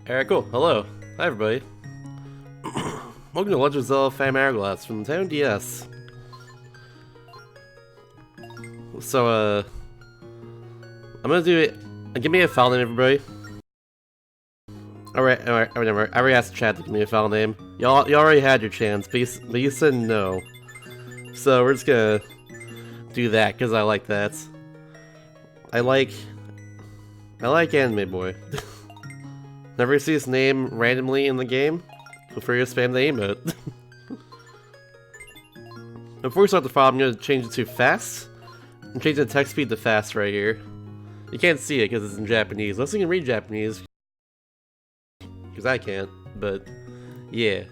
Alright, cool. Hello. Hi, everybody. Welcome to Legend of Zelda Hourglass from Nintendo DS. So, I'm gonna do it. Give me a file name, everybody. Alright, never. I already asked the chat to give me a file name. You already had your chance, but you said no. So, we're just gonna do that, because I like that. I like Anime Boy. Never see his name randomly in the game, feel free to spam the emote. Before we start the file, I'm going to change it to fast. I'm changing the text speed to fast right here. You can't see it because it's in Japanese, unless you can read Japanese. Because I can't, but yeah.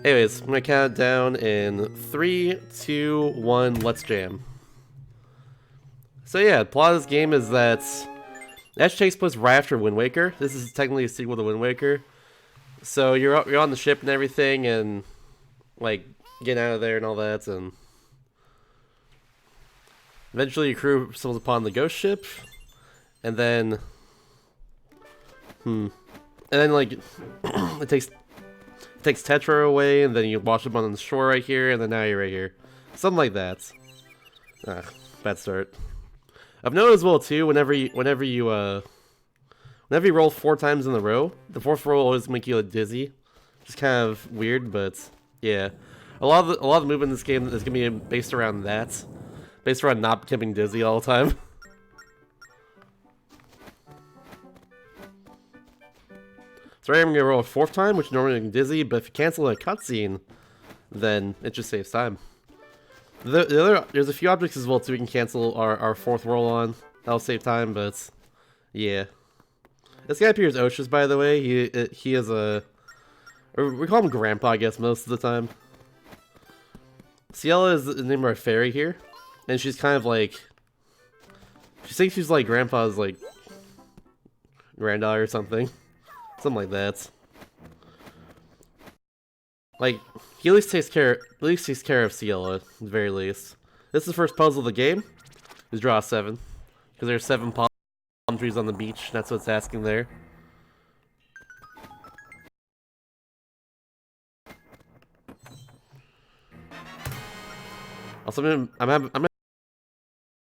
Anyways, I'm going to count it down in 3, 2, 1, let's jam. So yeah, the plot of this game is that it actually takes place right after Wind Waker. This is technically a sequel to Wind Waker. So you're on the ship and everything, and like getting out of there and all that, and eventually your crew stumbles upon the ghost ship, and then like it takes Tetra away, and then you wash up on the shore right here, and then now you're right here, something like that. Bad start. I've noticed as well too. Whenever you roll 4 times in a row, the 4th roll always make you look dizzy. Just kind of weird, but yeah, a lot of the movement in this game is gonna be based around that, based around not becoming dizzy all the time. So right here I'm gonna roll a 4th time, which normally makes me dizzy, but if you cancel a cutscene, then it just saves time. There's a few objects as well too we can cancel our 4th roll on. That'll save time, but yeah. This guy appears Oshus, by the way. He is a... Or we call him Grandpa, I guess, most of the time. Ciela is the name of our fairy here. And she's kind of like... She thinks she's like Grandpa's, like... granddaughter or something. Something like that. Like, he at least takes care of Ciela, at the very least. This is the first puzzle of the game. Is draw 7. Because there's 7 palm trees on the beach. That's what it's asking there. Also, I'm gonna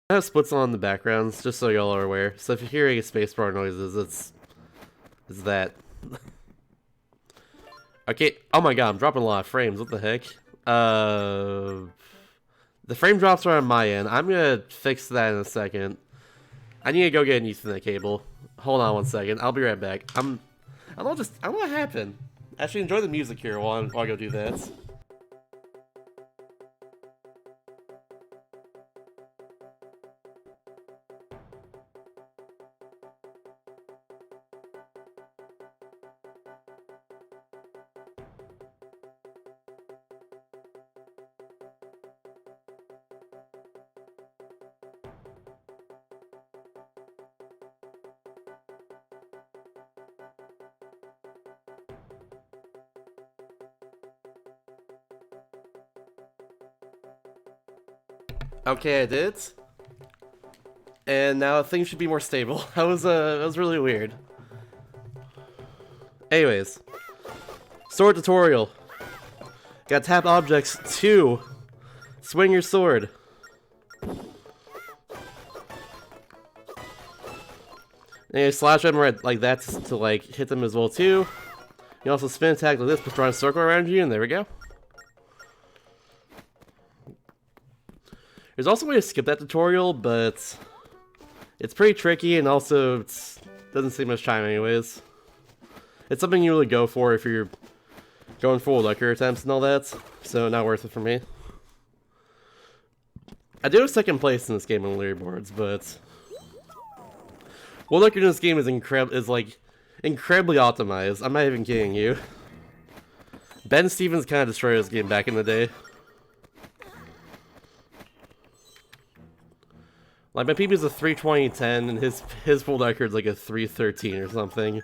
have splits on the backgrounds, just so y'all are aware. So if you hear any spacebar noises, it's that. Okay. Oh my god, I'm dropping a lot of frames. What the heck? The frame drops are on my end. I'm gonna fix that in a second. I need to go get an Ethernet cable. Hold on one second. I'll be right back. I don't know what happened. Actually, enjoy the music here while I go do that. Okay, I did. And now things should be more stable. That was really weird. Anyways. Sword tutorial. Gotta tap objects to swing your sword. And you slash them right like that to like hit them as well too. You also spin attack like this, but draw a circle around you, and there we go. There's also a way to skip that tutorial, but it's pretty tricky, and also it doesn't save much time anyways. It's something you really go for if you're going for Lucker attempts and all that, so not worth it for me. I do have 2nd place in this game on leaderboards, but World Lucker in this game is incredibly optimized. I'm not even kidding you. Ben Stevens kind of destroyed this game back in the day. Like, my PB is a 320-10, and his full record's like a 313 or something.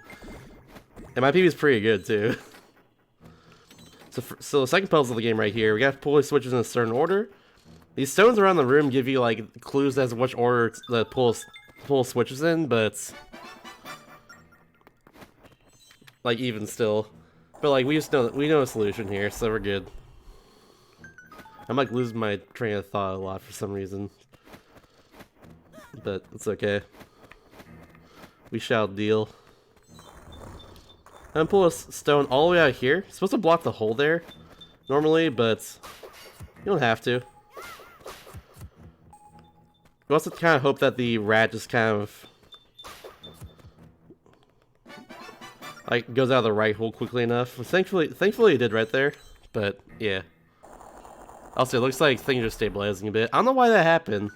And my PB is pretty good, too. So the second puzzle of the game right here, we got to pull the switches in a certain order. These stones around the room give you like clues as to which order the pull switches in, but like even still, but like we know a solution here, so we're good. I'm like losing my train of thought a lot for some reason, but it's okay. We shall deal. I'm gonna pull a stone all the way out here. It's supposed to block the hole there, normally, but you don't have to. We also kind of hope that the rat just kind of like goes out of the right hole quickly enough. Thankfully it did right there. But yeah. Also, it looks like things are stabilizing a bit. I don't know why that happened.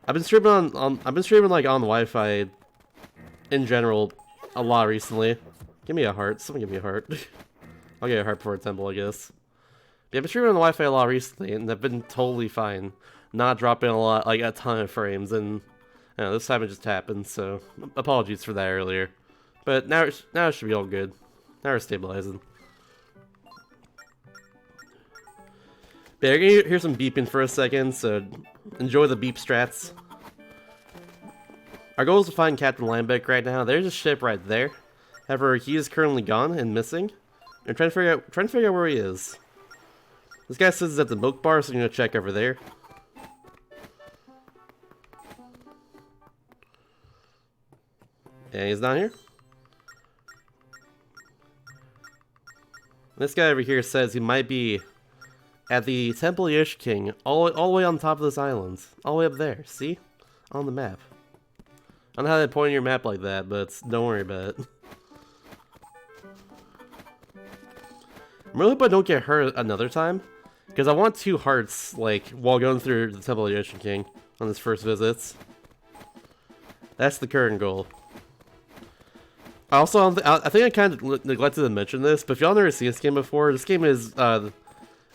I've been streaming like on the Wi-Fi in general a lot recently. Give me a heart. Someone give me a heart. I'll get a heart for a temple, I guess. Yeah, I've been streaming on the Wi-Fi a lot recently, and I've been totally fine. Not dropping a lot, like a ton of frames, and you know, this time it just happened, so apologies for that earlier. But now it should be all good. Now we're stabilizing. But yeah, you're gonna hear some beeping for a second, so enjoy the beep strats. Our goal is to find Captain Lambeck right now. There's a ship right there. However, he is currently gone and missing. I'm trying to figure out where he is. This guy says he's at the milk bar, so I'm gonna check over there. And he's not here. This guy over here says he might be at the Temple of Yish King, all the way on top of this island. All the way up there, see? On the map. I don't know how they point your map like that, but don't worry about it. I'm really hoping I don't get hurt another time, because I want 2 hearts, like, while going through the Temple of Yish King on this first visit. That's the current goal. Also, I think I kind of neglected to mention this, but if y'all never seen this game before, this game is, it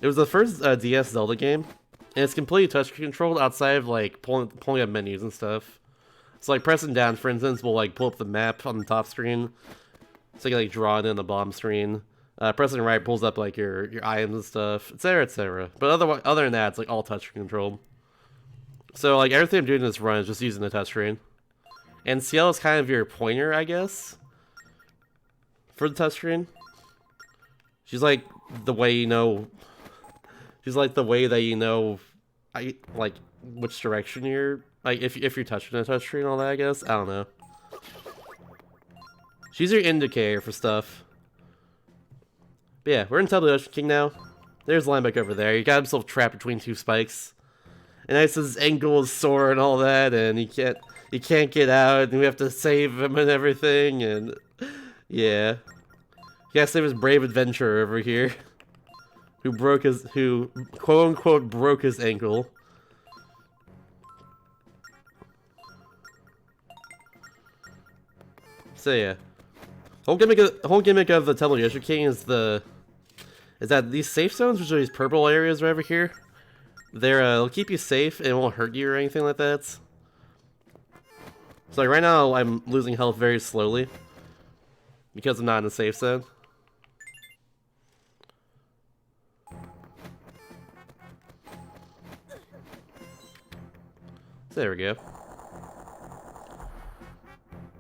was the first DS Zelda game, and it's completely touch controlled outside of, like, pulling up menus and stuff. So, like, pressing down, for instance, will, like, pull up the map on the top screen, so you can, like, draw it in the bottom screen. Pressing right pulls up, like, your items and stuff, etc., etc. But other than that, it's, like, all touch controlled. So, like, everything I'm doing in this run is just using the touchscreen. And CL is kind of your pointer, I guess, for the touchscreen. She's like the way you know. She's like the way that you know, like which direction you're like if you're touching the touchscreen and all that. I guess I don't know. She's your indicator for stuff. But yeah, we're in Temple of Yish King now. There's Lambeck over there. He got himself trapped between 2 spikes, and I says his ankle is sore and all that, and he can't get out, and we have to save him and everything, and yeah. He has to save his brave adventurer over here. Who quote unquote broke his ankle. So yeah. The whole gimmick of the Temple of Yish King is that these safe zones, which are these purple areas right over here, they'll keep you safe and it won't hurt you or anything like that. So like right now I'm losing health very slowly because I'm not in a safe zone. So there we go.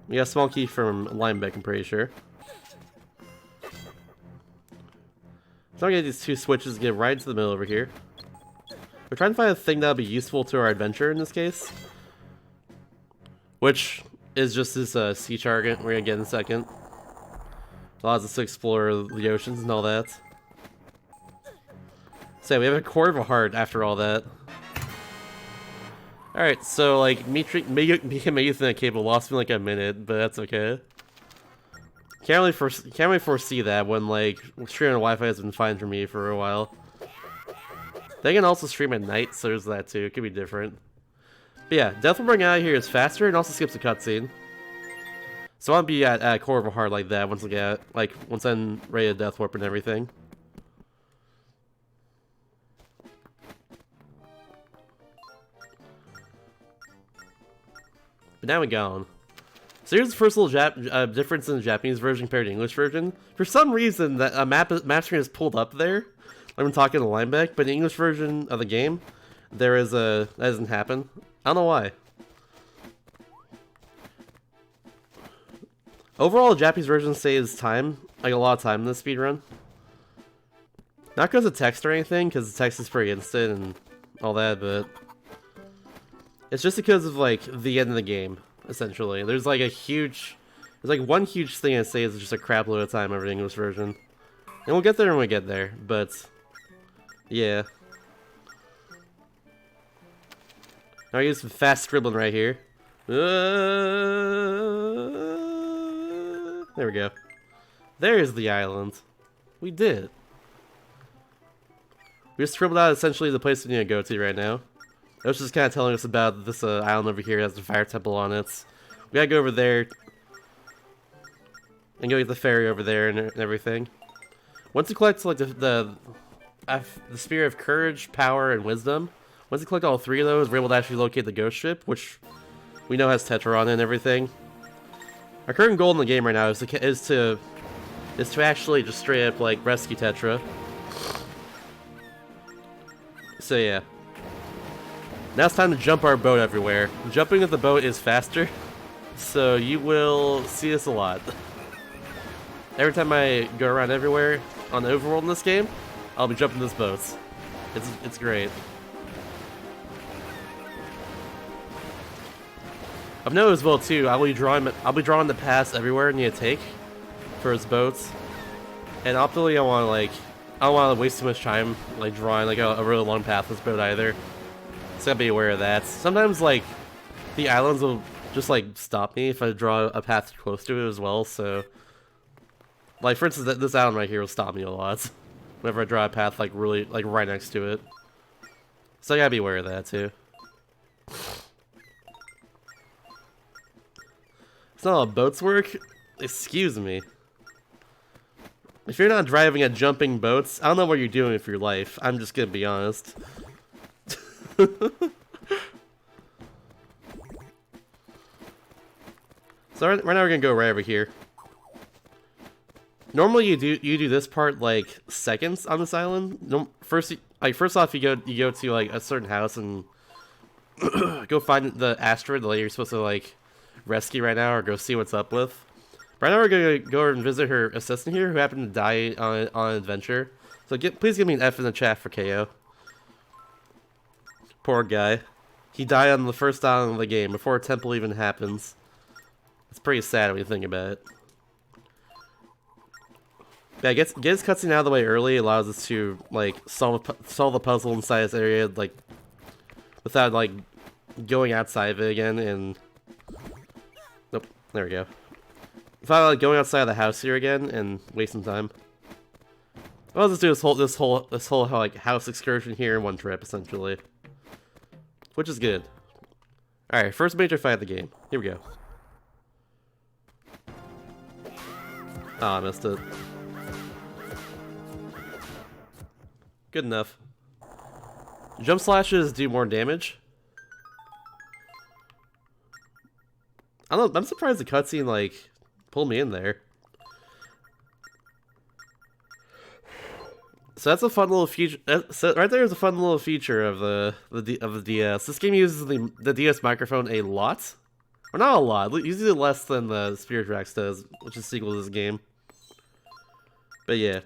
We got a small key from Lambeck, I'm pretty sure. So I'm gonna get these 2 switches to get right into the middle over here. We're trying to find a thing that'll be useful to our adventure in this case. Which is just this sea target we're gonna get in a second. Allows us to explore the oceans and all that. So we have a quarter of a heart after all that. Alright, so like making that cable lost me like a minute, but that's okay. Can't really foresee that when like streaming on Wi-Fi has been fine for me for a while. They can also stream at night, so there's that too. It could be different. But yeah, Death Warping out of here is faster and also skips a cutscene. So I'll be at a quarter of a heart like that once I'm ready to Death Warp and everything. But now we go on. So here's the first little difference in the Japanese version compared to the English version. For some reason, that map screen is pulled up there. I'm talking to Lambeck, but the English version of the game, that doesn't happen. I don't know why. Overall, the Japanese version saves time, like a lot of time in this speedrun. Not because of text or anything, because the text is pretty instant and all that, but it's just because of like the end of the game, essentially. There's like one huge thing that saves just a crap load of time over the English version. And we'll get there when we get there, but yeah. Now I use some fast scribbling right here. There we go. There's the island. We did it. We just scribbled out essentially the place we need to go to right now. It was just kind of telling us about this island over here that has the fire temple on it. We gotta go over there and go get the ferry over there and everything. Once you collect like the Spirit of Courage, Power, and Wisdom, once you collect all three of those, we're able to actually locate the ghost ship, which we know has Tetra on it and everything. Our current goal in the game right now is to actually just straight up like rescue Tetra. So yeah. Now it's time to jump our boat everywhere. Jumping with the boat is faster, so you will see this a lot. Every time I go around everywhere on the overworld in this game, I'll be jumping this boat. It's great. I've noticed as well too. I'll be drawing the paths everywhere I need to take for his boats, and optimally I don't want to waste too much time like drawing like a really long path with this boat either. So gotta be aware of that. Sometimes like the islands will just like stop me if I draw a path close to it as well. So like for instance, this island right here will stop me a lot whenever I draw a path like really like right next to it. So I gotta be aware of that too. It's not how boats work. Excuse me. If you're not driving at jumping boats, I don't know what you're doing with your life. I'm just gonna be honest. So right now we're gonna go right over here. Normally you do this part like seconds on this island. No, first off you go to like a certain house and go find the asteroid, the lady you're supposed to like rescue right now, or go see what's up with. Right now we're gonna go and visit her assistant here, who happened to die on an adventure. So please give me an F in the chat for KO. Poor guy. He died on the first island of the game before a temple even happens. It's pretty sad when you think about it. Yeah, get his cutscene out of the way early allows us to like solve the puzzle inside this area like without like going outside of it again and. Nope. There we go. Without like going outside of the house here again and wasting time. I'll just do this whole like house excursion here in one trip essentially, which is good. All right, first major fight of the game. Here we go. Oh, I missed it. Good enough. Jump slashes do more damage. I don't know, I'm surprised the cutscene like pulled me in there. So that's a fun little feature. So right there is a fun little feature of the DS. This game uses the DS microphone a lot, or not a lot. Usually less than the Spirit Tracks does, which is sequel to this game. But yeah,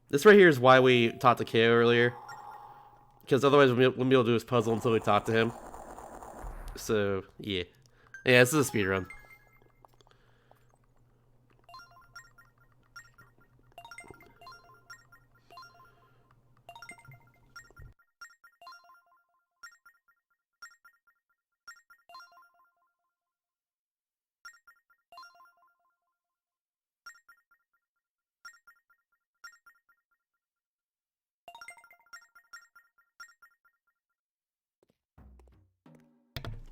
this right here is why we talked to KO earlier, because otherwise we wouldn't be able to do this puzzle until we talk to him. So yeah, this is a speedrun.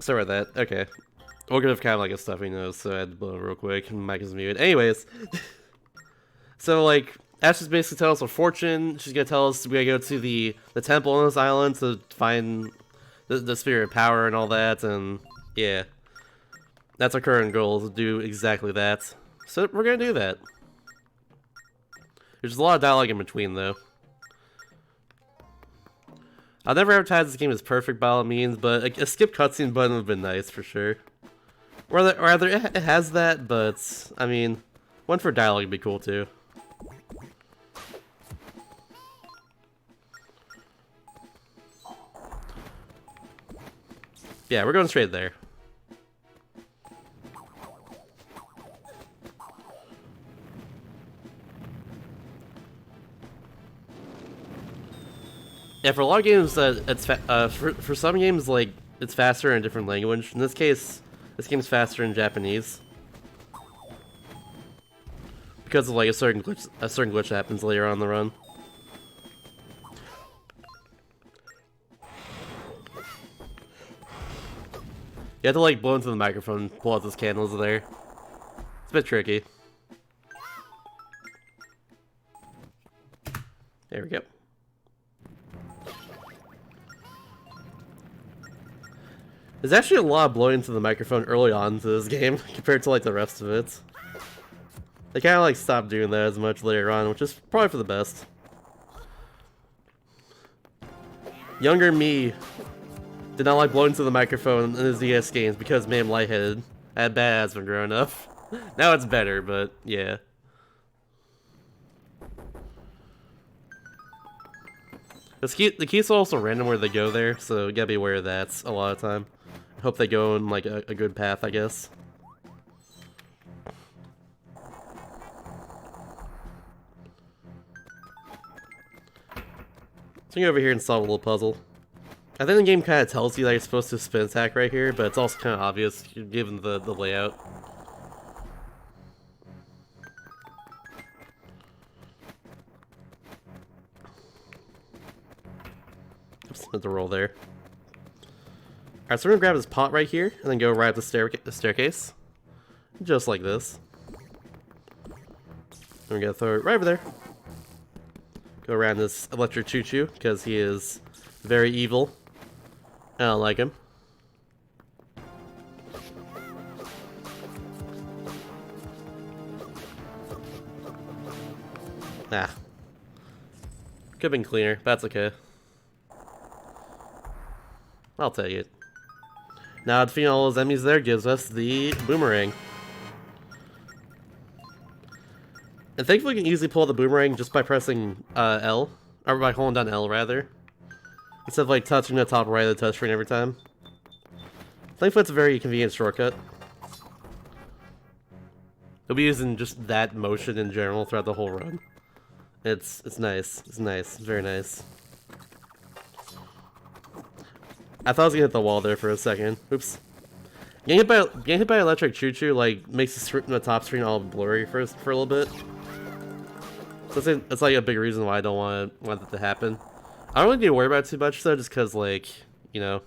Sorry about that. Okay. We're gonna have kind of like a stuffy nose, so I had to blow real quick. Mic is muted. Anyways. So, like, Ashley's basically telling us our fortune. She's gonna tell us we gotta go to the temple on this island to find the spirit of power and all that, and yeah. That's our current goal, to do exactly that. So, we're gonna do that. There's a lot of dialogue in between, though. I'll never advertise this game as perfect by all means, but a skip cutscene button would have been nice for sure. Or rather, it has that, but I mean, one for dialogue would be cool too. Yeah, we're going straight there. Yeah, for a lot of games, for some games, like, it's faster in a different language. In this case, this game's faster in Japanese. Because of, like, a certain glitch happens later on in the run. You have to, like, blow into the microphone and pull out those candles there. It's a bit tricky. There we go. There's actually a lot of blowing into the microphone early on to this game compared to like the rest of it. They kind of like stopped doing that as much later on, which is probably for the best. Younger me did not like blowing into the microphone in the ZS games because man, I'm lightheaded. I had bad asthma growing up. Now it's better, but yeah. The keys are also random where they go there, so you gotta be aware of that a lot of time. Hope they go in like a good path, I guess. So you go over here and solve a little puzzle. I think the game kind of tells you that you're supposed to spin attack right here, but it's also kind of obvious given the layout. Oops, meant to roll there. Alright, so we're gonna grab this pot right here, and then go right up the staircase. Just like this. And we're gonna throw it right over there. Go around this electric choo-choo, because he is very evil. I don't like him. Ah. Could've been cleaner, but that's okay. I'll take it. Now defeating all those enemies there gives us the boomerang. And thankfully we can easily pull the boomerang just by pressing L. Or by holding down L rather. Instead of like touching the top right of the touchscreen every time. Thankfully it's a very convenient shortcut. It'll be using just that motion in general throughout the whole run. It's nice. It's nice. It's very nice. I thought I was gonna hit the wall there for a second. Oops. Getting hit by electric choo-choo like makes the top screen all blurry for a little bit. So it's like a big reason why I don't want that to happen. I don't really need to worry about it too much though, just because like, you know,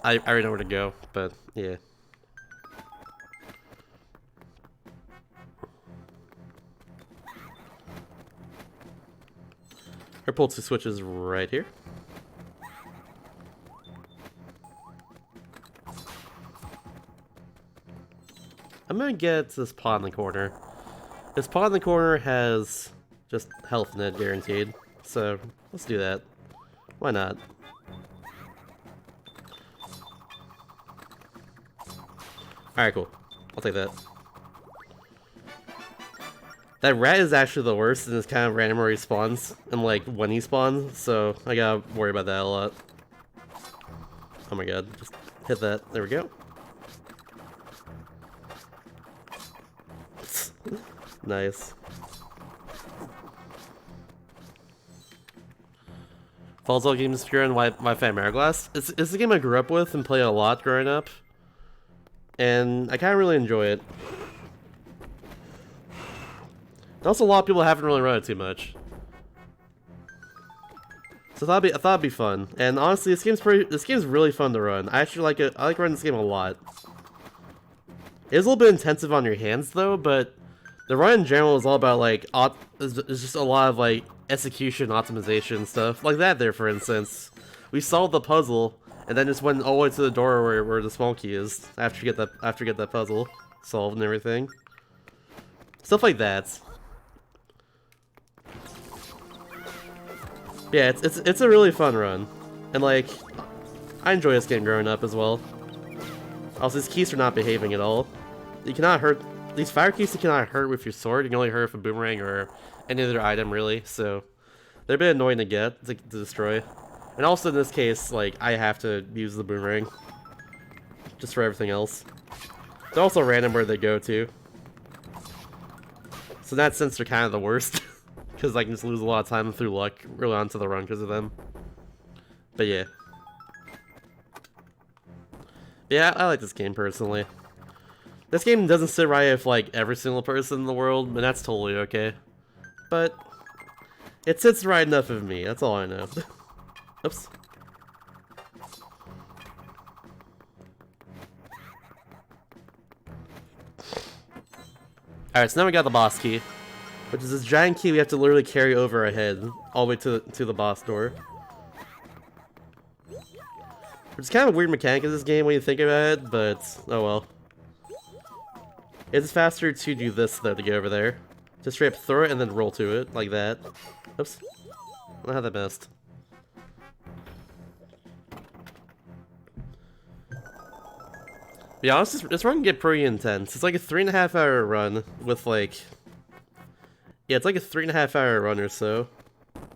I already know where to go. But yeah. Her pull two switches right here. I'm gonna get this pot in the corner. This pot in the corner has just health in it guaranteed. So let's do that. Why not? Alright, cool. I'll take that. That rat is actually the worst and it's kind of random where he spawns and like when he spawns, so I gotta worry about that a lot. Oh my god, just hit that. There we go. Nice. Falls All Games Pure and Wi-Fi Hourglass. It's a game I grew up with and played a lot growing up. And I kind of really enjoy it. And also a lot of people haven't really run it too much. So I thought it'd be fun. And honestly, this game's really fun to run. I actually like it. I like running this game a lot. It is a little bit intensive on your hands though, but the run in general is all about like it's just a lot of like execution optimization stuff like that. There, for instance, we solved the puzzle and then just went all the way to the door where the small key is after you get that puzzle solved and everything. Stuff like that. Yeah, it's a really fun run, and like I enjoy this game growing up as well. Also, these keys are not behaving at all. You cannot hurt these fire keys. You cannot hurt with your sword. You can only hurt with a boomerang or any other item really. So they're a bit annoying to get to destroy. And also in this case, like I have to use the boomerang just for everything else. It's also random where they go to. So in that sense, they're kind of the worst. Because I can just lose a lot of time through luck really onto the run because of them. But yeah. Yeah, I like this game personally. This game doesn't sit right with like every single person in the world, and that's totally okay. But it sits right enough with me, that's all I know. Oops. Alright, so now we got the boss key. Which is this giant key we have to literally carry over our head all the way to the boss door. Which is kind of a weird mechanic in this game when you think about it, but oh well. It's faster to do this though to get over there. Just straight up throw it and then roll to it, like that. Oops. I don't have that missed. Yeah, honestly, this run can get pretty intense. It's like a 3.5 hour run with like... Yeah, it's like a 3.5 hour run or so.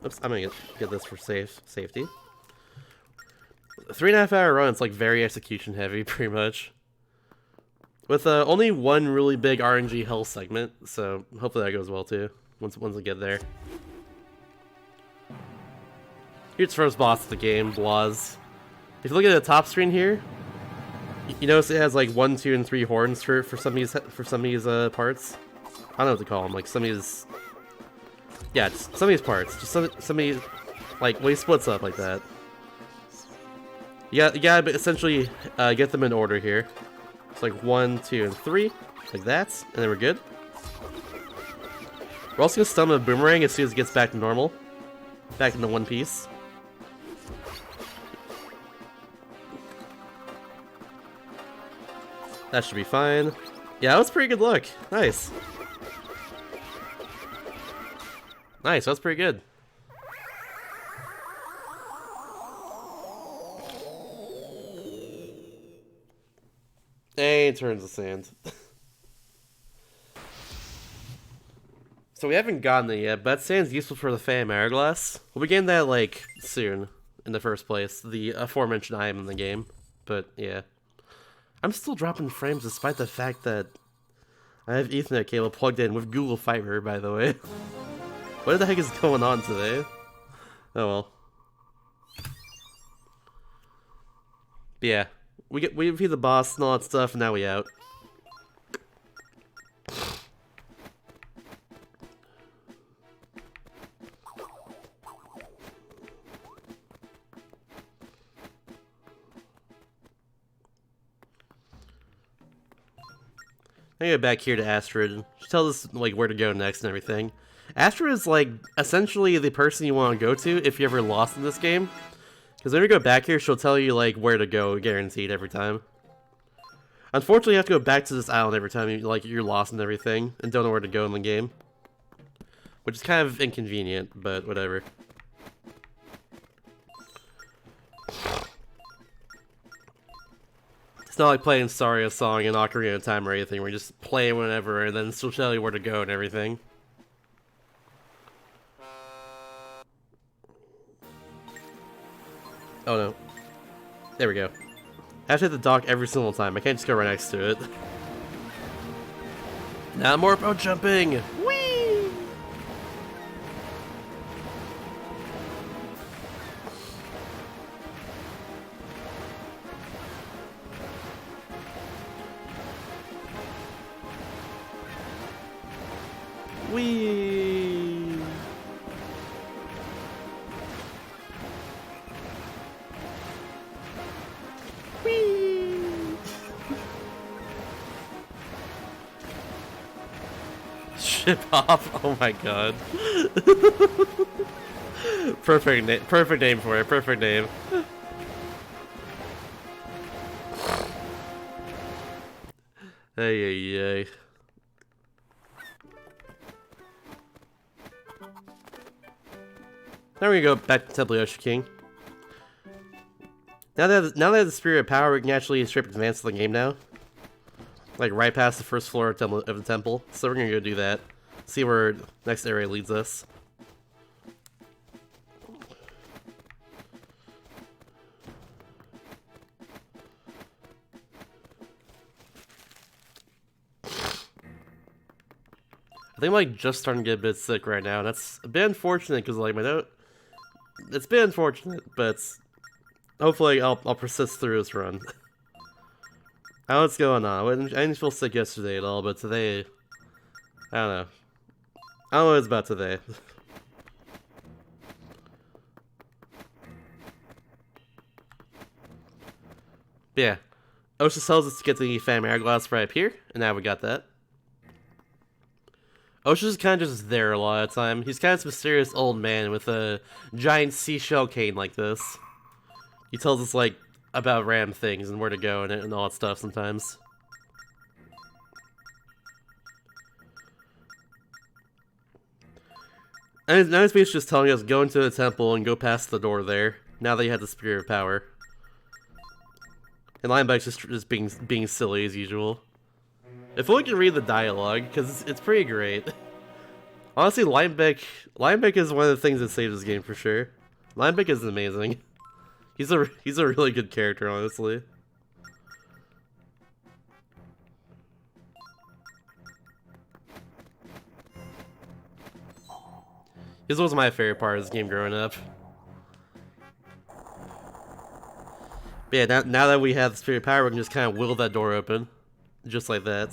Oops, I'm gonna get this for safety. 3.5 hour run, it's like very execution heavy, pretty much. With only one really big RNG hell segment, so hopefully that goes well too, once we get there. Here's the first boss of the game, Blaz. If you look at the top screen here, you notice it has like 1, 2, and 3 horns for some of these parts. I don't know what to call them, like some of these... Yeah, just some of these parts. Just some of these... Like, well, he splits up like that. You gotta essentially get them in order here. It's like 1, 2, and 3. Like that. And then we're good. We're also gonna stun the boomerang as soon as it gets back to normal. Back into one piece. That should be fine. Yeah, that was a pretty good look. Nice. Nice, that's pretty good. And turns the sand. So we haven't gotten it yet, but that sand's useful for the Phantom Hourglass. We'll be getting that, like, soon, in the first place. The aforementioned item in the game. But, yeah. I'm still dropping frames despite the fact that I have Ethernet cable plugged in with Google Fiber, by the way. What the heck is going on today? Oh well. But yeah, we defeat the boss and all that stuff, and now we out. I get back here to Astrid. She tells us like where to go next and everything. Astrid is like essentially the person you want to go to if you ever lost in this game. Because when you go back here, she'll tell you like where to go, guaranteed every time. Unfortunately, you have to go back to this island every time you're lost and everything and don't know where to go in the game, which is kind of inconvenient, but whatever. It's not like playing Saria song in Ocarina of Time or anything, where you just play whenever and then she'll tell you where to go and everything. Oh no. There we go. I have to hit the dock every single time. I can't just go right next to it. Now more boat jumping! Whee! Whee! Whee! Ship off! Oh my god. Perfect name for it, perfect name. Hey. Now we're gonna go back to Temple Yoshi King. Now that the Spirit of Power, we can actually straight advance the game now. Like right past the first floor of the temple. So we're gonna go do that. See where next area leads us. I think I'm like just starting to get a bit sick right now. That's a bit unfortunate because like my note. It's been unfortunate, but hopefully I'll persist through this run. I don't know what's going on. I didn't feel sick yesterday at all, but today, I don't know. I don't know what it's about today. But yeah, Osha tells us to get the Phantom Hourglass right up here, and now we got that. Osha's kind of just there a lot of the time. He's kind of this mysterious old man with a giant seashell cane like this. He tells us, like, about random things and where to go and all that stuff sometimes. And now he's basically just telling us, go into the temple and go past the door there, now that you have the Spirit of Power. And Lineback's just being silly as usual. If only we can read the dialogue, because it's pretty great. Honestly, Lineback is one of the things that saved this game for sure. Lineback is amazing. He's a really good character, honestly. This was my favorite part of this game growing up. But yeah, now that we have the Spirit of Power, we can just kind of will that door open. Just like that.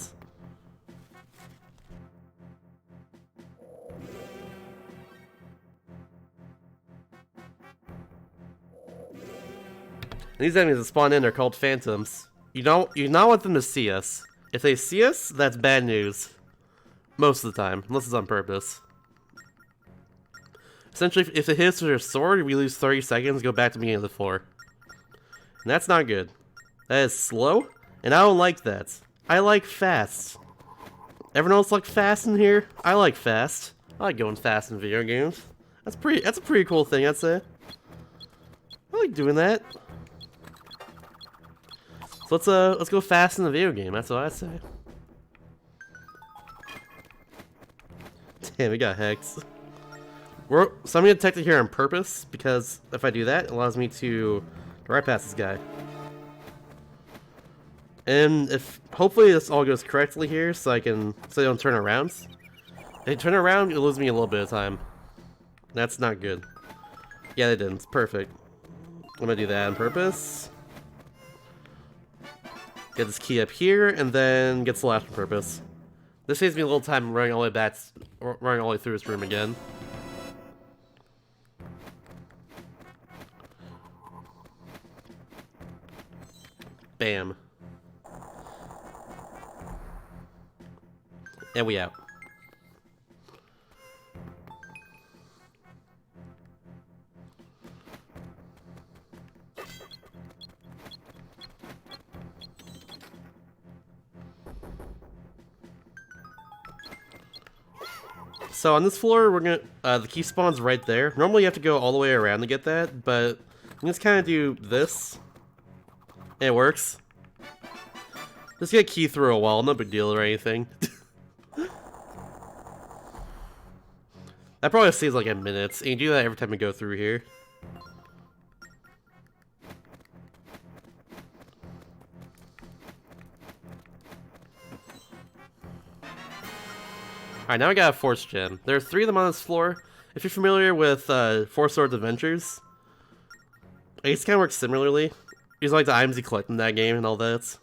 And these enemies that spawn in are called phantoms. You not want them to see us. If they see us, that's bad news. Most of the time, unless it's on purpose. Essentially, if it hits with your sword, we lose 30 seconds, go back to the beginning of the floor. And that's not good. That is slow, and I don't like that. I like fast. Everyone else like fast in here? I like fast. I like going fast in video games. That's a pretty cool thing, I'd say. I like doing that. So let's go fast in the video game, that's what I'd say. Damn, we got Hex. So I'm gonna detect it here on purpose, because if I do that, it allows me to go right past this guy. And if hopefully this all goes correctly here, so I don't turn around. If I turn around, it loses me a little bit of time. That's not good. Yeah, they didn't. It's perfect. I'm gonna do that on purpose. Get this key up here, and then get the last on purpose. This saves me a little time running all the way through this room again. Bam. And we out. So on this floor, we're gonna the key spawn's right there. Normally you have to go all the way around to get that, but you just kind of do this, and it works. Just get a key through a wall, no big deal or anything. That probably saves like a minute, and you do that every time you go through here. Alright, now I got a Force Gem. There are 3 of them on this floor. If you're familiar with Four Swords Adventures, it kind of works similarly. These are like the items you collect in that game and all that.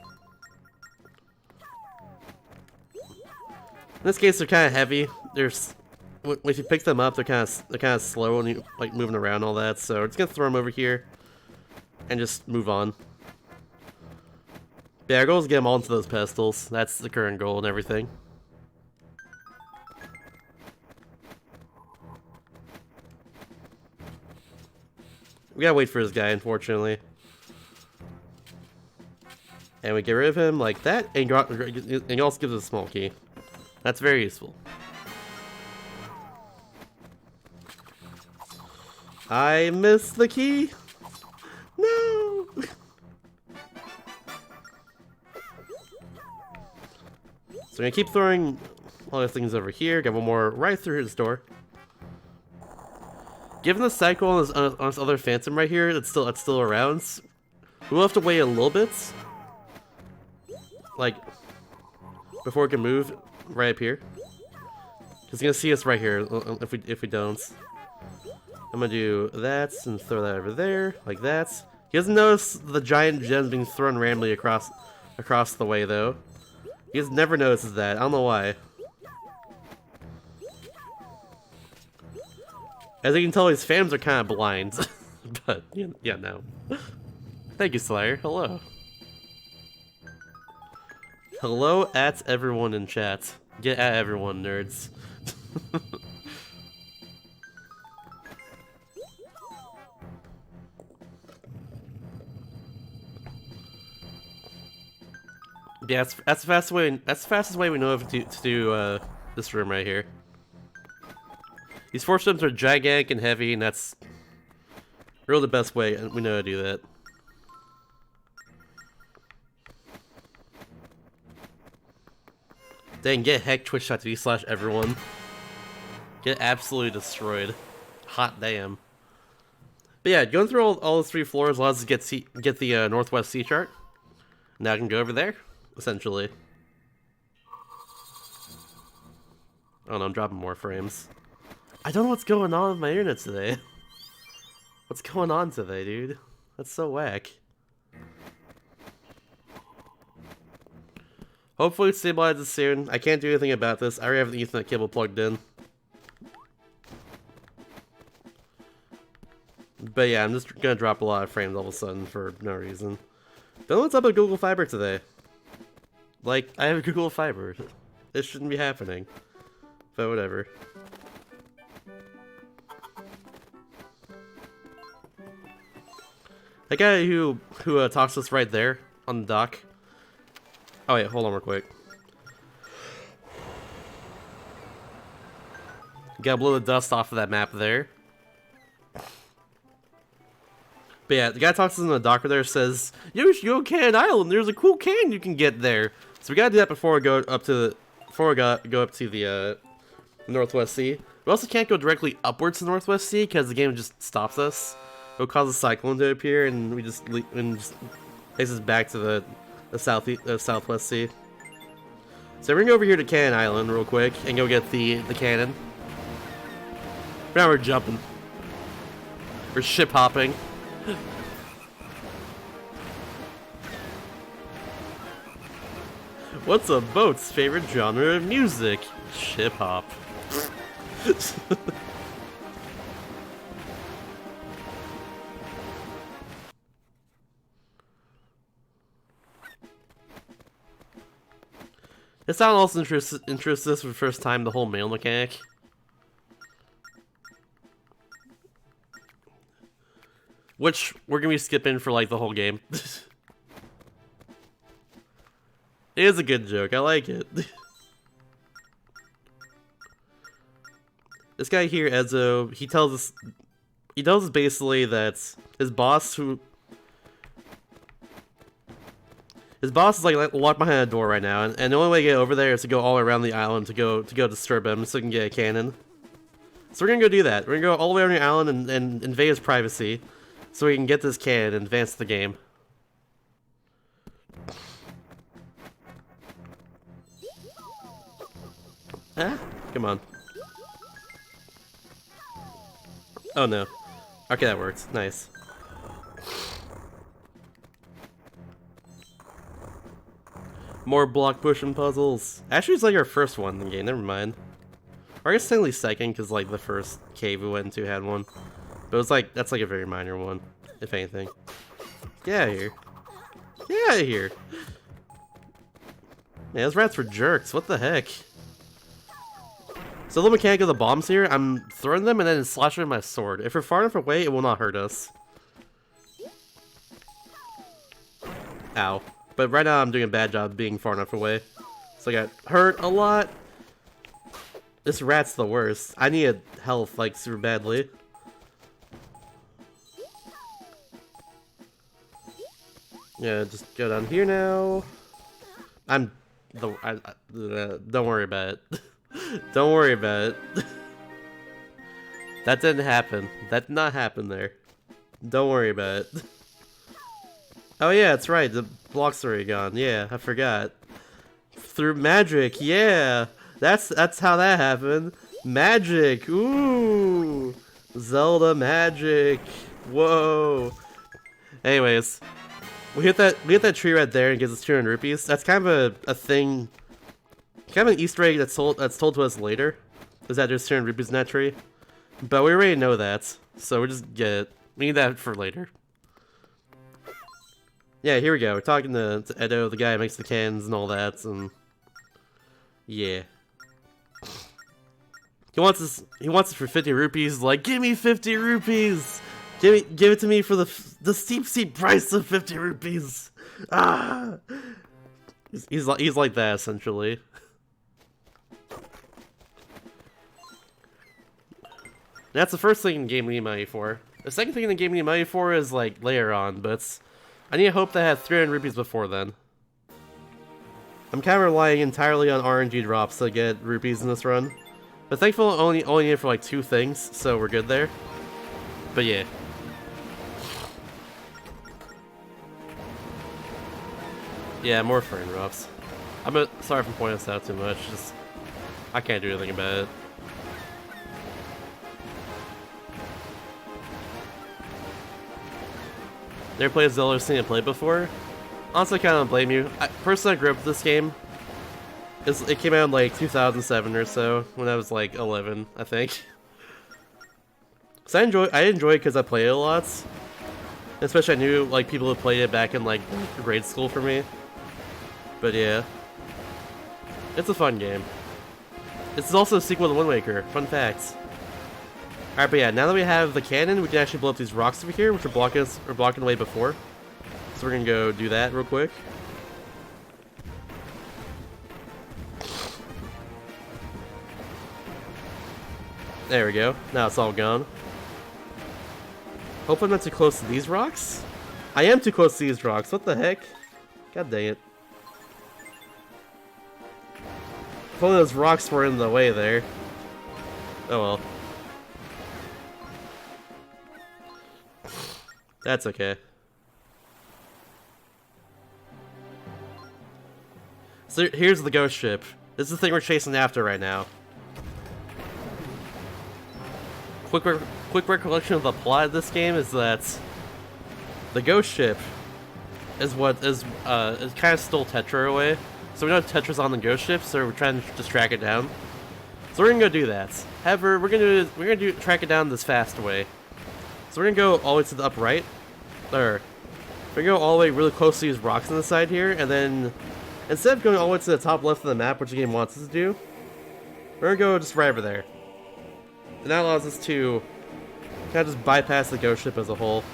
In this case, they're kind of heavy. If you pick them up, they're kind of slow and you like moving around and all that. So we're just gonna throw them over here and just move on. But yeah, our goal is to get them all into those pedestals. That's the current goal and everything. We gotta wait for this guy, unfortunately. And we get rid of him like that, and he also gives us a small key. That's very useful. I missed the key! No! So I'm gonna keep throwing all the things over here. Got one more right through his door. Given the cycle on this other Phantom right here, that's still around. We'll have to wait a little bit, like before we can move right up here. He's gonna see us right here if we don't. I'm gonna do that and throw that over there like that. He doesn't notice the giant gems being thrown randomly across the way though. He just never notices that. I don't know why. As you can tell, his fans are kind of blind. But, yeah, no. Thank you, Slayer. Hello. Hello at everyone in chat. Get at everyone, nerds. Yeah, that's the fastest way. That's the fastest way we know of to do this room right here. These 4 steps are gigantic and heavy, and that's really the best way we know how to do that. Dang, get heck twitch.tv/everyone. Get absolutely destroyed. Hot damn. But yeah, going through all those 3 floors allows us to get the Northwest Sea chart. Now I can go over there, essentially. Oh no, I'm dropping more frames. I don't know what's going on with my internet today. What's going on today, dude? That's so whack. Hopefully it stabilizes soon. I can't do anything about this. I already have the Ethernet cable plugged in. But yeah, I'm just gonna drop a lot of frames all of a sudden for no reason. Don't know what's up with Google Fiber today. Like, I have Google Fiber. It shouldn't be happening. But whatever. That guy who talks to us right there on the dock. Oh wait, hold on real quick. Gotta blow the dust off of that map there. But yeah, the guy talks to us on the dock there, says, "Yo, you should go to Cannon Island. There's a cool can you can get there." So we gotta do that before we go up to the Northwest Sea. We also can't go directly upwards to the Northwest Sea because the game just stops us. It'll cause a cyclone to appear, and we just takes us back to the Southwest Sea. So we're gonna go over here to Cannon Island real quick and go get the cannon. Now we're jumping. We're ship hopping. What's a boat's favorite genre of music? Ship hop. It sounds also interesting for the first time, the whole mail mechanic. Which we're gonna be skipping for like the whole game. It is a good joke, I like it. This guy here, Ezo, he tells us basically that his boss is like locked behind a door right now, and the only way to get over there is to go all around the island to go disturb him so we can get a cannon. So we're gonna go do that. We're gonna go all the way around the island and invade his privacy so we can get this cannon and advance the game. Ah, come on. Oh no. Okay, that works. Nice. More block pushing puzzles. Actually, it's like our first one in the game. Never mind. Or I guess technically second, because like the first cave we went into had one. But it was like that's like a very minor one, if anything. Get out of here. Get out of here. Man, those rats were jerks. What the heck? So the mechanic of the bombs here, I'm throwing them and then slashing with my sword. If we're far enough away, it will not hurt us. Ow. But right now I'm doing a bad job being far enough away. So I got hurt a lot. This rat's the worst. I need health like super badly. Yeah, just go down here now. Don't worry about it. Don't worry about it. That didn't happen. That did not happen there. Don't worry about it. Oh yeah, that's right. The blocks are already gone. Yeah, I forgot. Through magic, yeah. That's how that happened. Magic. Ooh. Zelda magic. Whoa. Anyways, we hit that tree right there and gives us 200 rupees. That's kind of a thing, kind of an Easter egg that's told to us later. Is that there's 200 rupees in that tree? But we already know that, so we just get it. We need that for later. Yeah, here we go. We're talking to Edo, the guy who makes the cans and all that, and yeah. He wants it for 50 rupees. Like, give me 50 rupees. Give it to me for the steep price of 50 rupees. Ah. He's like that essentially. That's the first thing in the game we need money for. The second thing in the game we need money for is like later on, but I need to hope that I have 300 rupees before then. I'm kind of relying entirely on RNG drops to get rupees in this run. But thankfully only need it for like 2 things, so we're good there. But yeah. Yeah, more frame drops. Sorry for pointing this out too much, just I can't do anything about it. Never played Zelda, seen it played before? Honestly, I kind of don't blame you. Personally, I grew up with this game. It came out in like 2007 or so, when I was like 11, I think. So I enjoy it because I play it a lot. Especially I knew like people who played it back in like grade school for me. But yeah. It's a fun game. This is also a sequel to Wind Waker. Fun facts. Alright, but yeah, now that we have the cannon, we can actually blow up these rocks over here, which were blocking the way before. So we're gonna go do that real quick. There we go. Now it's all gone. Hope I'm not too close to these rocks. I am too close to these rocks. What the heck? God dang it. If only those rocks were in the way there. Oh well. That's okay. So here's the ghost ship. This is the thing we're chasing after right now. Quick recollection of the plot of this game is that the ghost ship is what is kind of stole Tetra away. So we know Tetra's on the ghost ship, so we're trying to just track it down. So we're gonna go do that. However, we're gonna track it down this fast way. So we're gonna go all the way to the upright. We're gonna go all the way really close to these rocks on the side here, and then instead of going all the way to the top left of the map, which the game wants us to do, we're gonna go just right over there. And that allows us to kind of just bypass the ghost ship as a whole.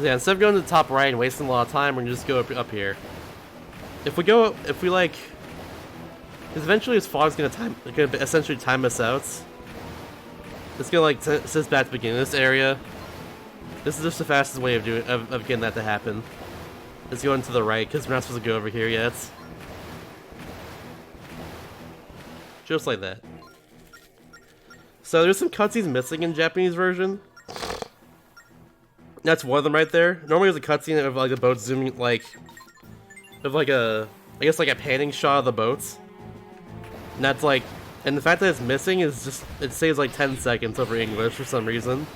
Yeah, instead of going to the top right and wasting a lot of time, we're gonna just go up here. If we like, because eventually this fog's gonna essentially time us out. It's gonna like send us back to the beginning of this area. This is just the fastest way of getting that to happen. Is going to the right, because we're not supposed to go over here yet. Just like that. So there's some cutscenes missing in Japanese version. That's one of them right there. Normally there's a cutscene of like the boat zooming, like, of like I guess like a panning shot of the boats. And that's like, and the fact that it's missing is just, it saves like 10 seconds over English for some reason.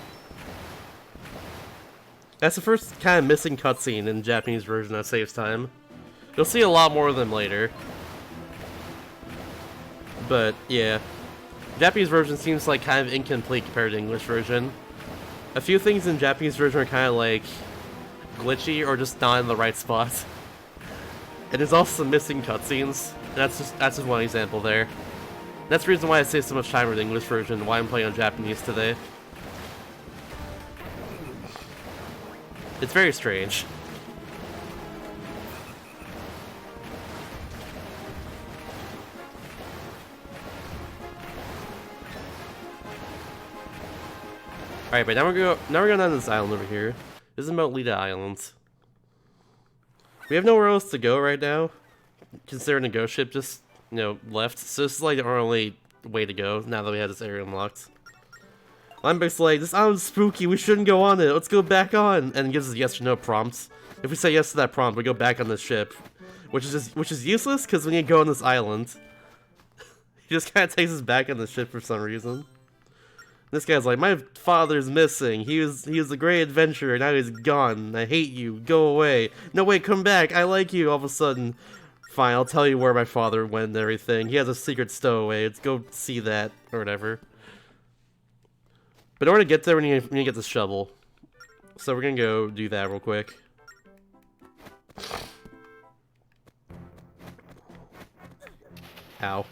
That's the first kind of missing cutscene in the Japanese version that saves time. You'll see a lot more of them later. But, yeah. Japanese version seems like kind of incomplete compared to English version. A few things in Japanese version are kind of like glitchy or just not in the right spot. And there's also some missing cutscenes. That's just one example there. That's the reason why I save so much time with the English version and why I'm playing on Japanese today. It's very strange. Alright, but now we're going down this island over here. This is about Lita Islands. We have nowhere else to go right now, considering the ghost ship just, you know, left. So this is like our only way to go now that we have this area unlocked. Limbeck's like, this island's spooky, we shouldn't go on it, let's go back on! And it gives us yes or no prompts. If we say yes to that prompt, we go back on the ship. Which is useless, because we need to go on this island. He just kind of takes us back on the ship for some reason. This guy's like, my father's missing. He was a great adventurer. Now he's gone. I hate you. Go away. No, wait, come back. I like you. All of a sudden, fine. I'll tell you where my father went and everything. He has a secret stowaway. Let's go see that or whatever. But in order to get there, we need to get this shovel. So we're gonna go do that real quick. Ow.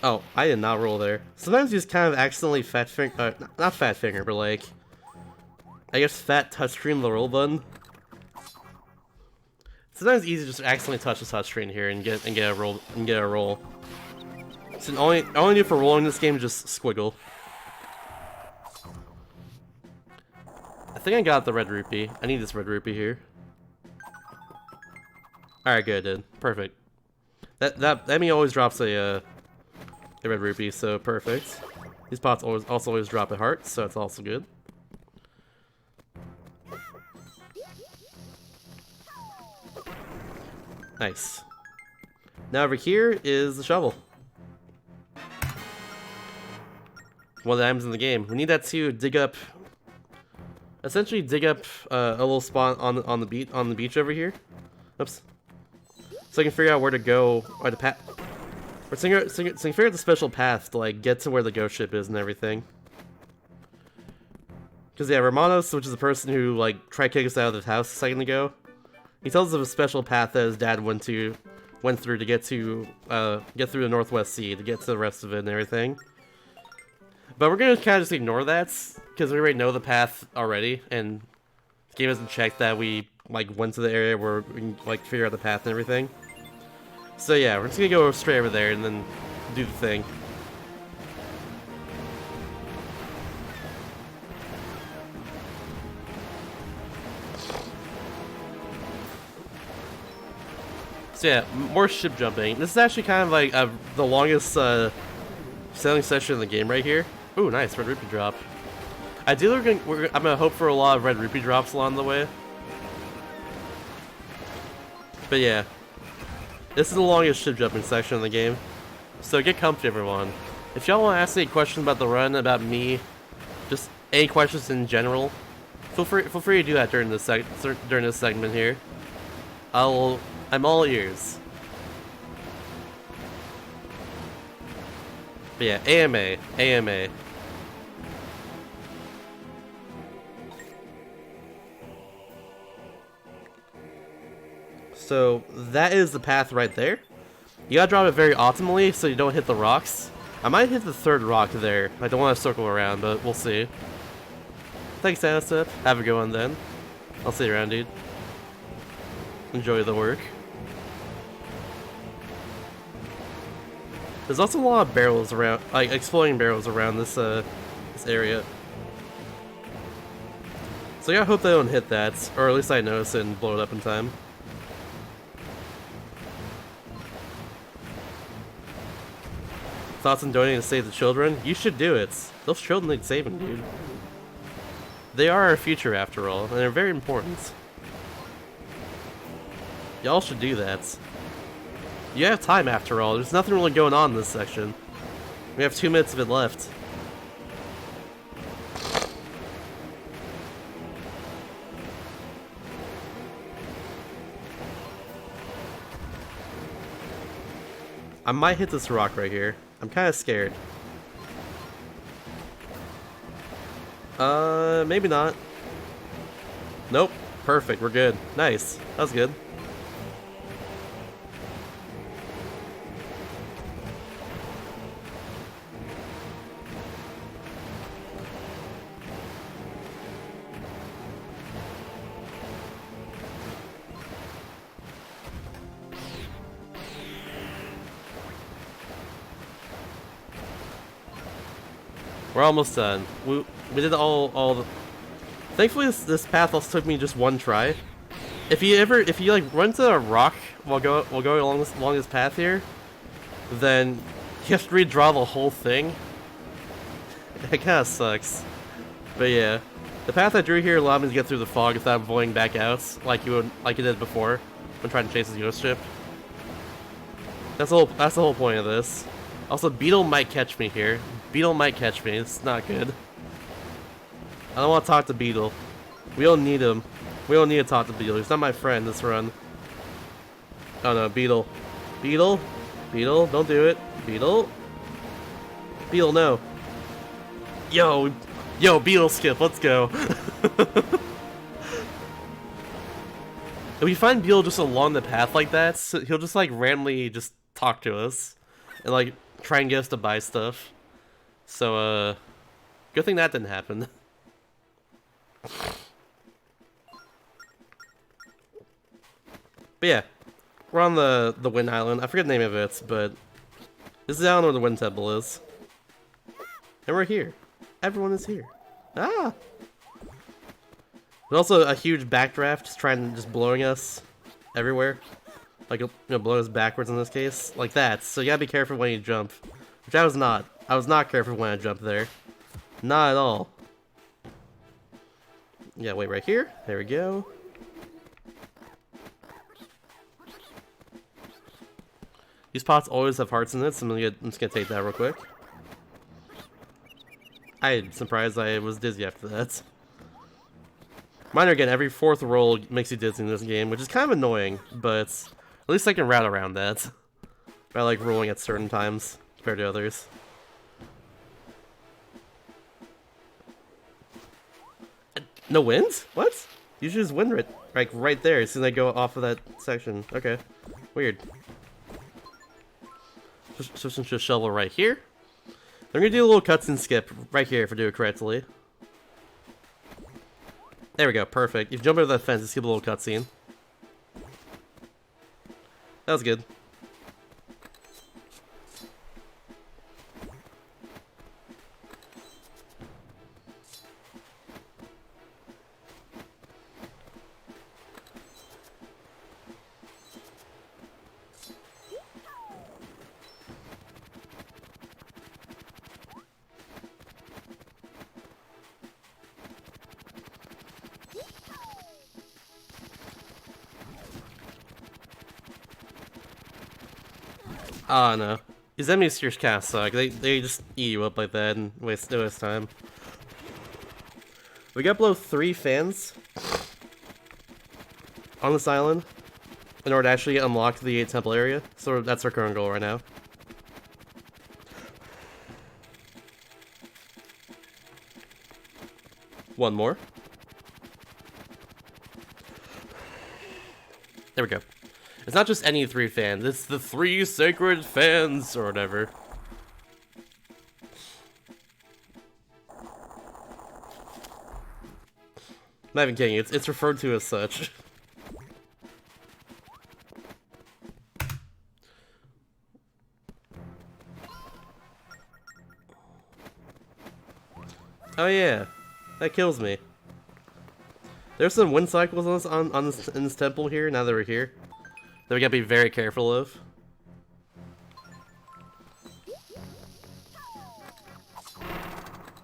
Oh, I did not roll there. Sometimes you just kind of accidentally not fat finger, but like, I guess fat touchscreen the roll button. Sometimes it's easy to just accidentally touch the touchscreen here and get a roll. So all I do for rolling this game is just squiggle. I think I got the red rupee. I need this red rupee here. Alright, good, dude. Perfect. That mean always drops a red rupee, so perfect. These pots always drop a heart, so it's also good. Nice. Now over here is the shovel. One of the items in the game. We need that to dig up. Essentially, dig up a little spot on the beach over here. Oops. So I can figure out where to go, or the path. So you can figure out the special path to like get to where the ghost ship is and everything. Because yeah, Romanos, which is the person who like tried to kick us out of the house a second ago, he tells us of a special path that his dad went through to get through the Northwest Sea to get to the rest of it and everything. But we're gonna kind of just ignore that because we already know the path already, and the game hasn't checked that we like went to the area where we can like figure out the path and everything. So yeah, we're just gonna go straight over there and then do the thing. So yeah, more ship jumping. This is actually kind of like the longest sailing session in the game right here. Ooh, nice, red rupee drop. Ideally, I'm gonna hope for a lot of red rupee drops along the way. But yeah, this is the longest ship jumping section in the game. So get comfy, everyone. If y'all want to ask any questions about the run, about me, just any questions in general, feel free to do that during this segment here. I'm all ears. But yeah, AMA. So that is the path right there. You gotta drop it very optimally so you don't hit the rocks. I might hit the third rock there. I don't want to circle around, but we'll see. Thanks, Anastep. Have a good one then. I'll see you around, dude. Enjoy the work. There's also a lot of barrels around, like exploding barrels around this this area. So yeah, I hope they don't hit that, or at least I notice it and blow it up in time. Thoughts on donating to save the children? You should do it. Those children need saving, dude. They are our future, after all, and they're very important. Y'all should do that. You have time, after all. There's nothing really going on in this section. We have 2 minutes of it left. I might hit this rock right here. I'm kind of scared. Maybe not. Nope. Perfect. We're good. Nice. That was good. We're almost done. We did all the... Thankfully, this path also took me just one try. If you like run to a rock while going along this path here, then you have to redraw the whole thing. It kind of sucks. But yeah, the path I drew here allowed me to get through the fog without avoiding back outs like you did before when trying to chase the ghost ship. That's the whole point of this. Also, Beetle might catch me here. Beetle might catch me. It's not good. I don't want to talk to Beetle. We don't need him. We don't need to talk to Beetle. He's not my friend this run. Oh no, Beetle. Beetle? Beetle, don't do it. Beetle? Beetle, no. Yo, Beetle skip, let's go. If we find Beetle just along the path like that, so he'll just like randomly just talk to us. And like try and get us to buy stuff. So, good thing that didn't happen. But yeah, we're on the Wind Island. I forget the name of it, but this is the island where the Wind Temple is. And we're here. Everyone is here. Ah! There's also a huge backdraft just blowing us everywhere. Like, blowing us backwards in this case. Like that. So you gotta be careful when you jump. Which I was not. I was not careful when I jumped there. Not at all. Yeah, wait right here. There we go. These pots always have hearts in it, so I'm just gonna take that real quick. I'm surprised I was dizzy after that. Minor again, every fourth roll makes you dizzy in this game, which is kind of annoying, but at least I can route around that. By like rolling at certain times compared to others. No wind? What? You should just wind it like right there as soon as I go off of that section. Okay. Weird. Switch into a shovel right here. I'm gonna do a little cutscene skip right here if I do it correctly. There we go, perfect. If you jump over that fence, you skip a little cutscene. That was good. Oh no. These enemies here kind of suck. They just eat you up like that and waste time. We got below 3 fans on this island in order to actually unlock the 8 temple area. So that's our current goal right now. One more. There we go. It's not just any 3 fans, it's the 3 sacred fans, or whatever. I'm not even kidding, it's referred to as such. Oh yeah, that kills me. There's some wind cycles in this temple here, now that we're here. That we gotta be very careful of.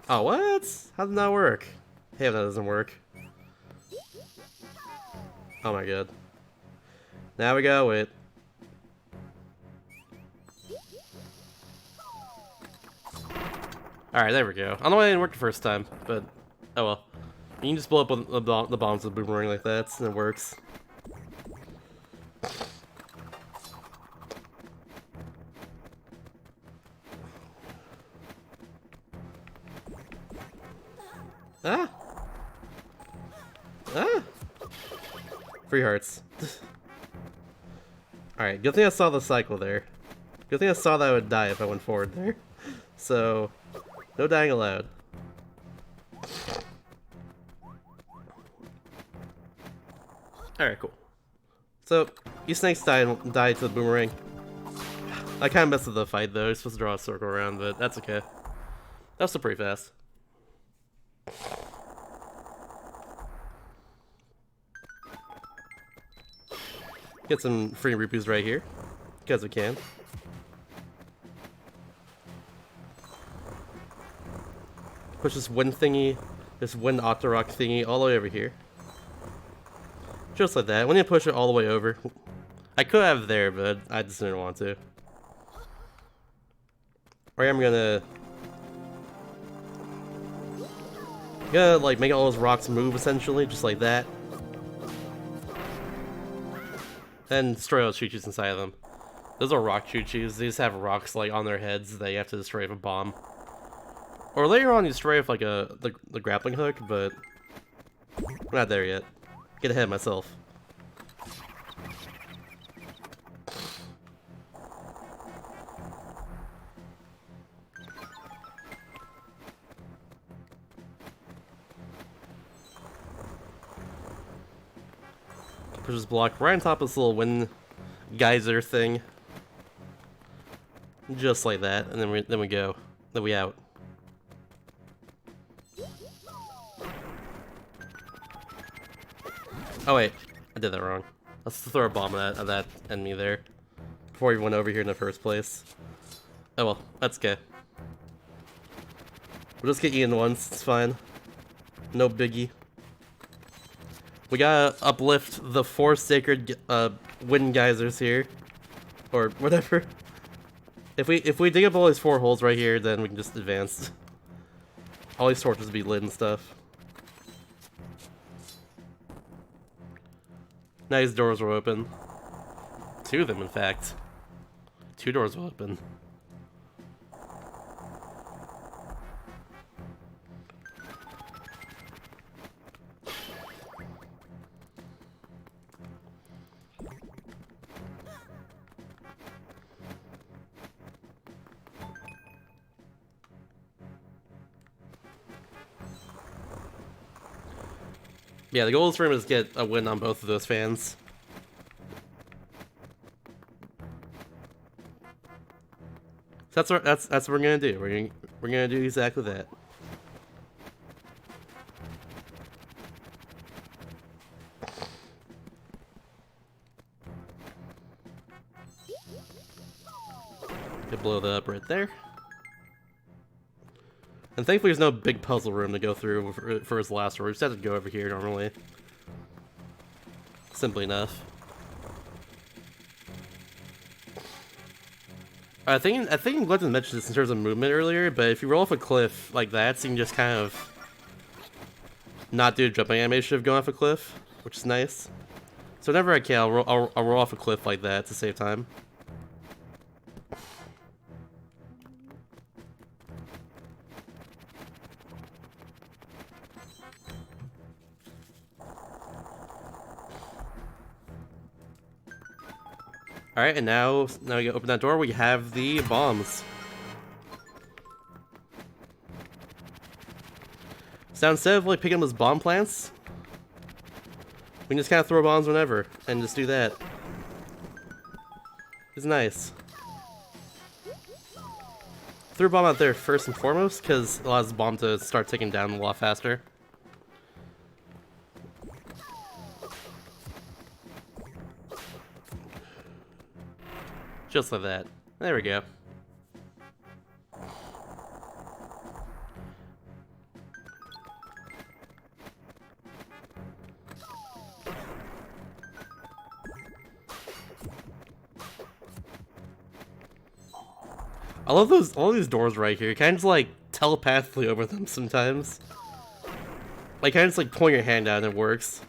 Oh, what? How did that work? Hey, that doesn't work. Oh my god. Now we go with. Alright, there we go. I don't know why it didn't work the first time, but oh well. You can just blow up the bombs with a boomerang like that, and it works. Ah! Ah! Free hearts. Alright, good thing I saw the cycle there. Good thing I saw that I would die if I went forward there. So, no dying allowed. Alright, cool. So, you snakes died to the boomerang. I kind of messed with the fight though. You're supposed to draw a circle around, but that's okay. That's still pretty fast. Get some free rupees right here, because we can. Push this wind thingy, this wind Octorok thingy all the way over here. Just like that. We need to push it all the way over. I could have there, but I just didn't want to. Or I'm gonna like make all those rocks move essentially, just like that. And destroy those choo-choos inside of them. Those are rock choo-choos. They just have rocks like on their heads that you have to destroy with a bomb. Or later on you destroy with like the grappling hook, but we're not there yet. Get ahead of myself. Push this block right on top of this little wind geyser thing. Just like that, and then we go. Then we out. Oh wait, I did that wrong. Let's throw a bomb at that enemy there before we went over here in the first place. Oh well, that's okay. We'll just get eaten once, it's fine. No biggie. We gotta uplift the 4 sacred wind geysers here. Or whatever. If we dig up all these 4 holes right here, then we can just advance. All these torches will be lit and stuff. Now these doors will open. 2 of them, in fact. 2 doors will open. Yeah, the goal of this room is to get a win on both of those fans. So that's what we're gonna do. We're gonna do exactly that. Could blow that up right there. And thankfully there's no big puzzle room to go through for his last room. We just have to go over here normally. Simply enough. I think I neglected to mention this in terms of movement earlier, but if you roll off a cliff like that, so you can just kind of not do a jumping animation of going off a cliff, which is nice. So whenever I can, I'll roll off a cliff like that to save time. Alright, and now we open that door, we have the bombs. So instead of like picking up those bomb plants, we can just kind of throw bombs whenever, and just do that. It's nice. Threw a bomb out there first and foremost, because it allows the bomb to start ticking down a lot faster. Just like that. There we go. I love all these doors right here. You kind of just like telepathically over them sometimes. Like kind of just like pulling your hand out and it works.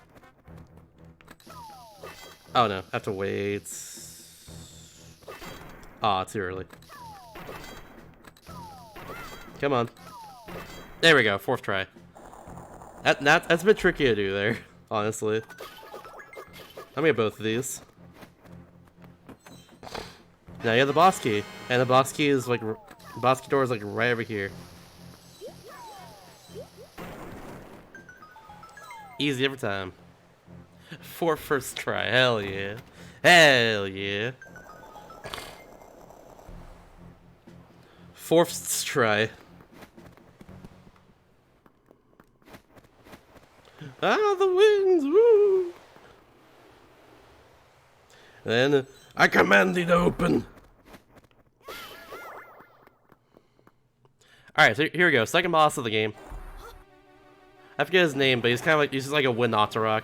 Oh no, I have to wait. Ah, too early. Come on. There we go, 4th try. That's a bit tricky to do there, honestly. I'm gonna get both of these. Now you have the boss key, and the boss key is like, the boss key door is like right over here. Easy every time. 4 first try, hell yeah. Hell yeah. 4th try. Ah, the wings! Woo! Then I command thee to open. Alright, so here we go. Second boss of the game. I forget his name, but he's kind of like, he's just like a wind Octorok.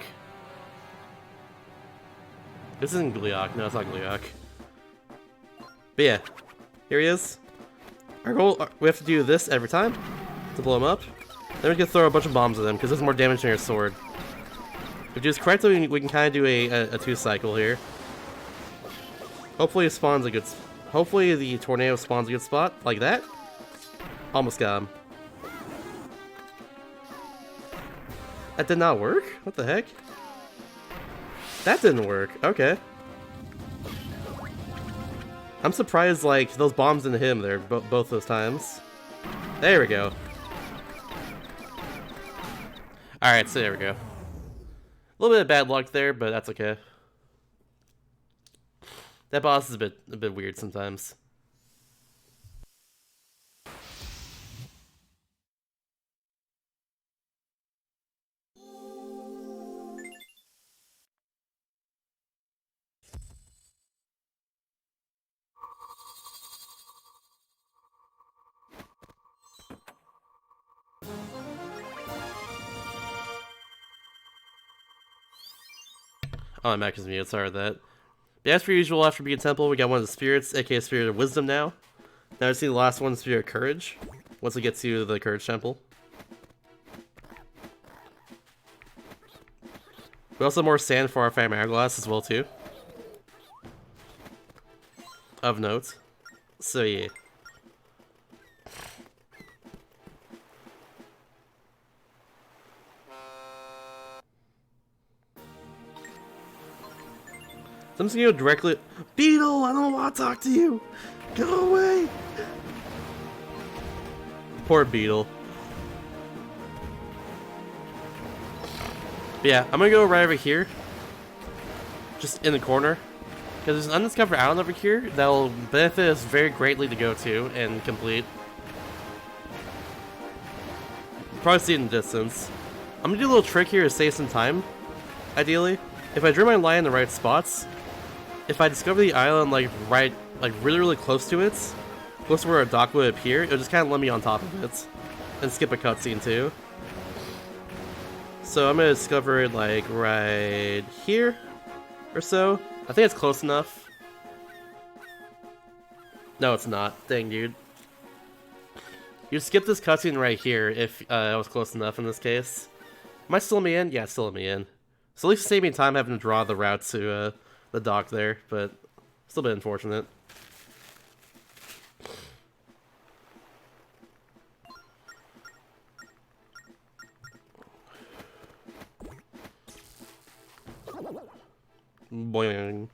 This isn't Gleeok. No, it's not Gleeok. But yeah, here he is. Our goal, we have to do this every time to blow him up. Then we can throw a bunch of bombs at him because there's more damage than your sword. If we do this correctly, we can kind of do a 2-cycle here. Hopefully it spawns a good... Hopefully the tornado spawns a good spot, like that. Almost got him. That did not work? What the heck? That didn't work. Okay. I'm surprised, like, those bombs didn't hit him there both those times. There we go. Alright, so there we go. A little bit of bad luck there, but that's okay. That boss is a bit weird sometimes. Oh, my mic is muted, sorry about that. But as per usual, after being temple, we got one of the spirits, aka Spirit of Wisdom now. Now I see the last one, Spirit of Courage, once we get to the Courage Temple. We also have more sand for our Fire Hourglass as well, too. Of note. So yeah. So I'm just gonna go directly. Beetle, I don't want to talk to you. Go away. Poor Beetle. But yeah, I'm gonna go right over here, just in the corner, because there's an undiscovered island over here that'll benefit us very greatly to go to and complete. Probably see it in the distance. I'm gonna do a little trick here to save some time. Ideally, if I drew my line in the right spots. If I discover the island like really close to it, close to where a dock would appear, it'll just kind of let me on top of it, and skip a cutscene too. So I'm gonna discover it like right here, or so. I think it's close enough. No, it's not. Dang, dude. You skip this cutscene right here if I was close enough in this case. Am I still let me in? Yeah, still let me in. So at least save me time having to draw the route to the dock there, but still a bit unfortunate. Boing.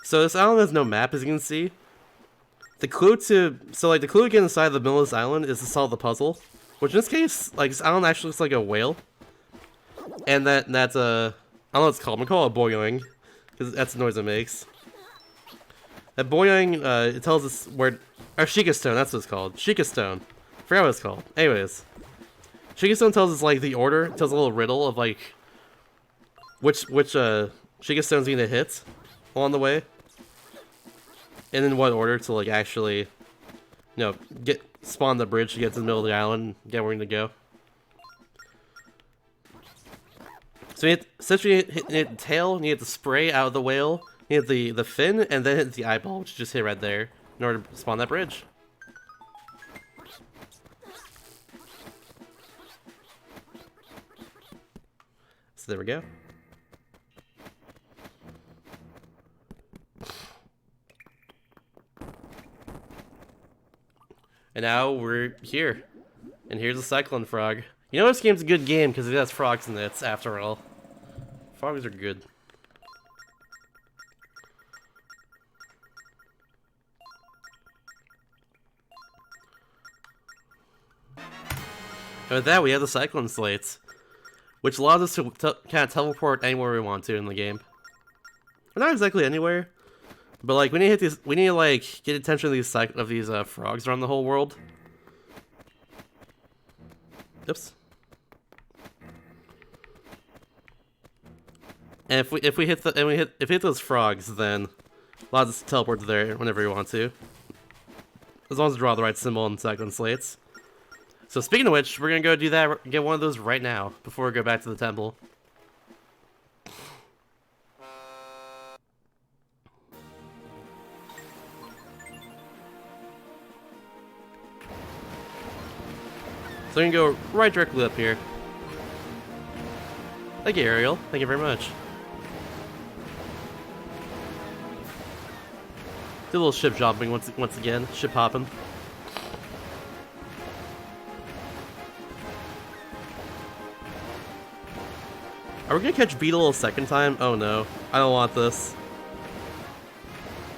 So this island has no map, as you can see. The clue to the clue to get inside the middle of this island is to solve the puzzle, which in this case, like, this island actually looks like a whale, and that's I don't know what it's called. I'm gonna call it boing, because that's the noise it makes. That boing, it tells us where... Or Sheikah Stone, that's what it's called. Sheikah Stone. Forgot what it's called. Anyways. Sheikah Stone tells us, like, the order. It tells a little riddle of, like... Which Sheikah Stone's gonna hit along the way. And in what order to, like, actually... You know, spawn the bridge to get to the middle of the island and get where we need to go. So you essentially hit the tail, and you hit the spray out of the whale, you hit the fin, and then hit the eyeball, which you just hit right there, in order to spawn that bridge. So there we go. And now we're here. And here's a Cyclone Frog. You know this game's a good game because it has frogs in it, after all. Frogs are good. And with that, we have the Cyclone Slates, which allows us to kind of teleport anywhere we want to in the game. Well, not exactly anywhere, but like we need to hit these. We need to like get attention of these frogs around the whole world. Oops. And if we hit those frogs, then allow us to teleport there whenever you want to. As long as you draw the right symbol and select on slates. So speaking of which, we're gonna go do that, get one of those right now, before we go back to the temple. So we can go right directly up here. Thank you, Ariel. Thank you very much. Do a little ship jumping once again. Ship hopping. Are we gonna catch Beetle a second time? Oh no. I don't want this.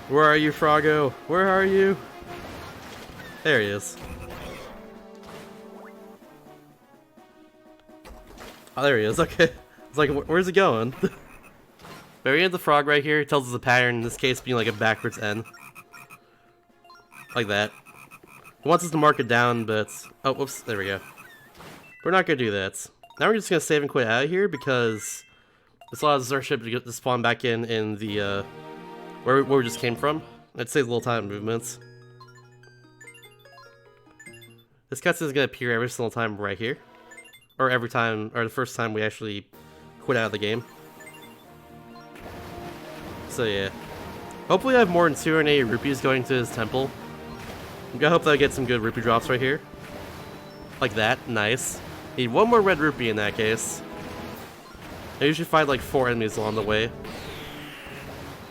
Where are you, Froggo? Where are you? There he is. Oh, there he is. Okay. It's like, where's he going? But we have the frog right here. It tells us a pattern, in this case being like a backwards N. Like that. It wants us to mark it down, but... Oh, whoops. There we go. We're not gonna do that. Now we're just gonna save and quit out of here, because this allows our ship to get to spawn back in the, where we just came from. It saves a little time movements. This cutscene is gonna appear every single time right here. Or every time, or the first time we actually quit out of the game. So yeah. Hopefully I have more than 280 rupees going to his temple. I'm gonna hope that I get some good rupee drops right here. Like that, nice. Need one more red rupee in that case. I usually find like 4 enemies along the way.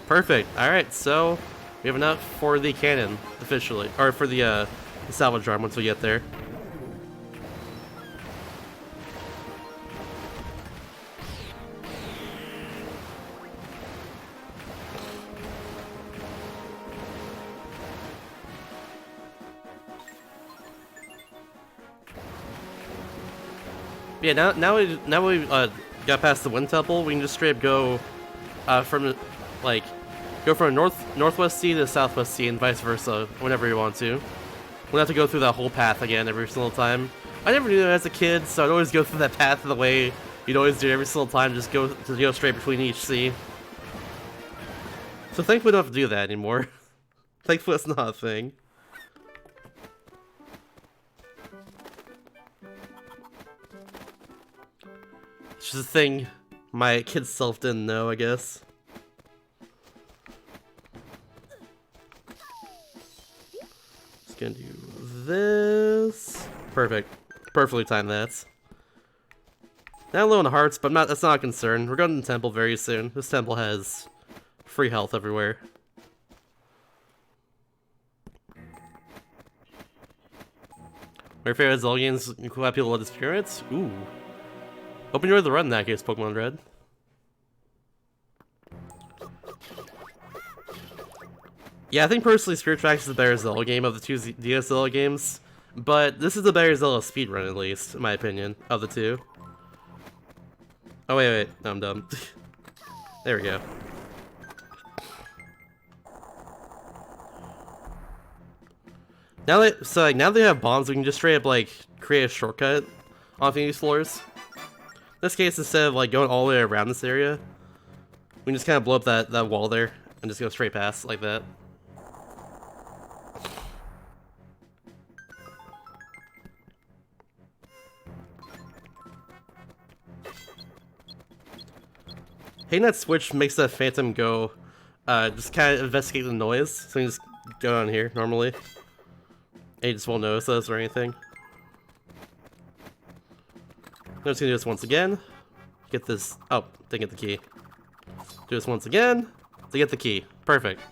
Perfect, alright, so we have enough for the cannon, officially. Or for the salvage arm once we get there. Yeah, now we got past the Wind Temple, we can just straight up go from a northwest sea to southwest sea and vice versa whenever you want to. We don't have to go through that whole path again every single time. I never knew that as a kid, so I'd always go through that path the way you'd always do every single time, just go straight between each sea. So thankfully we don't have to do that anymore. Thankfully it's not a thing. It's just a thing my kid self didn't know, I guess. Just gonna do this. Perfect. Perfectly timed that. Now low on hearts, but that's not a concern. We're going to the temple very soon. This temple has free health everywhere. My favorite Zelda games include people with experience? Ooh. Hope you enjoyed the run in that case, Pokemon Red. Yeah, I think personally Spirit Tracks is the better Zelda game of the two DS Zelda games, but this is the better Zelda speedrun, at least, in my opinion, of the two. Oh, wait, no, I'm dumb. There we go. Now that they have bombs, we can just straight up, like, create a shortcut off these floors. In this case, instead of like going all the way around this area, we can just kind of blow up that wall there and just go straight past like that. Hitting that switch makes that phantom go, just kind of investigate the noise, so you can just go down here normally. And you just won't notice us or anything. I'm just gonna do this once again. Get this. Oh, didn't get the key. Do this once again to get the key. Perfect.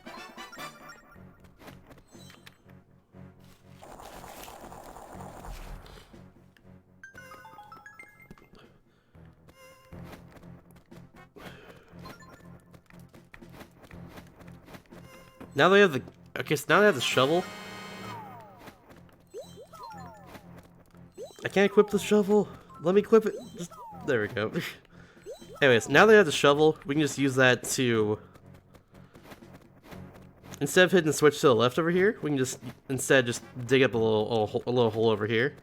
Now they have the. Okay, so now they have the shovel. I can't equip the shovel. Let me equip it. Just, there we go. Anyways, now they have the shovel, we can just use that to... Instead of hitting the switch to the left over here, we can just instead just dig up a little hole over here.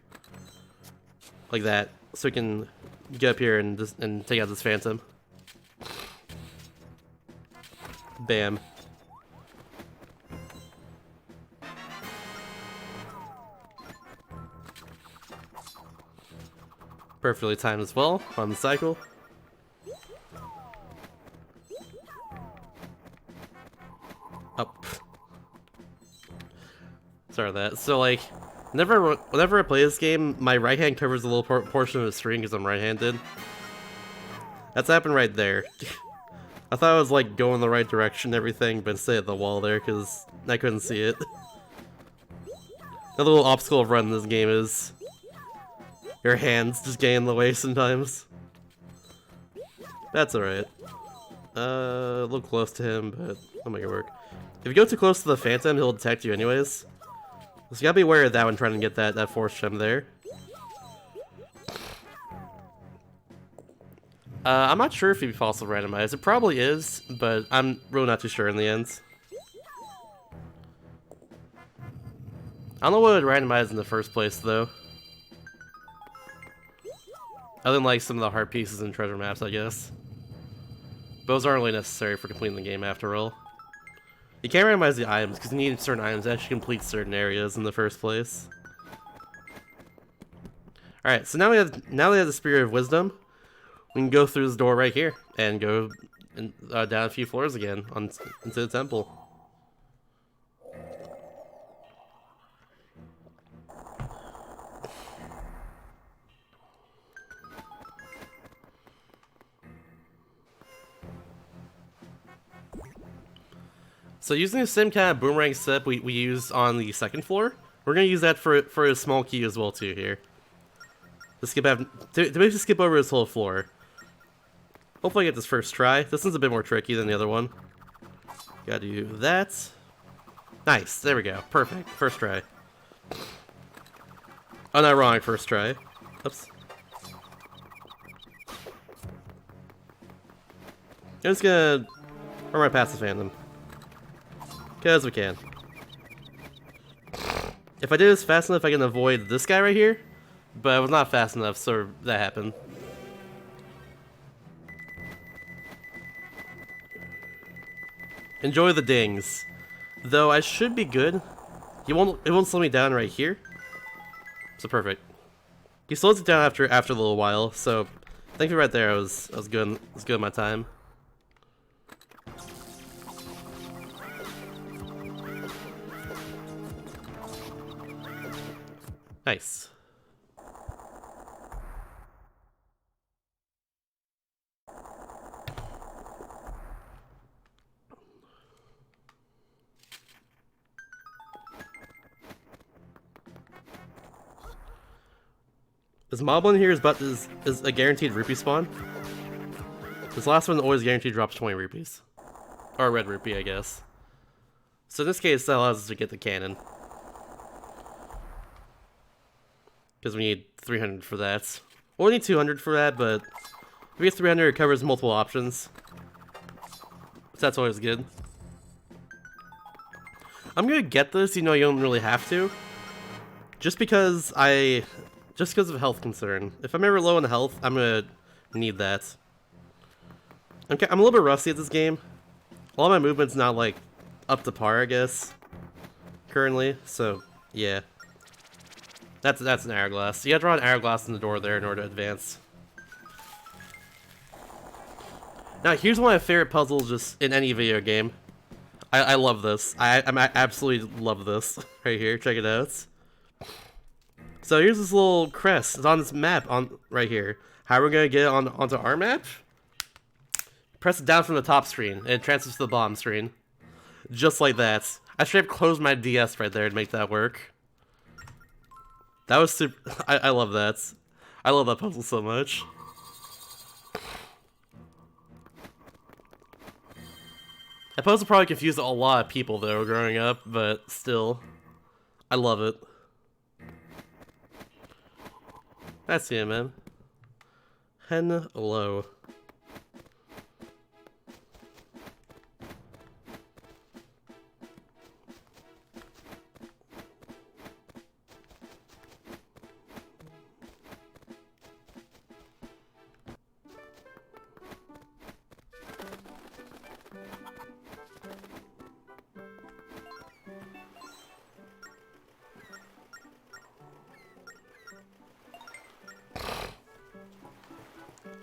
Like that. So we can get up here and take out this phantom. Bam. Perfectly timed as well on the cycle. Up. Sorry about that. So like, whenever I play this game, my right hand covers a little portion of the screen because I'm right-handed. That's happened right there. I thought I was like going the right direction and everything, but instead at the wall there because I couldn't see it. Another little obstacle of running this game is your hands just getting in the way sometimes. That's alright. A little close to him, but I'll make it work. If you go too close to the Phantom, he'll detect you anyways. So you gotta be aware of that when trying to get that force gem there. I'm not sure if he'd be fossil randomized. It probably is, but I'm really not too sure in the end. I don't know what it would randomize in the first place, though. Other than like some of the heart pieces and treasure maps, I guess. Those aren't really necessary for completing the game after all. You can't randomize the items because you need certain items to actually complete certain areas in the first place. Alright, so now we have the Spirit of Wisdom. We can go through this door right here and go down a few floors again into the temple. So using the same kind of boomerang setup we used on the second floor, we're gonna use that for a small key as well too here. To basically skip over this whole floor. Hopefully I get this first try. This one's a bit more tricky than the other one. Gotta do that. Nice, there we go. Perfect. First try. Oh, not wrong, first try. Oops. I'm just gonna run right past the Phantom. Because we can. If I do this fast enough, I can avoid this guy right here. But I was not fast enough, so that happened. Enjoy the dings. Though I should be good. It won't slow me down right here. So perfect. He slows it down after a little while, so thankfully right there I was good at my time. Nice. This moblin here is a guaranteed rupee spawn. This last one always guaranteed drops 20 rupees. Or a red rupee, I guess. So in this case, that allows us to get the cannon. Because we need 300 for that. Well, we need 200 for that, but if we get 300, it covers multiple options. So that's always good. I'm gonna get this, you know, you don't really have to. Just because of health concern. If I'm ever low in health, I'm gonna need that. I'm a little bit rusty at this game. A lot of my movement's not, like, up to par, I guess. Currently, so, yeah. That's an hourglass. You gotta draw an hourglass in the door there in order to advance. Now, here's one of my favorite puzzles just in any video game. I love this. I absolutely love this right here. Check it out. So here's this little crest. It's on this map right here. How are we gonna get it onto our map? Press it down from the top screen, and it transfers to the bottom screen. Just like that. I straight up closed my DS right there to make that work. That was super. I love that. I love that puzzle so much. That puzzle probably confused a lot of people though growing up, but still, I love it. That's it, man. Hello.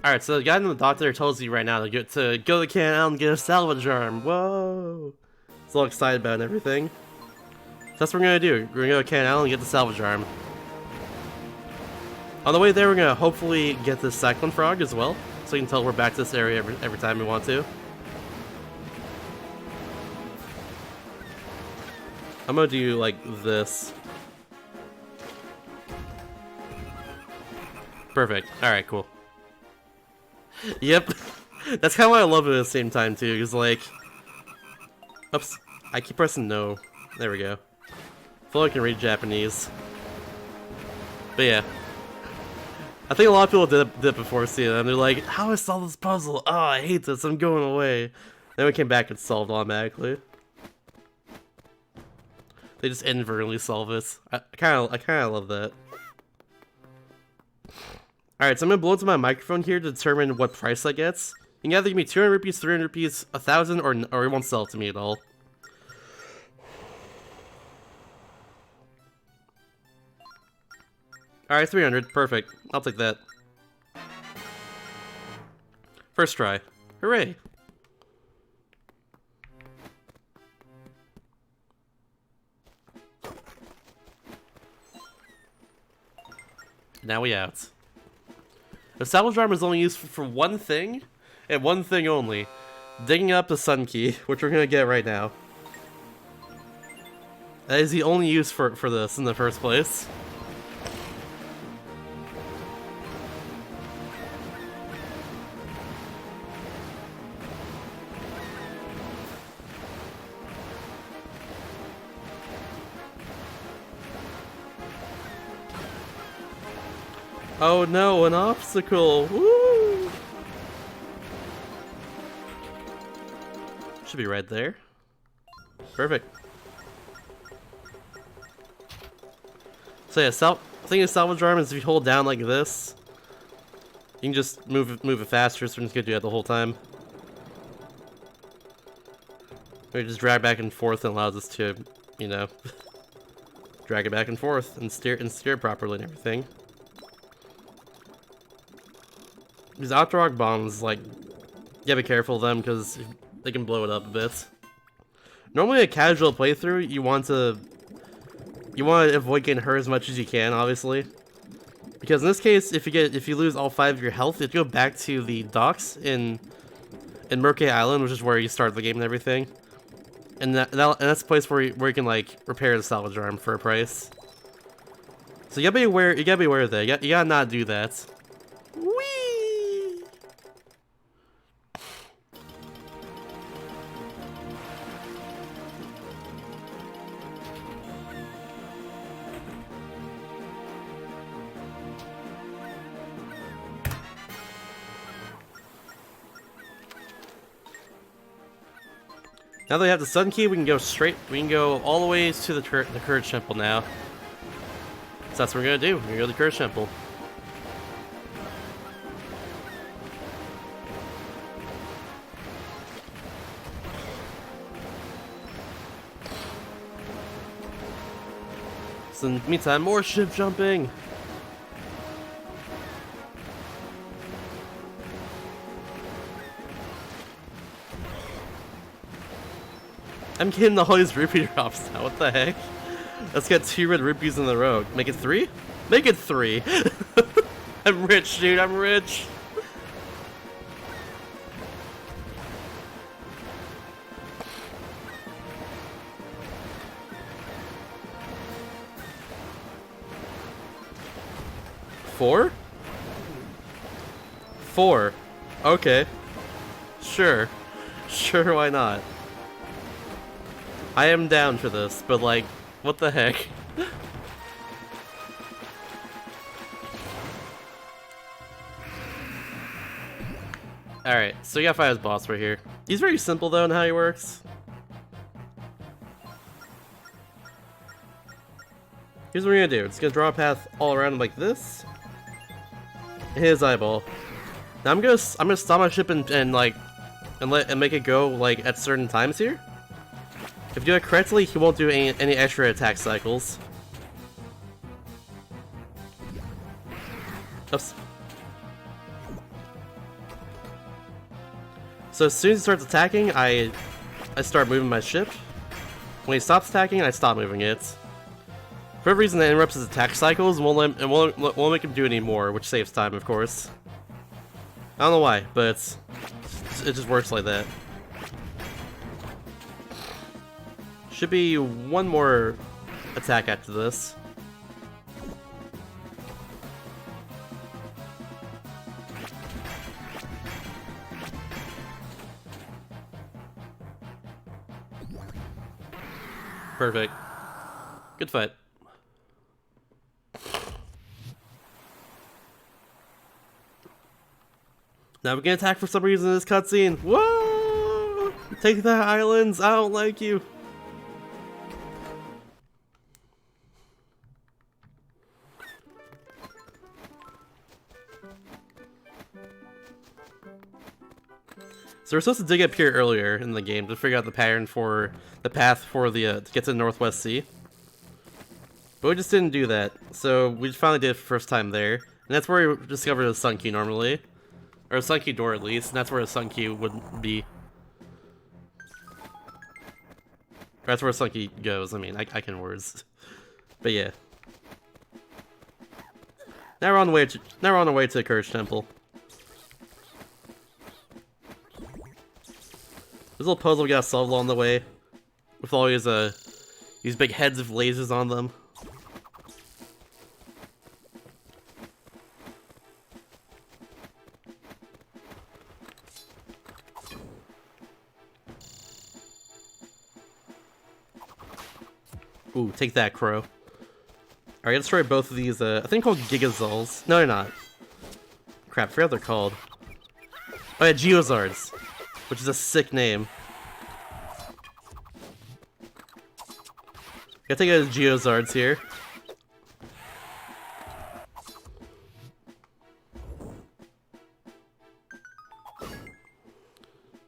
Alright, so the guy in the doctor tells you right now to go to Can Island and get a salvage arm. Whoa! He's all excited about it and everything. So that's what we're gonna do. We're gonna go to Can Island and get the salvage arm. On the way there, we're gonna hopefully get the cyclone frog as well, so we can tell we're back to this area every time we want to. I'm gonna do like this. Perfect. Alright, cool. Yep. That's kind of why I love it at the same time too, because like... Oops. I keep pressing no. There we go. I feel like I can read Japanese. But yeah. I think a lot of people did it before seeing it, and they're like, how do I solve this puzzle? Oh, I hate this, I'm going away. Then we came back and solved automatically. They just inadvertently solve this. I kinda love that. Alright, so I'm gonna blow into my microphone here to determine what price that gets. You can either give me 200 rupees, 300 rupees, 1,000, or it won't sell it to me at all. Alright, 300. Perfect. I'll take that. First try. Hooray! Now we out. The salvage arm is only used for one thing, and one thing only. Digging up the sun key, which we're gonna get right now. That is the only use for this in the first place. Oh no, an obstacle! Woo! Should be right there. Perfect. So yeah, the thing is salvage arm is if you hold down like this, you can just move it faster, so we're just gonna do that the whole time. We just drag back and forth and allows us to, you know, drag it back and forth and steer properly and everything. These Outrock bombs, like, you gotta be careful of them because they can blow it up a bit. Normally, a casual playthrough, you want to avoid getting hurt as much as you can, obviously, because in this case, if you lose all 5 of your health, you have to go back to the docks in Merkei Island, which is where you start the game and everything, and that's the place where you can like repair the salvage arm for a price. So you gotta be aware. You gotta be aware of that. You gotta not do that. Now that we have the sun key, we can go straight. We can go all the way to the Courage Temple now. So that's what we're gonna do. We're gonna go to the Courage Temple. So in the meantime, more ship jumping. I'm getting all these rupee drops now, what the heck? Let's get 2 red rupees in a row. Make it 3? Make it 3! I'm rich, dude, I'm rich! Four? 4? Okay. Sure. Sure, why not? I am down for this, but like, what the heck? Alright, so you gotta fight his boss right here. He's very simple though in how he works. Here's what we're gonna do. It's gonna draw a path all around him like this. And hit his eyeball. Now I'm gonna stop my ship and make it go like at certain times here. If you do it correctly, he won't do any extra attack cycles. Oops. So as soon as he starts attacking, I start moving my ship. When he stops attacking, I stop moving it. For whatever reason, that interrupts his attack cycles and won't make him do any more, which saves time, of course. I don't know why, but it just works like that. Should be one more attack after this. Perfect. Good fight. Now we can attack for some reason in this cutscene. Whoa! Take the islands. I don't like you. So we're supposed to dig up here earlier in the game to figure out the pattern for the path for the to get to the Northwest Sea. But we just didn't do that, so we finally did it for the first time there. And that's where we discovered a sun key normally. Or a sun key door at least, and that's where a sun key would be. That's where a sun key goes, I mean, I can words. But yeah. Now we're on the way to the Courage Temple. This little puzzle we gotta solve along the way. With all these big heads of lasers on them. Ooh, take that, Crow. Alright, let's try both of these, I think called Gigazulls. No, they're not. Crap, I forgot what they're called. Oh yeah, Geozards. Which is a sick name. Gotta take out Geozards here.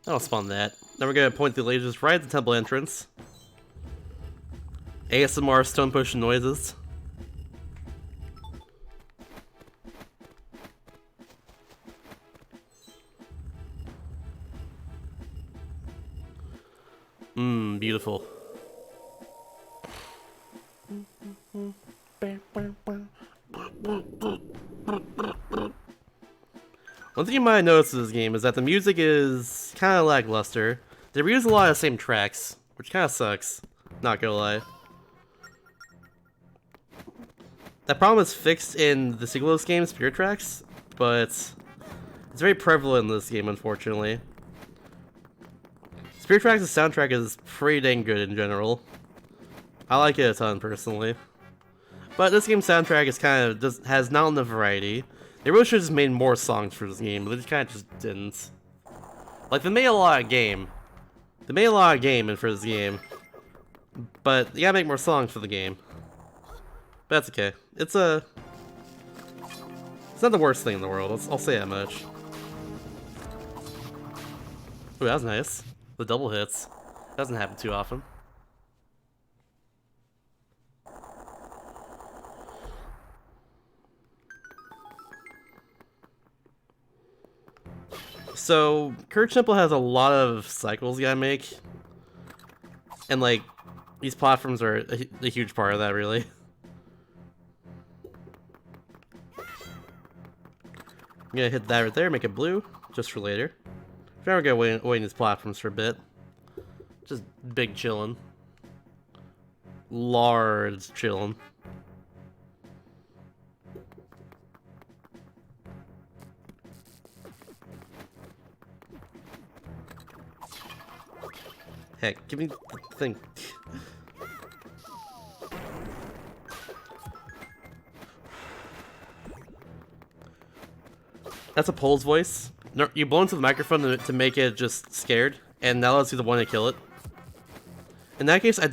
I'll spawn that. Then we're gonna point the lasers right at the temple entrance. ASMR stone pushing noises. Beautiful. One thing you might notice in this game is that the music is kind of lackluster. They reuse a lot of the same tracks, which kind of sucks. Not gonna lie. That problem is fixed in the sequel to this game, Spirit Tracks, but it's very prevalent in this game, unfortunately. Spirit Tracks' soundtrack is pretty dang good in general. I like it a ton, personally. But this game's soundtrack is has not enough variety. They really should have just made more songs for this game, but they just kind of just didn't. Like, they made a lot of game. They made a lot of game for this game. But you gotta make more songs for the game. But that's okay. It's not the worst thing in the world, I'll say that much. Ooh, that was nice. The double hits. Doesn't happen too often. So, Courage Temple has a lot of cycles you gotta make. And, like, these platforms are a huge part of that, really. I'm gonna hit that right there, make it blue, just for later. Now we're gonna wait in these platforms for a bit. Just big chillin'. Large chillin'. Heck, give me the thing. That's a Pole's voice. No, you blow into the microphone to make it just scared, and that lets you the one to kill it. In that case, I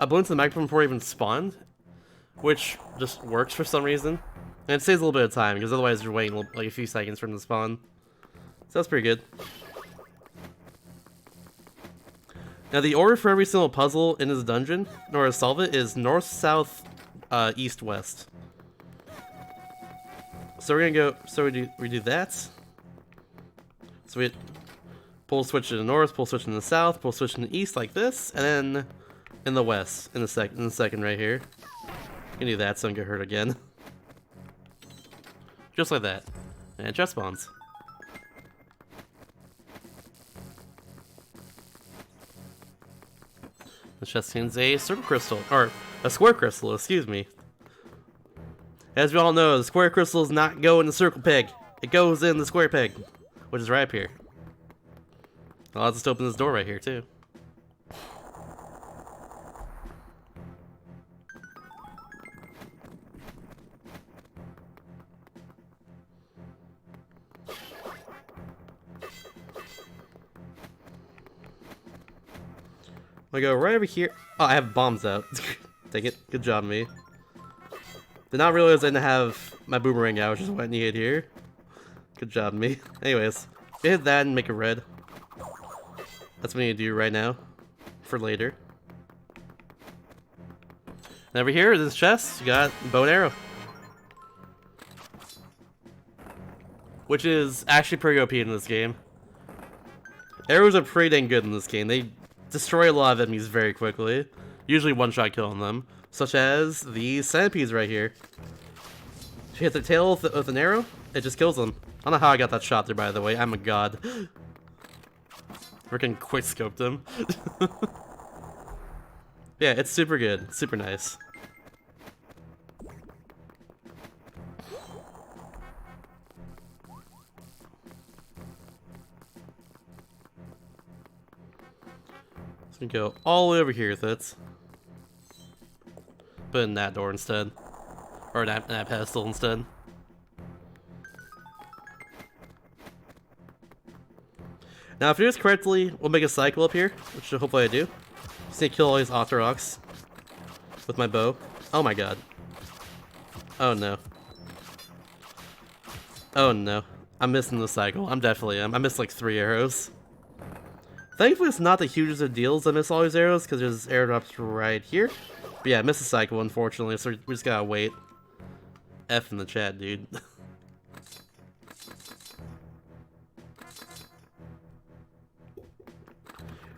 blew into the microphone before it even spawned, which just works for some reason. And it saves a little bit of time, because otherwise you're waiting like a few seconds for them to spawn. So that's pretty good. Now the order for every single puzzle in this dungeon, in order to solve it, is north, south, east, west. So we're gonna go, we do that. So we Pull switch to the north, pull switch in the south, pull switch in the east like this, and then in the west in the second right here. You can do that so don't get hurt again. Just like that. And chest spawns. The chest contains a circle crystal, or a square crystal, excuse me. As we all know, the square crystal does not go in the circle peg. It goes in the square peg, which is right up here. I'll just open this door right here, too. I go right over here. Oh, I have bombs out. Take it. Good job, me. Did not realize I didn't have my boomerang out, which is what I needed here. Good job, me. Anyways, hit that and make it red. That's what I need to do right now. For later. And over here, in this chest, you got bow and arrow. Which is actually pretty OP in this game. Arrows are pretty dang good in this game. They destroy a lot of enemies very quickly. Usually one-shot killing them. Such as these centipedes right here. If you hit the tail with an arrow, it just kills them. I don't know how I got that shot there, by the way. I'm a god. Freaking quick scoped him. Yeah, it's super good. Super nice. So we go all the way over here with it. Put in that door instead. Or that pedestal instead. Now, if I do this correctly, we'll make a cycle up here, which hopefully I do. Just need to kill all these Octoroks with my bow. Oh my god. Oh no. Oh no. I'm missing the cycle. I missed like 3 arrows. Thankfully, it's not the hugest of deals I miss all these arrows, because there's airdrops right here. But yeah, I missed the cycle, unfortunately, so we just gotta wait. F in the chat, dude.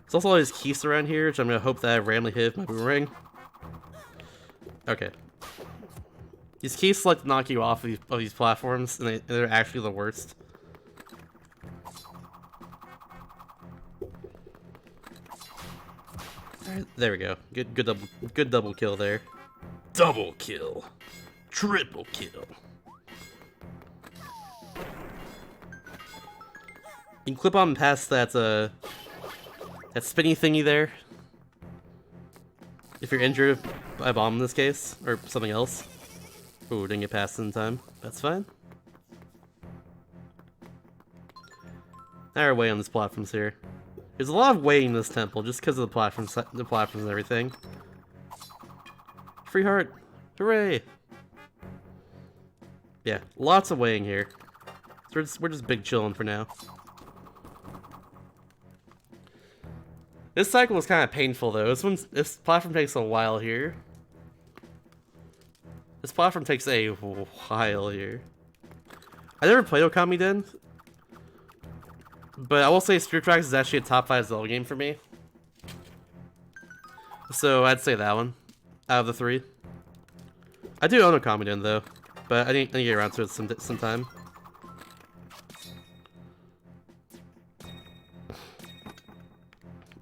There's also all these keys around here, which I'm gonna hope that I randomly hit with my boomerang. Okay. These keys like to knock you off of these platforms, and they're actually the worst. Alright, there we go. Good double kill there. Double kill. Triple kill. You can clip on past that spinny thingy there. If you're injured by a bomb in this case, or something else. Ooh, didn't get past in time. That's fine. Now we're way on these platforms here. There's a lot of weighing in this temple just because of the platforms and everything. Free heart! Hooray! Yeah, lots of weighing here. So we're just big chilling for now. This cycle was kind of painful though. This platform takes a while here. This platform takes a while here. I never played Okami Den, but I will say Spirit Tracks is actually a top 5 Zelda game for me. So I'd say that one out of the 3. I do own Okami Den though, but I need to get around to it sometime.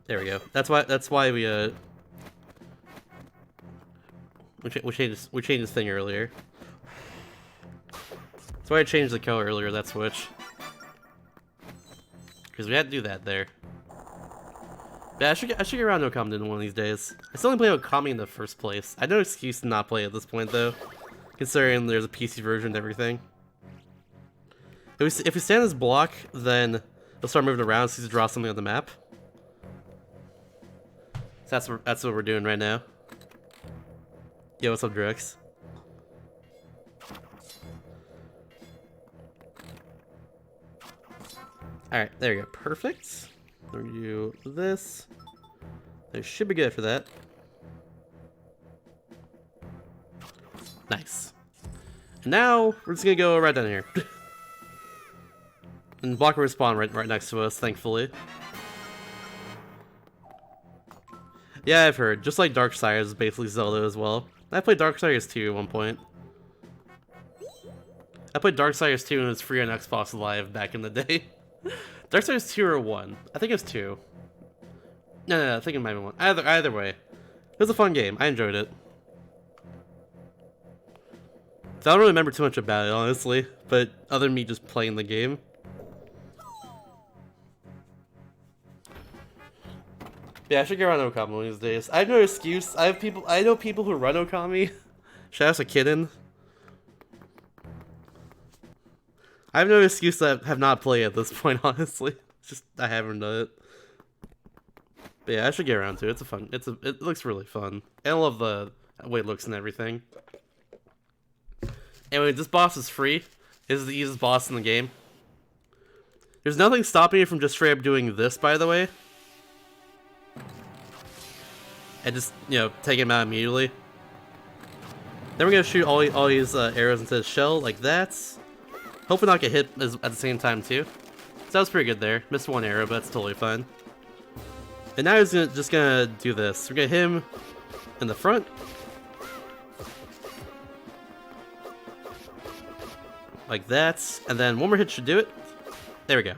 There we go. That's why we changed this thing earlier. That's why I changed the color earlier. That switch, because we had to do that there. Yeah, I should get around to Okami one of these days. I still didn't play Okami in the first place. I have no excuse to not play at this point though, considering there's a PC version and everything. If we stand this block, then it'll start moving around so you draw something on the map. So that's what we're doing right now. Yo, what's up, Drex? Alright, there you go. Perfect. We're gonna do this. That should be good for that. Nice. And now, we're just gonna go right down here. And block will respawn right next to us, thankfully. Yeah, I've heard. Just like Darksiders is basically Zelda as well. I played Darksiders 2 at one point. I played Darksiders 2 and it was free on Xbox Live back in the day. Darksiders 2 or 1? I think it was 2. No, I think it might be 1. Either way. It was a fun game. I enjoyed it. So I don't really remember too much about it, honestly. But other than me just playing the game. Yeah, I should get around Okami one of these days. I have no excuse. I know people who run Okami. Shout out to Kitten. I have no excuse that I have not played at this point, honestly. It's just I haven't done it. But yeah, I should get around to it. It looks really fun. And I love the way it looks and everything. Anyway, this boss is free. This is the easiest boss in the game. There's nothing stopping you from just straight up doing this, by the way. And just, you know, take him out immediately. Then we're gonna shoot all these arrows into the shell, like that. Hopefully not get hit at the same time, too. So that was pretty good there. Missed one arrow, but that's totally fine. And now he's just gonna do this. We're gonna hit him in the front. Like that. And then one more hit should do it. There we go.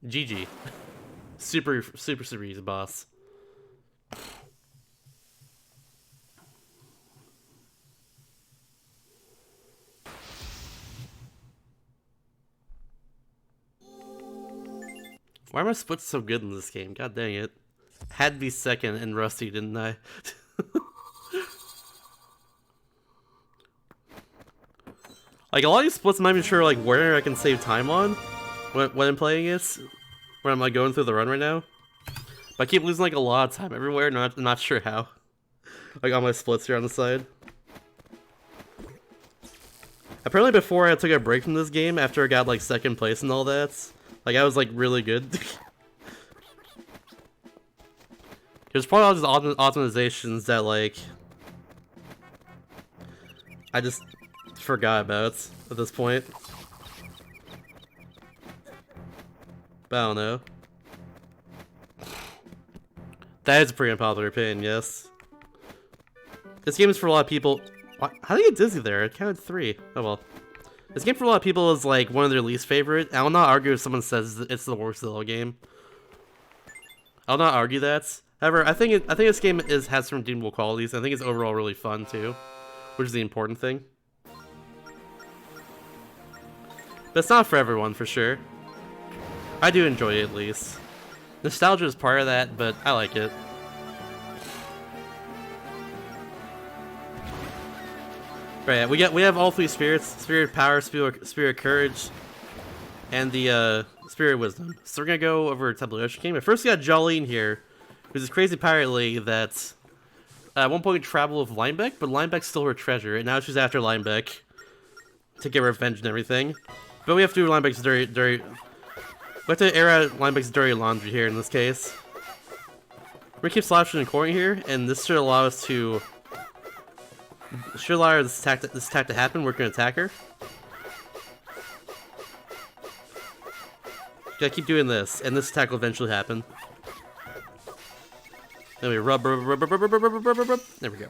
GG. Super easy boss. Why are my splits so good in this game? God dang it. Had to be second and Rusty, didn't I? Like, a lot of these splits I'm not even sure like where I can save time on when I'm playing it. When I'm like going through the run right now. But I keep losing like a lot of time everywhere, not sure how. Like on my splits here on the side. Apparently before I took a break from this game after I got like second place and all that. Like, I was, like, really good. There's probably all these optimizations that, like, I just forgot about at this point. But I don't know. That is a pretty unpopular opinion, yes. This game is for a lot of people. How did I get dizzy there? I counted 3. Oh well. This game for a lot of people is like one of their least favorite. I will not argue if someone says it's the worst Zelda game. I'll not argue that. However, I think this game has some redeemable qualities. I think it's overall really fun too, which is the important thing. But it's not for everyone, for sure. I do enjoy it at least. Nostalgia is part of that, but I like it. Right, we have all 3 spirits: Spirit Power, Spirit Courage, and the Spirit Wisdom. So we're gonna go over to the Ocean King. But first we got Jolene here, who's this crazy pirate lady that at one point traveled with Linebeck, but Linebeck stole her treasure, and now she's after Linebeck to get revenge and everything. But we have to do Linebeck's dirty. We have to air out Linebeck's dirty laundry here in this case. We're gonna keep slashing and coring here, and this should allow us to. Should allow this attack to happen. We're gonna attack her. Gotta keep doing this, and this attack will eventually happen. Then we rub. There we go.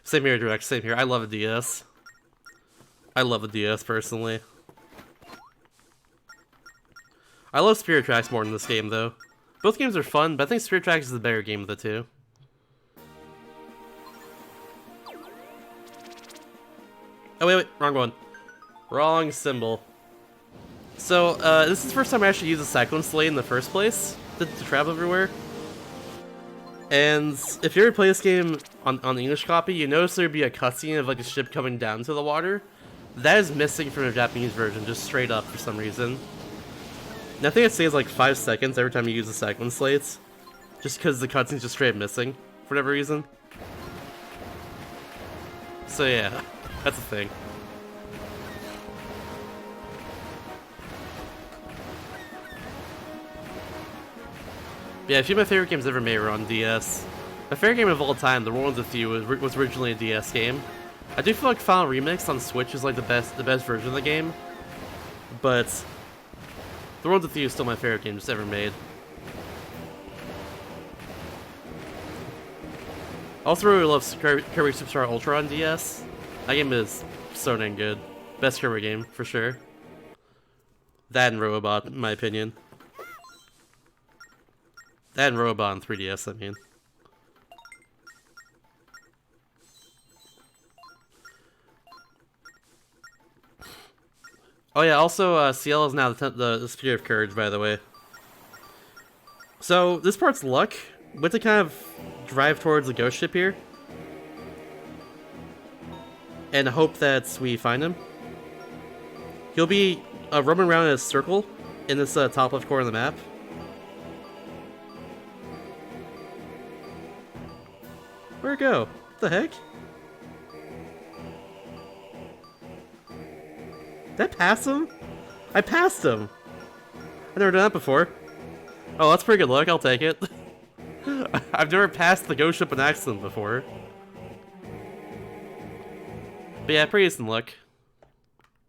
Same here, direct. Same here. I love a DS. I love a DS personally. I love Spirit Tracks more in this game though. Both games are fun, but I think Spirit Tracks is the better game of the two. Oh wait, wrong one. Wrong symbol. So, this is the first time I actually used a Cyclone Slate in the first place to travel everywhere. And if you ever play this game on the English copy, you notice there'd be a cutscene of like a ship coming down to the water. That is missing from the Japanese version, just straight up for some reason. And I think it saves like 5 seconds every time you use the Cyclone Slates. Just because the cutscene's just straight up missing, for whatever reason. So yeah, that's a thing. Yeah, a few of my favorite games ever made were on DS. My favorite game of all time, The World with You, was originally a DS game. I do feel like Final Remix on Switch is like the best version of the game. But The World with You is still my favorite game just ever made. I also really love Kirby Superstar Ultra on DS. That game is so dang good. Best Kirby game, for sure. That and Robot, in my opinion. That and Robot on 3DS, I mean. Oh yeah, also, Ciel is now the Spirit of Courage, by the way. So, this part's luck. We have to kind of drive towards the ghost ship here. And hope that we find him. He'll be roaming around in a circle in this top left corner of the map. Where'd it go? What the heck? Did I pass him? I passed him! I've never done that before. Oh, that's pretty good luck, I'll take it. I've never passed the ghost ship in accident before. But yeah, pretty decent luck.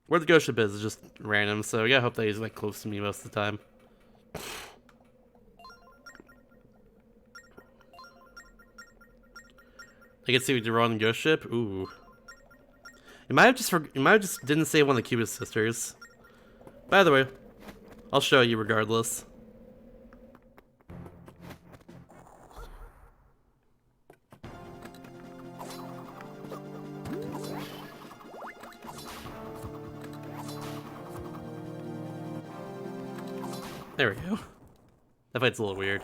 Where the ghost ship is just random, so you gotta hope that he's like close to me most of the time. I can see we draw on the ghost ship. Ooh. It might have just didn't say one of the Cubist sisters. By the way, I'll show you regardless. There we go. That fight's a little weird.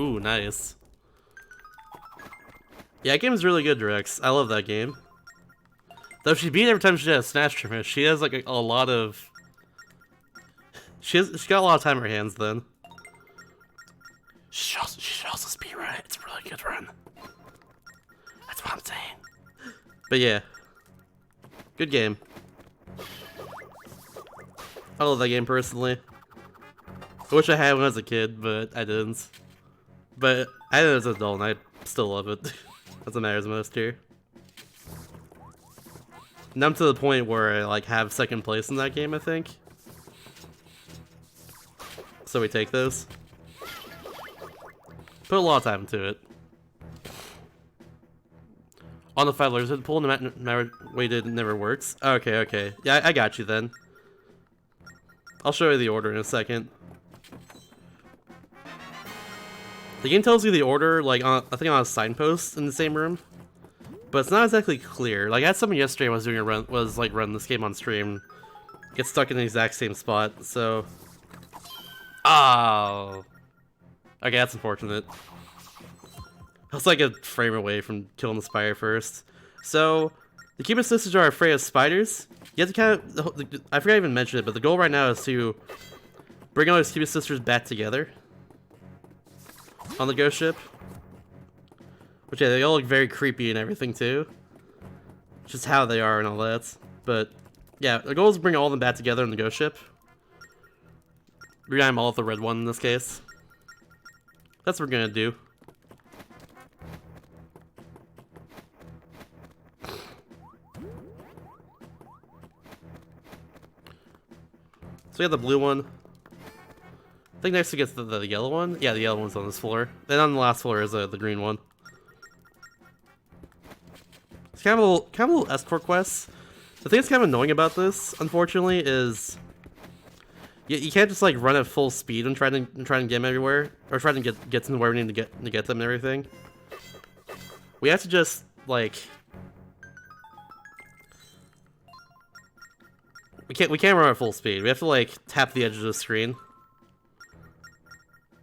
Ooh, nice. Yeah, that game is really good, Drex. I love that game. Though she beat every time she does a Snatch Tournament, she has like a lot of... She got a lot of time on her hands then. She should also speedrun it. It's a really good run. That's what I'm saying. But yeah. Good game. I love that game personally. I wish I had when I was a kid, but I didn't. But I did it as an adult, and I still love it. That's what matters most here. And I'm to the point where I like have second place in that game, I think. So we take those. Put a lot of time into it. On the 5 letters, the pull no matter weighted never works. Okay, okay. Yeah, I got you then. I'll show you the order in a second. The game tells you the order, like, I think on a signpost in the same room. But it's not exactly clear. Like, I had someone yesterday was doing running this game on stream. Get stuck in the exact same spot, so... Oh! Okay, that's unfortunate. I was like a frame away from killing the spider first. So, the Cubist sisters are afraid of spiders. You have to kind of... I forgot to even mention it, but the goal right now is to bring all these Cubist sisters back together on the ghost ship. Which, yeah, they all look very creepy and everything, too. Just how they are and all that. But, yeah, the goal is to bring all of them back together on the ghost ship. Reunite them all with the red one in this case. That's what we're gonna do. So we have the blue one. I think next we get the yellow one. Yeah, the yellow one's on this floor. Then on the last floor is the green one. It's kind of a little escort quest. The thing that's kind of annoying about this, unfortunately, is you can't just like run at full speed and try to get them everywhere, or try to get to where we need to get them and everything. We have to just like we can't run at full speed. We have to like tap the edge of the screen.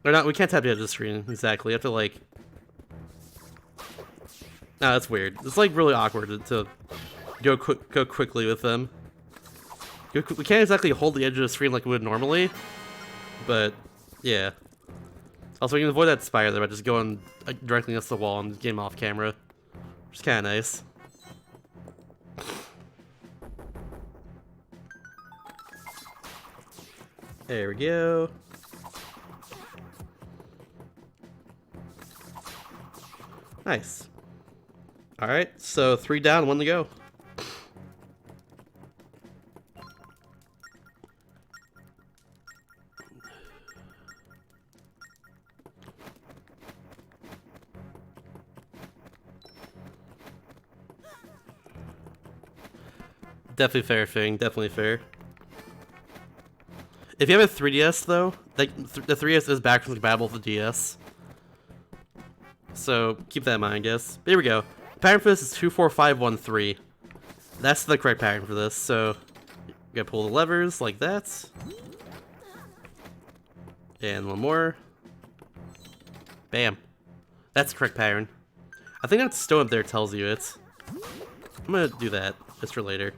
Or not, we can't tap the edge of the screen, exactly. We have to like... No, that's weird. It's like really awkward to go quickly with them. We can't exactly hold the edge of the screen like we would normally. But, yeah. Also, we can avoid that spider there by just going directly against the wall and getting off camera. Which is kind of nice. There we go. Nice. Alright, so 3 down, 1 to go. Definitely fair thing, definitely fair. If you have a 3DS though, like the 3DS is backwards compatible with the DS. So keep that in mind, I guess. Here we go. Pattern for this is 24513. That's the correct pattern for this. So you gotta pull the levers like that. And one more. Bam. That's the correct pattern. I think that stone up there tells you it. I'm gonna do that just for later.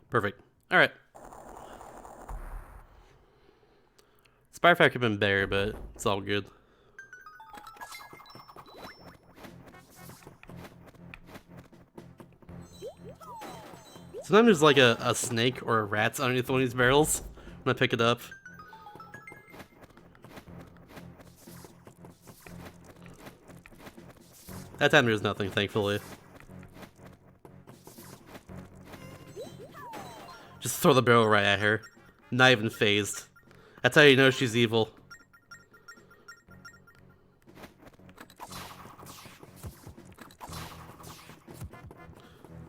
Perfect. Alright. Spire Fact could have been better, but it's all good. Sometimes there's like a snake or a rat underneath one of these barrels. I'm gonna pick it up. That time there's nothing, thankfully. Just throw the barrel right at her. Not even phased. That's how you know she's evil.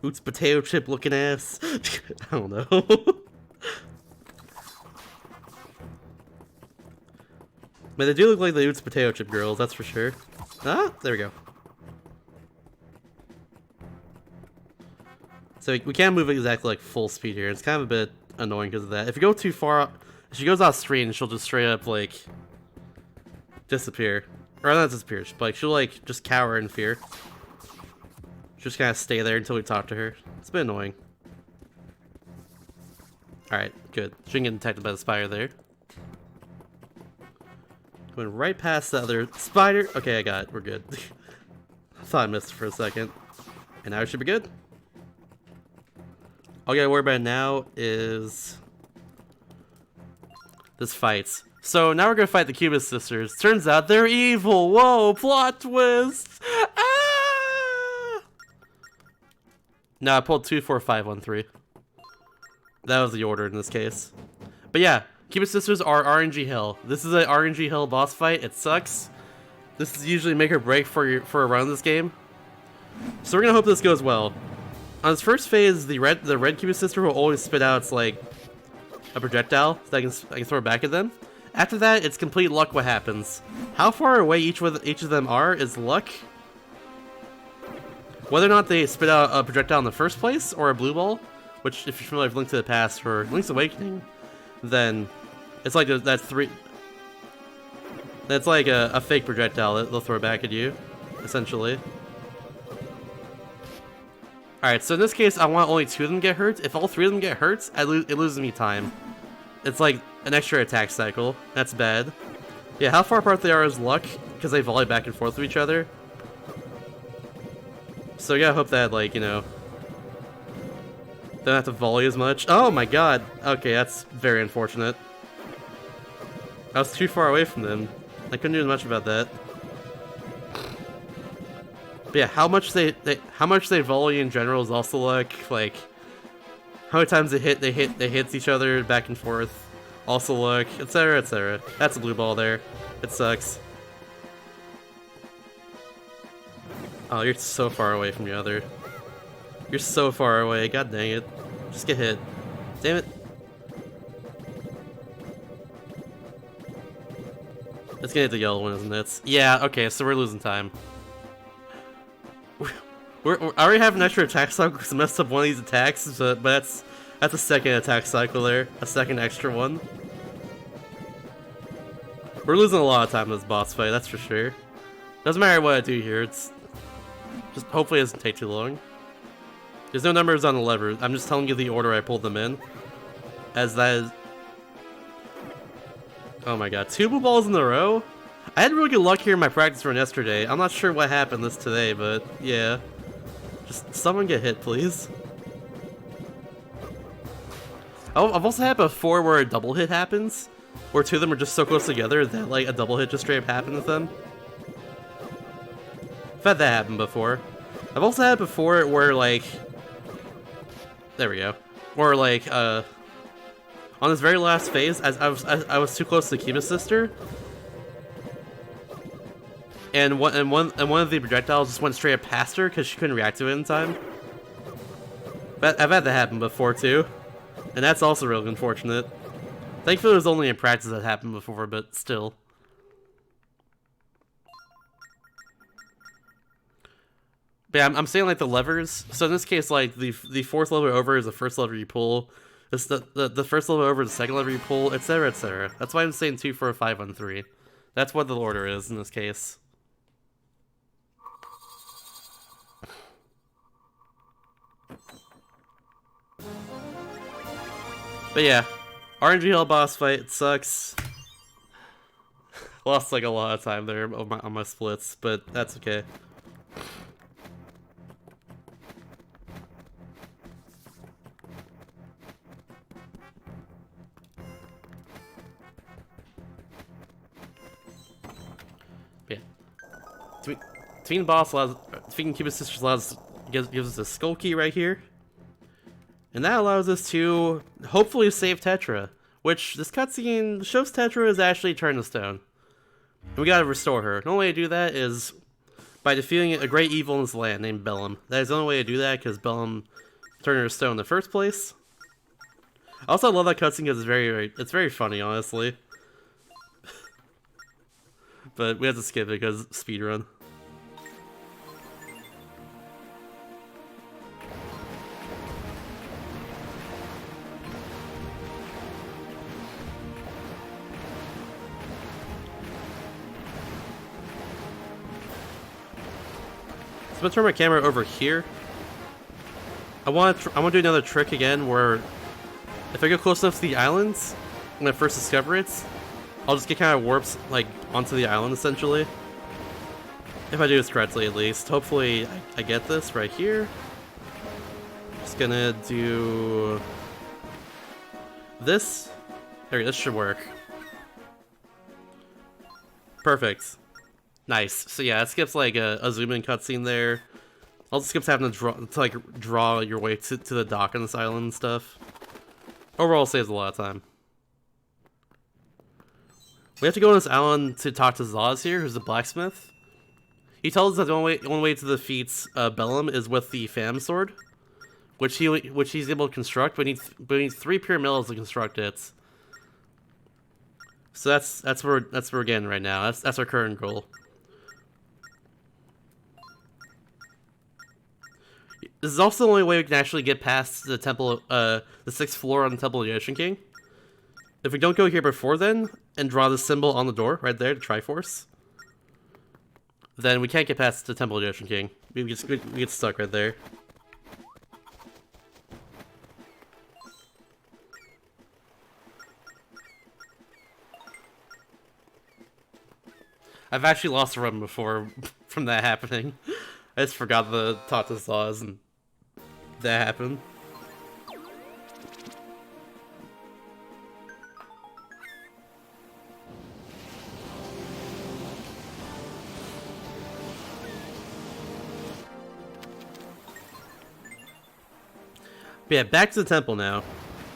Oots potato chip looking ass. I don't know. Man, they do look like the Oots potato chip girls, that's for sure. Ah, there we go. So we can't move exactly like full speed here. It's kind of a bit annoying because of that. If you go too far, if she goes off screen, she'll just straight up like disappear. Or not disappear, like she'll like just cower in fear. Just kind of stay there until we talk to her. It's a bit annoying. Alright, good. She didn't get detected by the spider there. Going right past the other spider. Okay, I got it. We're good. I thought I missed it for a second. And now we should be good. All I gotta worry about now is this fight. So now we're gonna fight the Cubist sisters. Turns out they're evil. Whoa, plot twist! Ah! No, I pulled 24513. That was the order in this case. But yeah, Cubist sisters are RNG hell. This is an RNG hell boss fight. It sucks. This is usually make or break for a run in this game. So we're gonna hope this goes well. On this first phase, the red Cubist sister will always spit out its like a projectile that I can throw back at them. After that, it's complete luck what happens. How far away each of them are is luck. Whether or not they spit out a projectile in the first place or a blue ball, which if you're familiar with Link to the Past or Link's Awakening, then it's like that's like a fake projectile that they'll throw back at you, essentially. Alright, so in this case, I want only 2 of them get hurt. If all 3 of them get hurt, it loses me time. It's like an extra attack cycle. That's bad. Yeah, how far apart they are is luck, because they volley back and forth with each other. So you gotta hope that, like, you know, they don't have to volley as much. Oh my god! Okay, that's very unfortunate. I was too far away from them. I couldn't do much about that. But yeah, how much they volley in general is also like how many times they hit each other back and forth, also luck, etc, etc. That's a blue ball there. It sucks. Oh, you're so far away from the other. You're so far away. God dang it! Just get hit. Damn it! It's gonna hit the yellow one, isn't it? Yeah. Okay, so we're losing time. I already have an extra attack cycle because I messed up one of these attacks, but that's a second attack cycle there. A second extra one. We're losing a lot of time in this boss fight, that's for sure. Doesn't matter what I do here, it's just hopefully it doesn't take too long. There's no numbers on the levers, I'm just telling you the order I pulled them in. As that is... Oh my god, 2 blue balls in a row? I had really good luck here in my practice run yesterday. I'm not sure what happened this today, but yeah. Just someone get hit, please. I've also had before where a double hit happens. where two of them are just so close together that like a double hit just straight up happened with them. I've had that happen before. I've also had it before where like, there we go, or like on this very last phase, as I was too close to Kiba's sister, and one of the projectiles just went straight up past her because she couldn't react to it in time. But I've had that happen before too, and that's also really unfortunate. Thankfully, it was only in practice that happened before, but still. But yeah, I'm saying like the levers. So in this case, like the fourth lever over is the first lever you pull. This the first lever over is the second lever you pull, etc., etc. That's why I'm saying 2, 4, 5 on 3. That's what the order is in this case. But yeah, RNG Hell boss fight sucks. Lost like a lot of time there on my splits, but that's okay. Yeah. Defeating boss allows, defeating Kiba's sisters allows, gives us a skull key right here. And that allows us to hopefully save Tetra, which this cutscene shows Tetra is actually turned to stone. And we gotta restore her. The only way to do that is by defeating a great evil in this land named Bellum. That is the only way to do that because Bellum turned her to stone in the first place. I also love that cutscene because it's very funny, honestly. But we have to skip it because speedrun. So I'm gonna turn my camera over here. I want to do another trick again where if I go close enough to the islands when I first discover it, I'll just get kind of warped like onto the island essentially. If I do this correctly at least. Hopefully I get this right here. Just gonna do this. There, this should work. Perfect. Nice. So yeah, it skips like a zoom-in cutscene there. Also skips having to draw your way to the dock on this island and stuff. Overall, saves a lot of time. We have to go on this island to talk to Zaz here, who's the blacksmith. He tells us that the only way to defeat Bellum is with the Fam sword, which he's able to construct, but he needs 3 pure metals to construct it. So that's where we're getting right now. That's our current goal. This is also the only way we can actually get past the temple, the 6th floor on the Temple of the Ocean King. If we don't go here before then, and draw the symbol on the door, right there, the Triforce, then we can't get past the Temple of the Ocean King. We get stuck right there. I've actually lost a run before from that happening. I just forgot the talk to Zaz and that happened. But yeah, back to the temple now.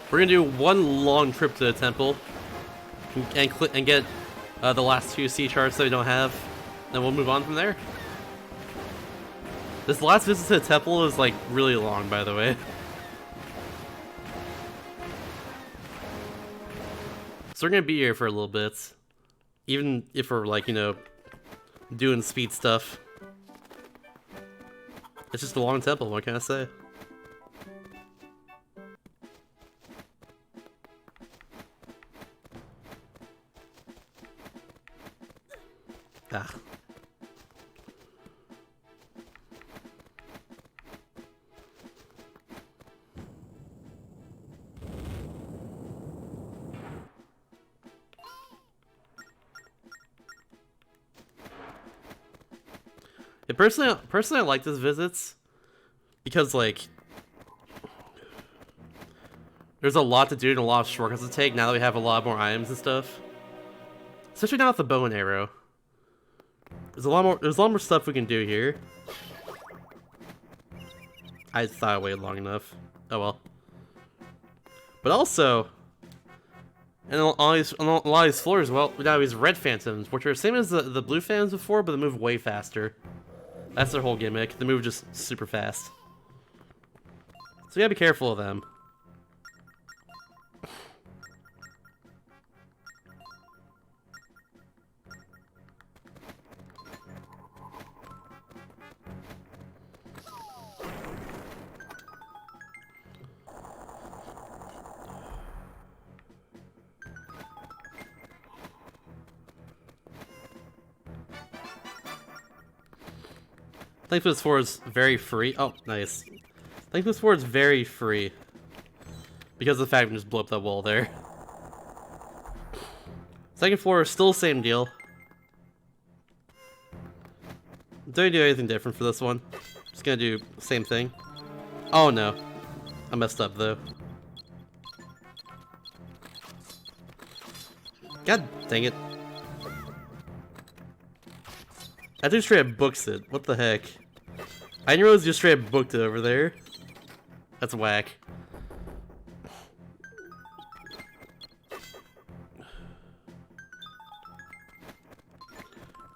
We're gonna do one long trip to the temple and get the last 2 sea charts that we don't have. Then we'll move on from there. This last visit to the temple is like really long, by the way. So we're gonna be here for a little bit. Even if we're like, you know, doing speed stuff. It's just a long temple, what can I say? Ah. Yeah, personally, I like these visits because, like, There's a lot to do and a lot of shortcuts to take now that we have a lot more items and stuff. Especially now with the bow and arrow. There's a lot more stuff we can do here. I thought I waited long enough. Oh well. But also, and on a lot of these floors, well, we got these red phantoms, which are the same as the blue phantoms before, but they move way faster. That's their whole gimmick. They move just super fast. So you gotta be careful of them. I think this floor is very free. Oh, nice. I think this floor is very free. Because of the fact we just blew up that wall there. Second floor is still the same deal. Don't do anything different for this one. Just gonna do the same thing. Oh no. I messed up though. God dang it. I just straight up books it. What the heck? I didn't realize you just straight up booked it over there. That's whack.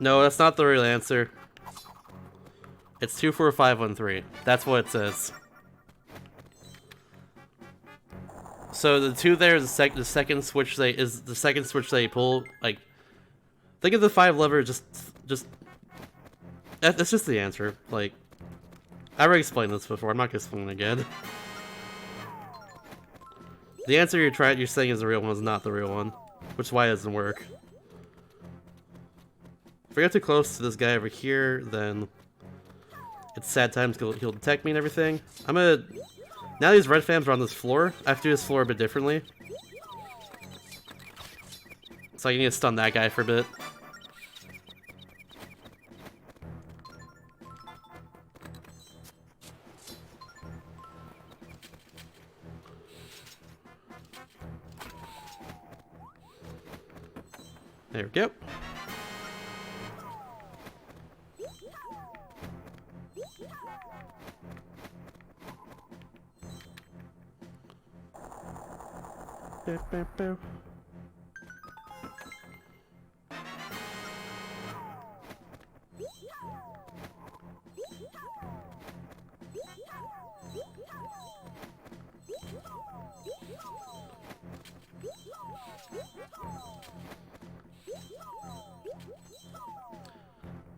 No, that's not the real answer. It's 24513. That's what it says. So the two there is the second switch they pull. Like, think of the 5 lever. Just that's just the answer. Like, I already explained this before. I'm not gonna explain it again. The answer you're saying is the real one is not the real one, which is why it doesn't work. If I get too close to this guy over here, then it's sad times. He'll detect me and everything. I'm gonna. Now these red fams are on this floor. I have to do this floor a bit differently. So I need to stun that guy for a bit. There we go. Bow, bow, bow.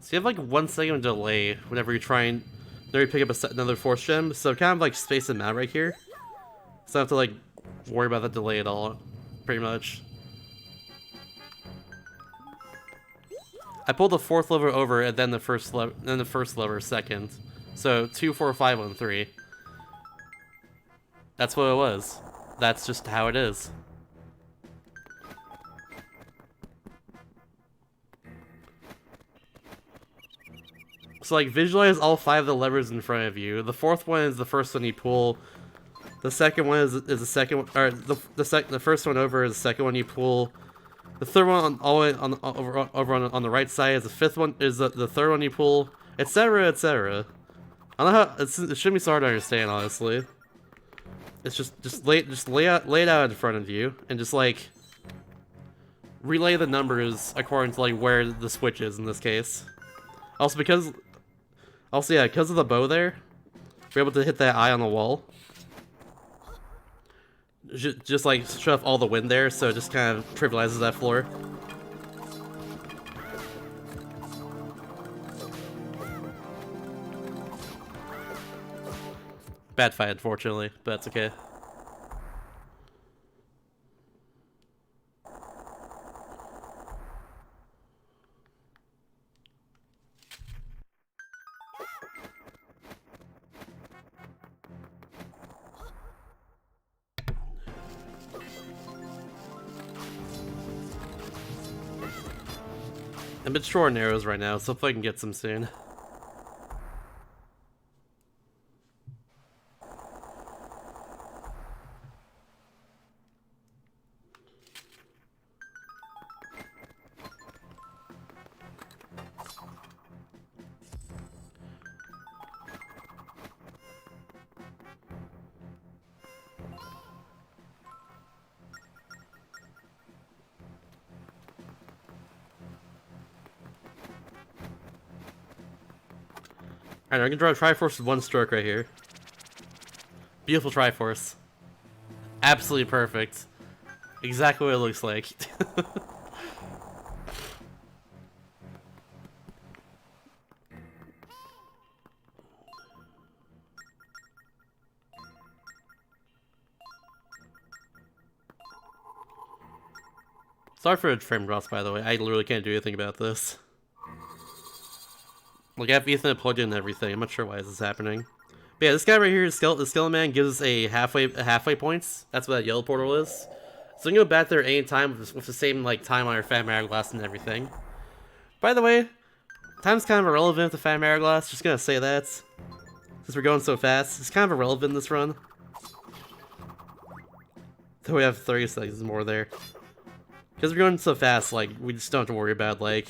So you have like 1 second delay whenever you try and pick up another force gem, so kind of like space them out right here. So I don't have to like worry about the delay at all, pretty much. I pulled the 4th lever over and then the first lever second. So 2, 4, 5 on 3. That's what it was. That's just how it is. So like visualize all 5 of the levers in front of you. The 4th one is the first one you pull. The second one is the second, or the first one over is the second one you pull. The third one all the way over on the right side is the 5th one is the third one you pull, etc., etc. I don't know how it shouldn't be so hard to understand, honestly. It's just lay it out in front of you and just like relay the numbers according to like where the switch is in this case. Also yeah, because of the bow there, we're able to hit that eye on the wall. Just like shut off all the wind there, so it just kind of trivializes that floor. Bad fight, unfortunately, but that's okay. I'm a bit short on arrows right now, so hopefully I can get some soon. Alright, I'm gonna draw a Triforce with one stroke right here. Beautiful Triforce. Absolutely perfect. Exactly what it looks like. Sorry for the frame drops, by the way. I literally can't do anything about this. Like, I have Ethan plugged in and everything. I'm not sure why this is happening. But yeah, this guy right here, the Skeleton Man, gives us a halfway points. That's what that yellow portal is. So we can go back there any time with the same like time on our Phantom Hourglass and everything. By the way, time's kind of irrelevant to Phantom Hourglass. Just gonna say that. Since we're going so fast, it's kind of irrelevant in this run. Though we have 30 seconds more there. Because we're going so fast, like, we just don't have to worry about, like,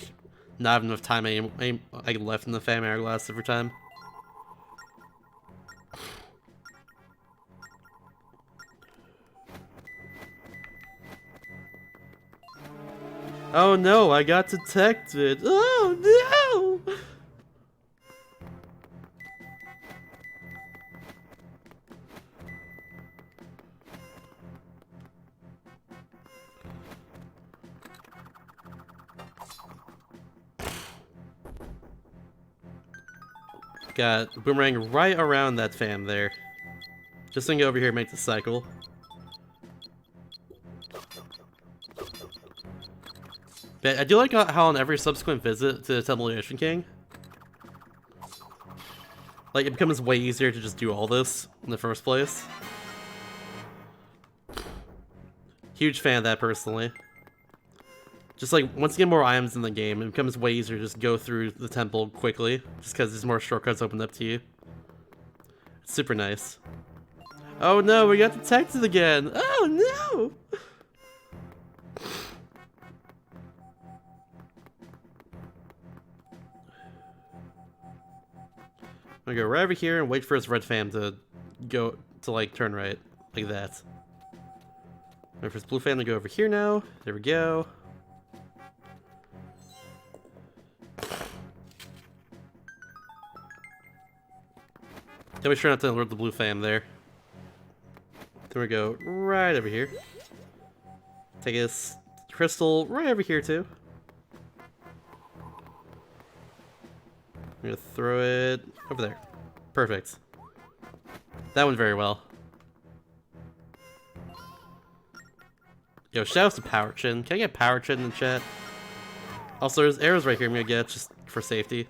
not having enough time like, left in the Phantom Hourglass every time. Oh no, I got detected. Oh no! Got Boomerang right around that fam there. Just gonna go over here and make the cycle. But I do like how on every subsequent visit to the Temple of the Ocean King, like, it becomes way easier to just do all this in the first place. Huge fan of that, personally. Just like, once you get more items in the game, it becomes way easier to just go through the temple quickly, just because there's more shortcuts opened up to you. It's super nice. Oh no, we got detected again! Oh no! I'm gonna go right over here and wait for his red fam to like, turn right. Like that. Wait for his blue fam to go over here now. There we go. Gotta be sure not to alert the blue fam there. Then we go right over here. Take this crystal right over here too. I'm gonna throw it over there. Perfect. That went very well. Yo, shoutouts to Power Chin. Can I get Power Chin in the chat? Also, there's arrows right here I'm gonna get just for safety.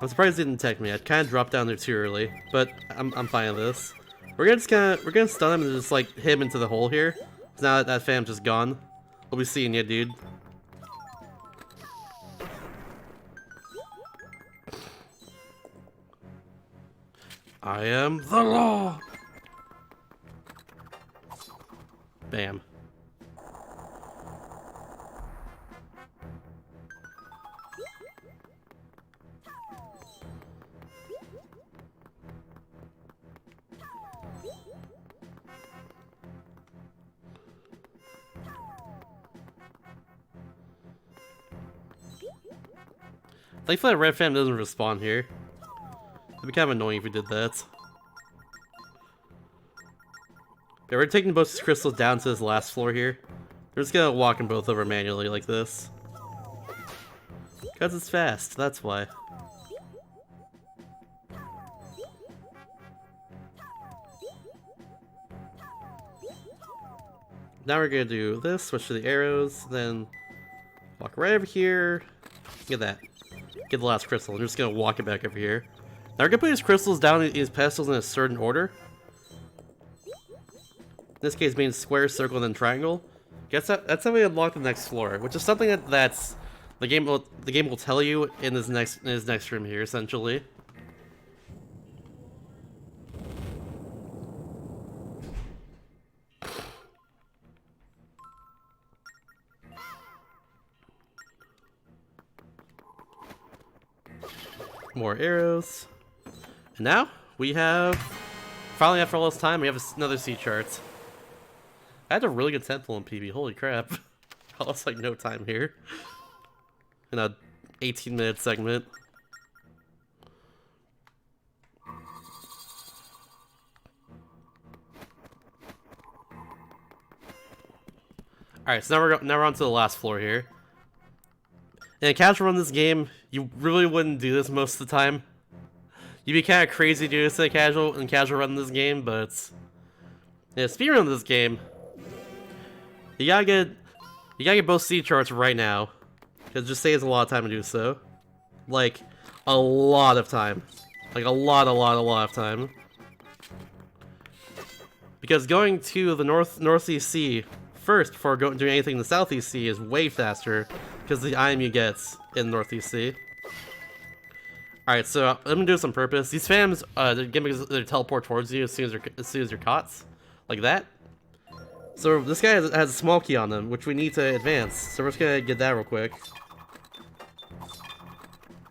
I'm surprised it didn't detect me. I kind of dropped down there too early, but I'm fine with this. We're gonna stun him and just like hit him into the hole here. Now that that fam's just gone, we'll be seeing you, dude. I am the law. Bam. Thankfully, that red fam doesn't respawn here. It'd be kind of annoying if we did that. Yeah, we're taking both these crystals down to this last floor here. We're just gonna walk them both over manually like this. Because it's fast, that's why. Now we're gonna do this, switch to the arrows, then walk right over here. Get that. Get the last crystal. I'm just gonna walk it back over here. Now we're gonna put these crystals down in these pedestals in a certain order. In this case, being square, circle, and then triangle. That's how we unlock the next floor, which is something that's the game will tell you in his next room here, essentially. More arrows. And now we have, finally after all this time, we have another sea chart. I had a really good temple in PB, holy crap. I lost like no time here. In a 18-minute segment. Alright, so now we're on to the last floor here. In a casual run this game, you really wouldn't do this most of the time. You'd be kind of crazy to do this in a casual run this game, but yeah, speedrun this game, you gotta get both sea charts right now, because it just saves a lot of time to do so. Like a lot of time, like a lot of time. Because going to the Northeast Sea first before doing anything in the Southeast Sea is way faster because of the item you get in the Northeast Sea. Alright, so I'm gonna do this on purpose. These fams, they teleport towards you as soon as you're caught, like that. So this guy has a small key on them, which we need to advance. So we're just gonna get that real quick.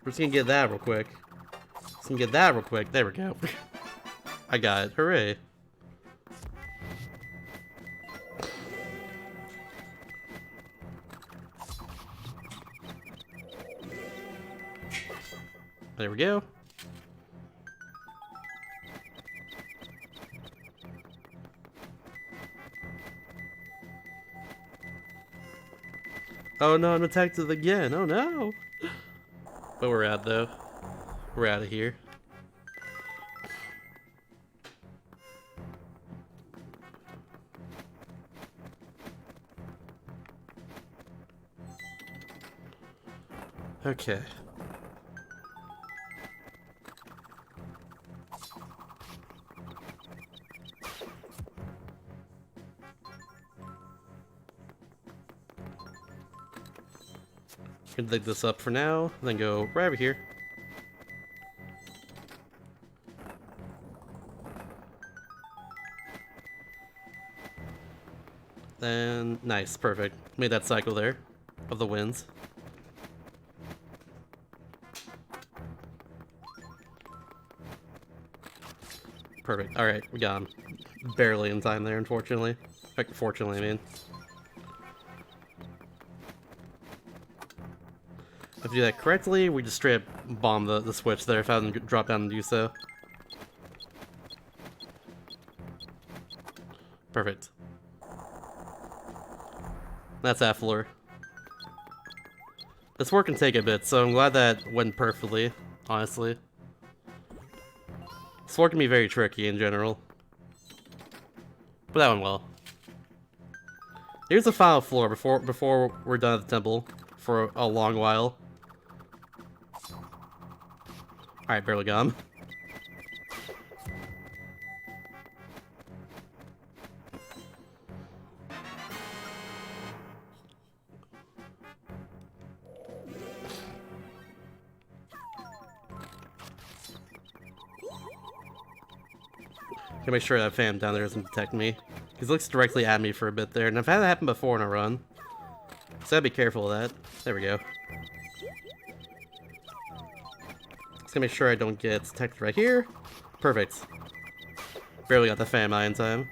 We're just gonna get that real quick. Just gonna get that real quick. There we go. I got it. Hooray. There we go. Oh no, I'm attacked again. Oh no. But we're out though. We're out of here. Okay. Gonna dig this up for now, then go right over here. Then, nice, perfect. Made that cycle there, of the winds. Perfect, alright, we got him. Barely in time there, unfortunately. Fortunately, I mean. If we do that correctly, we just straight up bomb the switch there if I hadn't dropped down and do so. Perfect. That's that floor. This floor can take a bit, so I'm glad that went perfectly, honestly. This floor can be very tricky in general. But that went well. Here's the final floor before we're done at the temple for a long while. Alright, barely got him. Gotta make sure that fan down there doesn't detect me. He looks directly at me for a bit there, and I've had that happen before in a run. So I'd be careful of that. There we go. Just gonna make sure I don't get detected right here. Perfect. Barely got the fan eye in time.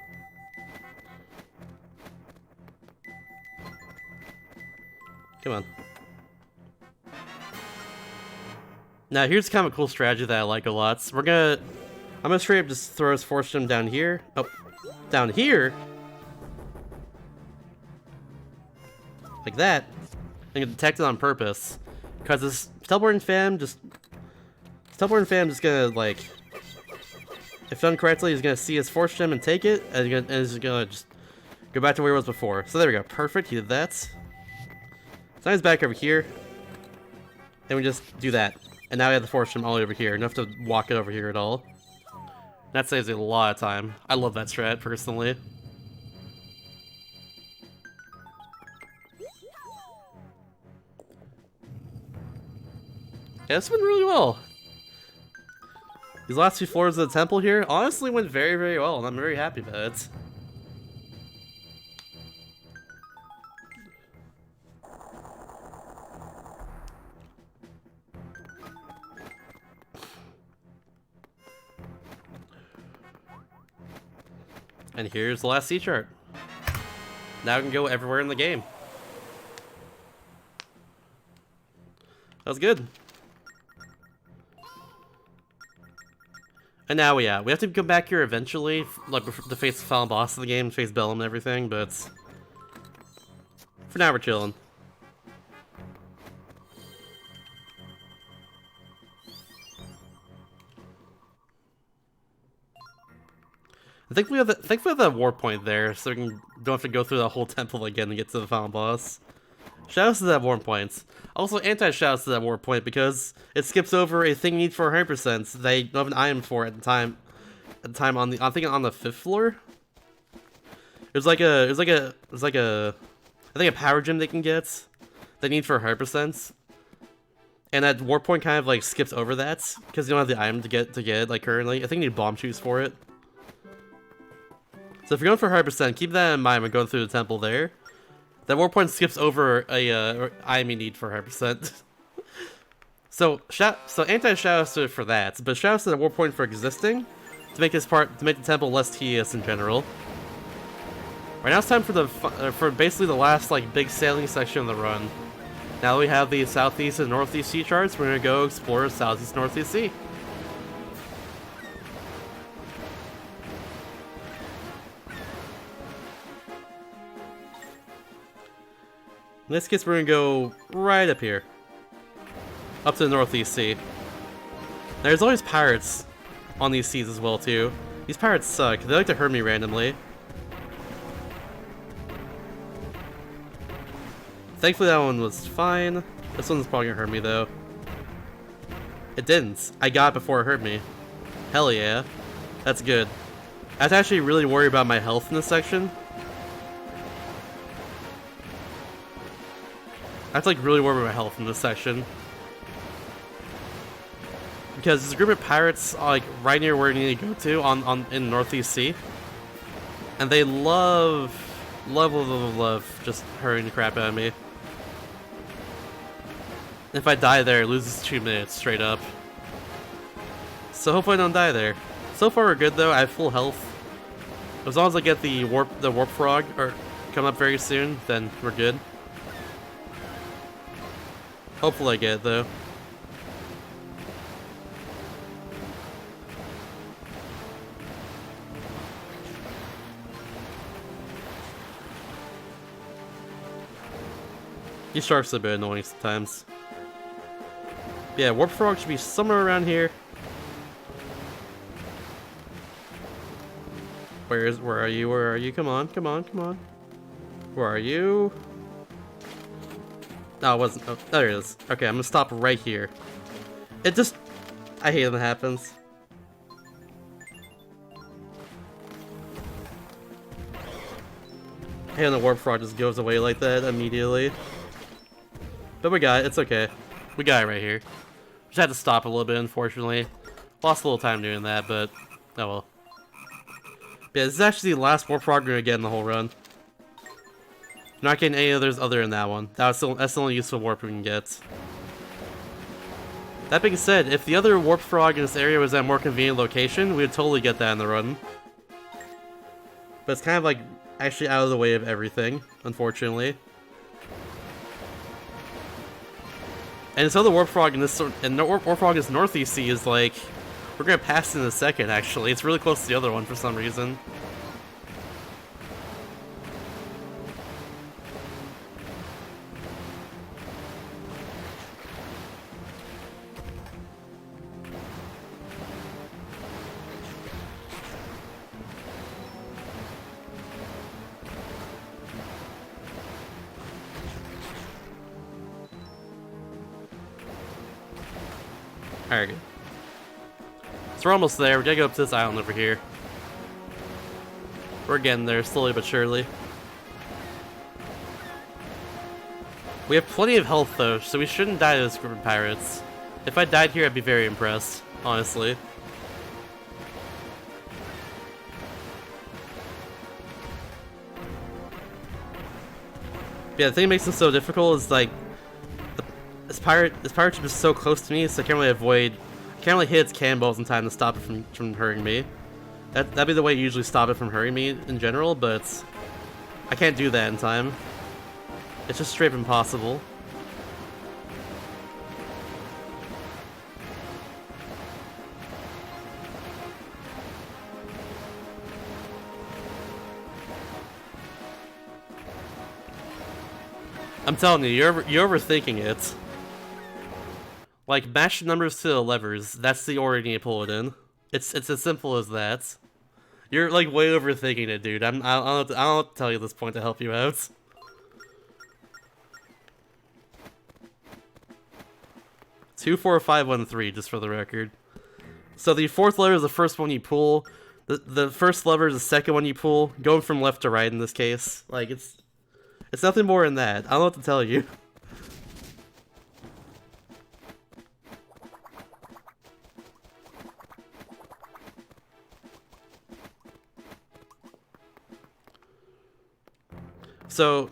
Come on. Now here's kind of a cool strategy that I like a lot. So I'm gonna straight up just throw his force gem down here. Oh, down here? Like that. And get detected on purpose. Because this teleporting fam just gonna, like, if done correctly, he's gonna see his force gem and take it, and he's gonna just go back to where he was before. So there we go, perfect, he did that. So now he's back over here, and we just do that. And now we have the force gem all over here, enough to walk it over here at all. That saves a lot of time. I love that strat, personally. Yeah, this went really well. These last two floors of the temple here honestly went very, very well, and I'm very happy about it. And here's the last sea chart. Now I can go everywhere in the game. That was good. And now we have to come back here eventually, like to face the final boss of the game, face Bellum and everything, but for now we're chilling. I think we have the warp point there, so we don't have to go through the whole temple again to get to the final boss. Shoutouts to that warp point. Also, anti-shoutouts to that warp point because it skips over a thing you need for 100%. They don't have an item for it at the time. On the, I think on the 5th floor. It was like a I think a power gem they can get. They need for 100%. And that warp point kind of like skips over that because you don't have the item to get it like currently. I think you need bomb shoes for it. So if you're going for 100%, keep that in mind when going through the temple there. That warp point skips over a item you need for 100%. so anti-shoutouts for that, but shoutouts to the warp point for existing to make the temple less tedious in general. Right now it's time for basically the last like big sailing section of the run. Now that we have the southeast and northeast sea charts, we're gonna go explore southeast and northeast sea. In this case, we're gonna go right up here. Up to the Northeast Sea. There's always pirates on these seas as well, too. These pirates suck. They like to hurt me randomly. Thankfully, that one was fine. This one's probably gonna hurt me, though. It didn't. I got it before it hurt me. Hell yeah. That's good. I have to actually really worry about my health in this section. I have to like really worry about my health in this section. Because there's a group of pirates like right near where you need to go to in Northeast Sea. And they love just hurting the crap out of me. If I die there, it loses 2 minutes straight up. So hopefully I don't die there. So far we're good though, I have full health. As long as I get the warp frog or come up very soon, then we're good. Hopefully I get it, though. These sharks are a bit annoying sometimes. Yeah, warp frog should be somewhere around here. Where are you? Where are you? Come on, come on, come on. Where are you? No, it wasn't. Oh, there it is. Okay, I'm gonna stop right here. It just... I hate when that happens. I hate when the warp frog just goes away like that immediately. But we got it. It's okay. We got it right here. Just had to stop a little bit, unfortunately. Lost a little time doing that, but... oh well. Yeah, this is actually the last warp frog we're gonna get in the whole run. Not getting any others other than that one. That's the only useful warp we can get. That being said, if the other warp frog in this area was at a more convenient location, we would totally get that in the run. But it's kind of like actually out of the way of everything, unfortunately. And this other warp frog in this warp frog in this Northeast Sea is like we're gonna pass it in a second. Actually, it's really close to the other one for some reason. Alright, good. So we're almost there. We gotta go up to this island over here. We're getting there, slowly but surely. We have plenty of health though, so we shouldn't die to this group of pirates. If I died here, I'd be very impressed, honestly. Yeah, the thing that makes this so difficult is like this pirate ship is so close to me, so I can't really hit its cannonballs in time to stop it from hurting me. That'd be the way you usually stop it from hurting me in general, but I can't do that in time. It's just straight up impossible. I'm telling you, you're overthinking it. Like, mash the numbers to the levers. That's the order you need to pull it in. It's as simple as that. You're like way overthinking it, dude. I don't have to tell you at this point to help you out. Two, 4, 5, 1, 3, just for the record. So the fourth lever is the first one you pull. The first lever is the second one you pull. Going from left to right in this case. Like, it's nothing more than that. I don't know what to tell you. So,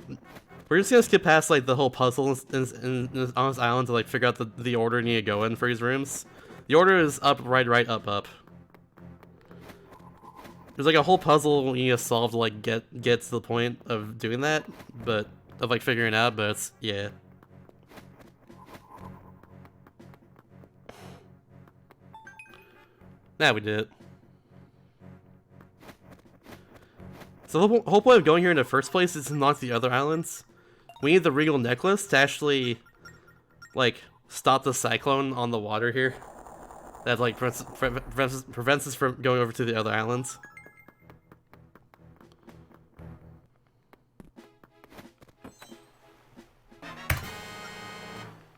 we're just gonna skip past like the whole puzzle on this island to like figure out the order you need to go in for these rooms. The order is up, right, right, up, up. There's like a whole puzzle you need to solve to like get to the point of doing that, but of like figuring it out. But it's, yeah. Nah, we did it. So the whole point of going here in the first place is to knock the other islands. We need the Regal Necklace to actually, like, stop the cyclone on the water here. That, like, prevents us from going over to the other islands.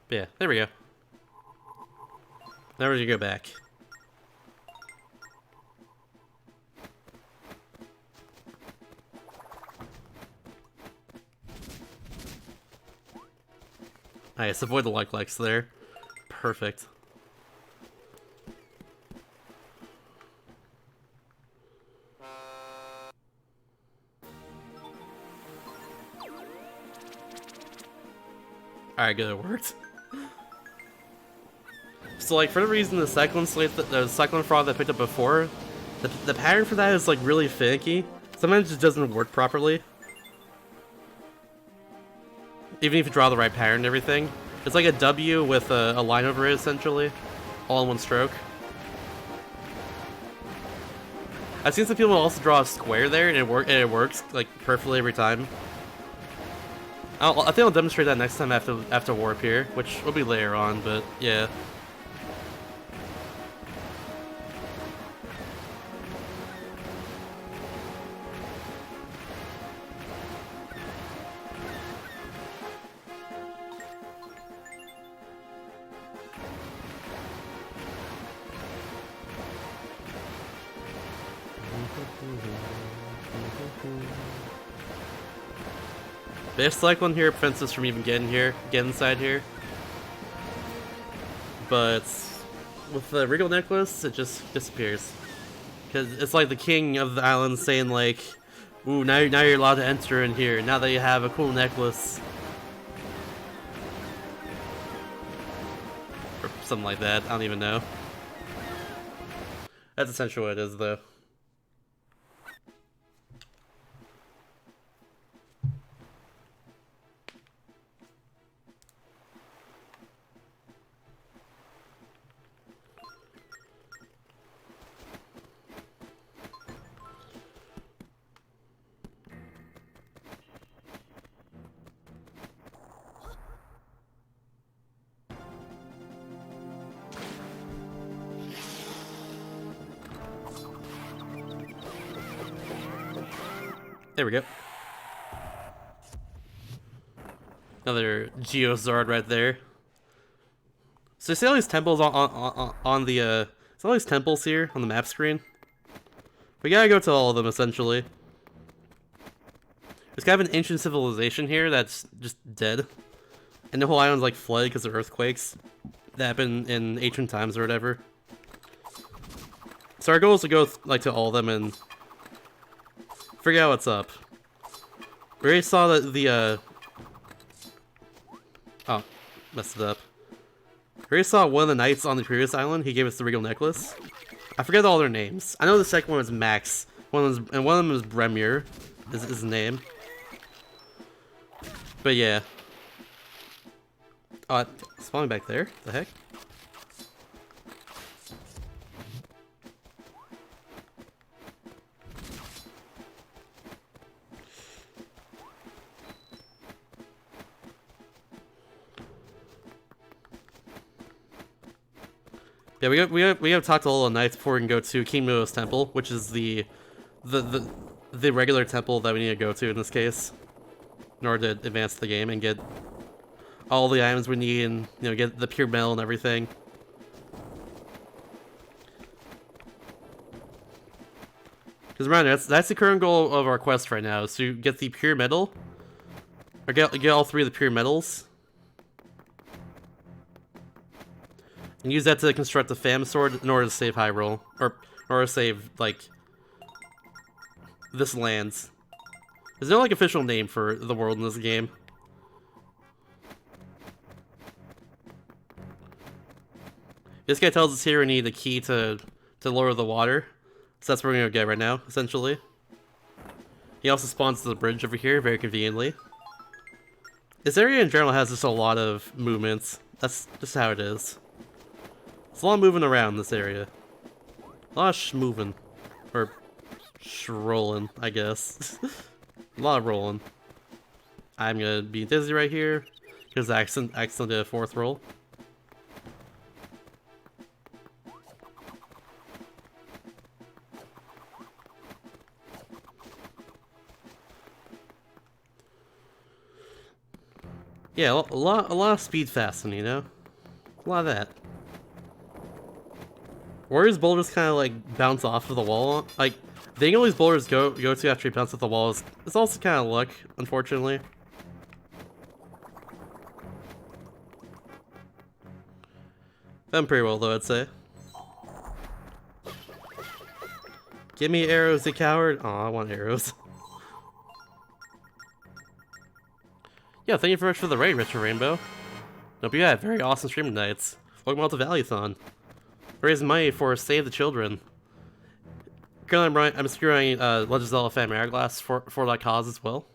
But yeah, there we go. Now we're gonna go back. Nice, avoid the like-likes there. Perfect. Alright, good, it worked. So, like, for the reason the Cyclone Slate, the Cyclone Frog that I picked up before, the pattern for that is, like, really finicky. Sometimes it just doesn't work properly. Even if you draw the right pattern and everything. It's like a W with a line over it, essentially. All in one stroke. I've seen some people also draw a square there, and it works, like, perfectly every time. I think I'll demonstrate that next time after Warp here, which will be later on, but yeah. This Cyclone here prevents us from even getting inside here. But with the Regal Necklace, it just disappears. Because it's like the king of the island saying like, ooh, now you're allowed to enter in here, now that you have a cool necklace. Or something like that, I don't even know. That's essentially what it is, though. There we go. Another Geozard right there. So you see all these temples on the see all these temples here on the map screen? We gotta go to all of them essentially. There's kind of an ancient civilization here that's just dead. And the whole island's like flooded because of earthquakes that happened in ancient times or whatever. So our goal is to go like to all of them and figure out what's up. We already saw that the oh, messed it up. We already saw one of the knights on the previous island. He gave us the Regal Necklace. I forget all their names. I know the second one is Max. One of them is Bremir, is his name. But yeah. Spawning back there? The heck? Yeah, we have to talk to Lola Knights before we can go to King Mo's temple, which is the regular temple that we need to go to in this case, in order to advance the game and get all the items we need, and get the pure metal and everything. Because remember, that's the current goal of our quest right now, is to get the pure metal, or get all 3 of the pure metals. And use that to construct the Fam Sword in order to save Hyrule. Or in order to save, like, this lands. There's no, like, official name for the world in this game. This guy tells us here we need a key to lower the water. So that's what we're gonna get right now, essentially. He also spawns to the bridge over here, very conveniently. This area in general has just a lot of movements. That's just how it is. There's a lot of moving around this area. A lot of sh-moving. Or sh-rolling, I guess. A lot of rolling. I'm gonna be dizzy right here, because I accidentally did a 4th roll. Yeah, a lot of speed fasten, A lot of that. Warriors boulders kind of like bounce off of the wall. Like, the angle these boulders go to after you bounce off the wall is also kind of luck, unfortunately. Done pretty well though, I'd say. Give me arrows, you coward. Aw, I want arrows. Yeah, thank you very much for the raid, Richard Rainbow. Hope you had very awesome stream nights. Welcome out to Valuethon. Raising money for Save the Children. Currently, I'm securing Legend of Zelda Fan Hourglass for that cause as well.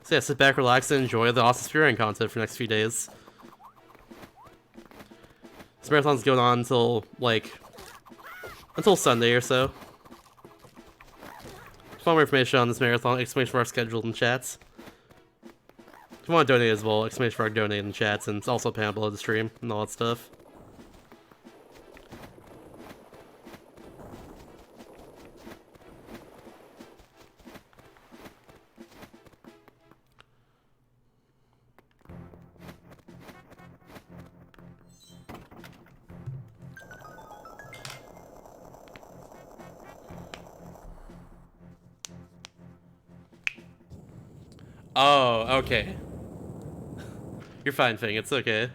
So yeah, sit back, relax, and enjoy the awesome speedrunning content for the next few days. This marathon's going on until Sunday or so. For more information on this marathon, exclamation mark scheduled in chats. If you want to donate as well, exclamation mark donate in chats, and it's also panel below the stream and all that stuff. Oh, okay. You're fine, Fing. It's okay.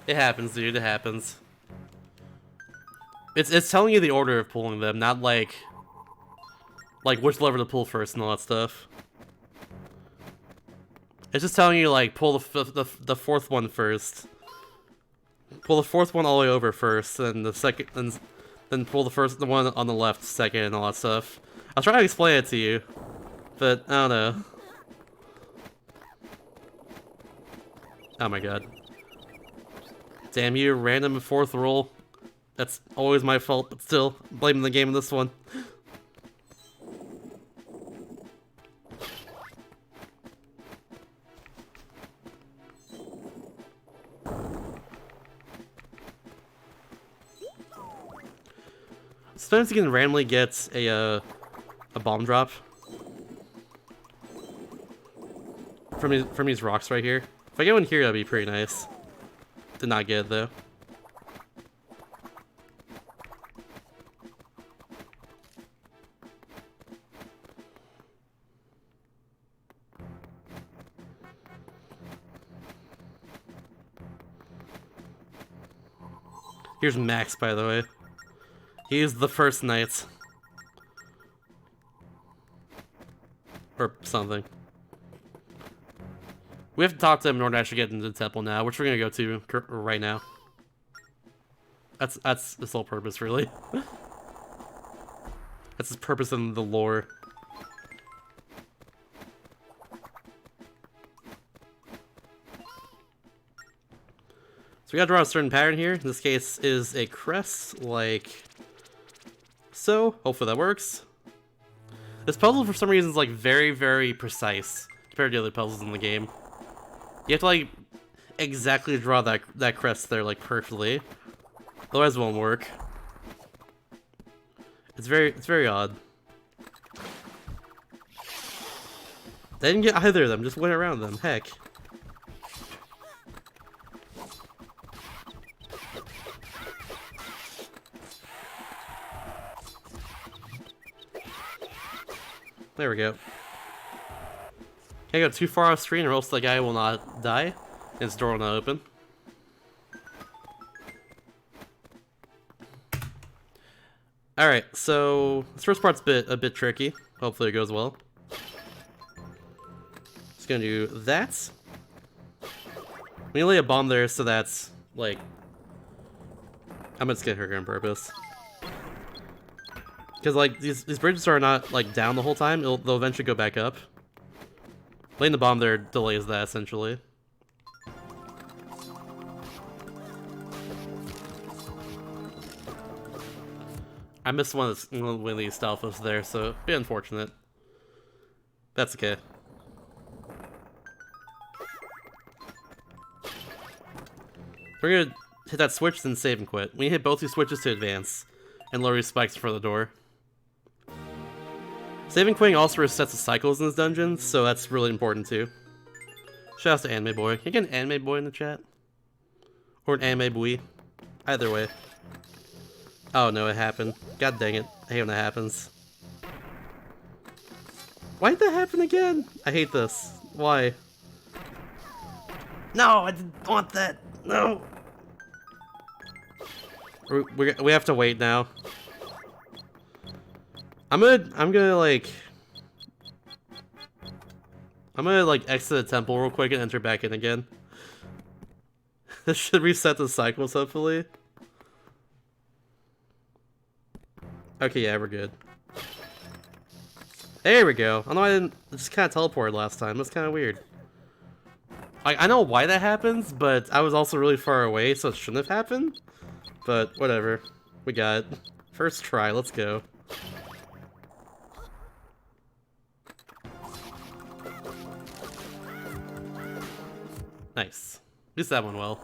It happens, dude. It happens. It's telling you the order of pulling them, not like which lever to pull first and all that stuff. It's just telling you like pull the 4th one first. Pull the 4th one all the way over first, and the second, and then pull the one on the left second, and all that stuff. I was trying to explain it to you, but I don't know. Oh my god. Damn you, random 4th roll. That's always my fault, but still, blaming the game in this one. Sometimes you can randomly get a bomb drop from these rocks right here. If I get one here, that'd be pretty nice. Did not get it though. Here's Max, by the way. He's the first knight. Or something. We have to talk to him in order to actually get into the temple now, which we're gonna go to right now. That's the sole purpose, really. That's his purpose in the lore. So we gotta draw a certain pattern here. In this case is a crest, like so. Hopefully that works. This puzzle for some reason is like very, very precise compared to the other puzzles in the game. You have to like exactly draw that crest there like perfectly. Otherwise it won't work. It's very odd. They didn't get either of them, just went around them. Heck. There we go. Can't go too far off screen or else the guy will not die and his door will not open. Alright, so this first part's a bit tricky. Hopefully it goes well. Just gonna do that. We lay a bomb there, so that's like I'm gonna skip her on purpose. Because like these bridges are not like down the whole time, they'll eventually go back up. Laying the bomb there delays that essentially. I missed one of these Stalfos there, so it'd be unfortunate. That's okay. We're gonna hit that switch, then save and quit. We hit both these switches to advance, and lower your spikes in front of the door. Save and quitting also resets the cycles in this dungeon, so that's really important too. Shout out to Anime Boy. Can you get an Anime Boy in the chat? Or an Anime Boy? Either way. Oh no, it happened. God dang it. I hate when that happens. Why did that happen again? I hate this. Why? No, I didn't want that. No. We have to wait now. I'm gonna like exit the temple real quick and enter back in again. This should reset the cycles, hopefully. Okay, yeah, we're good. There we go. I know I didn't just kind of teleported last time. That's kind of weird. Like, I know why that happens, but I was also really far away, so it shouldn't have happened. But whatever. We got it. First try, let's go. Nice. At least that went well.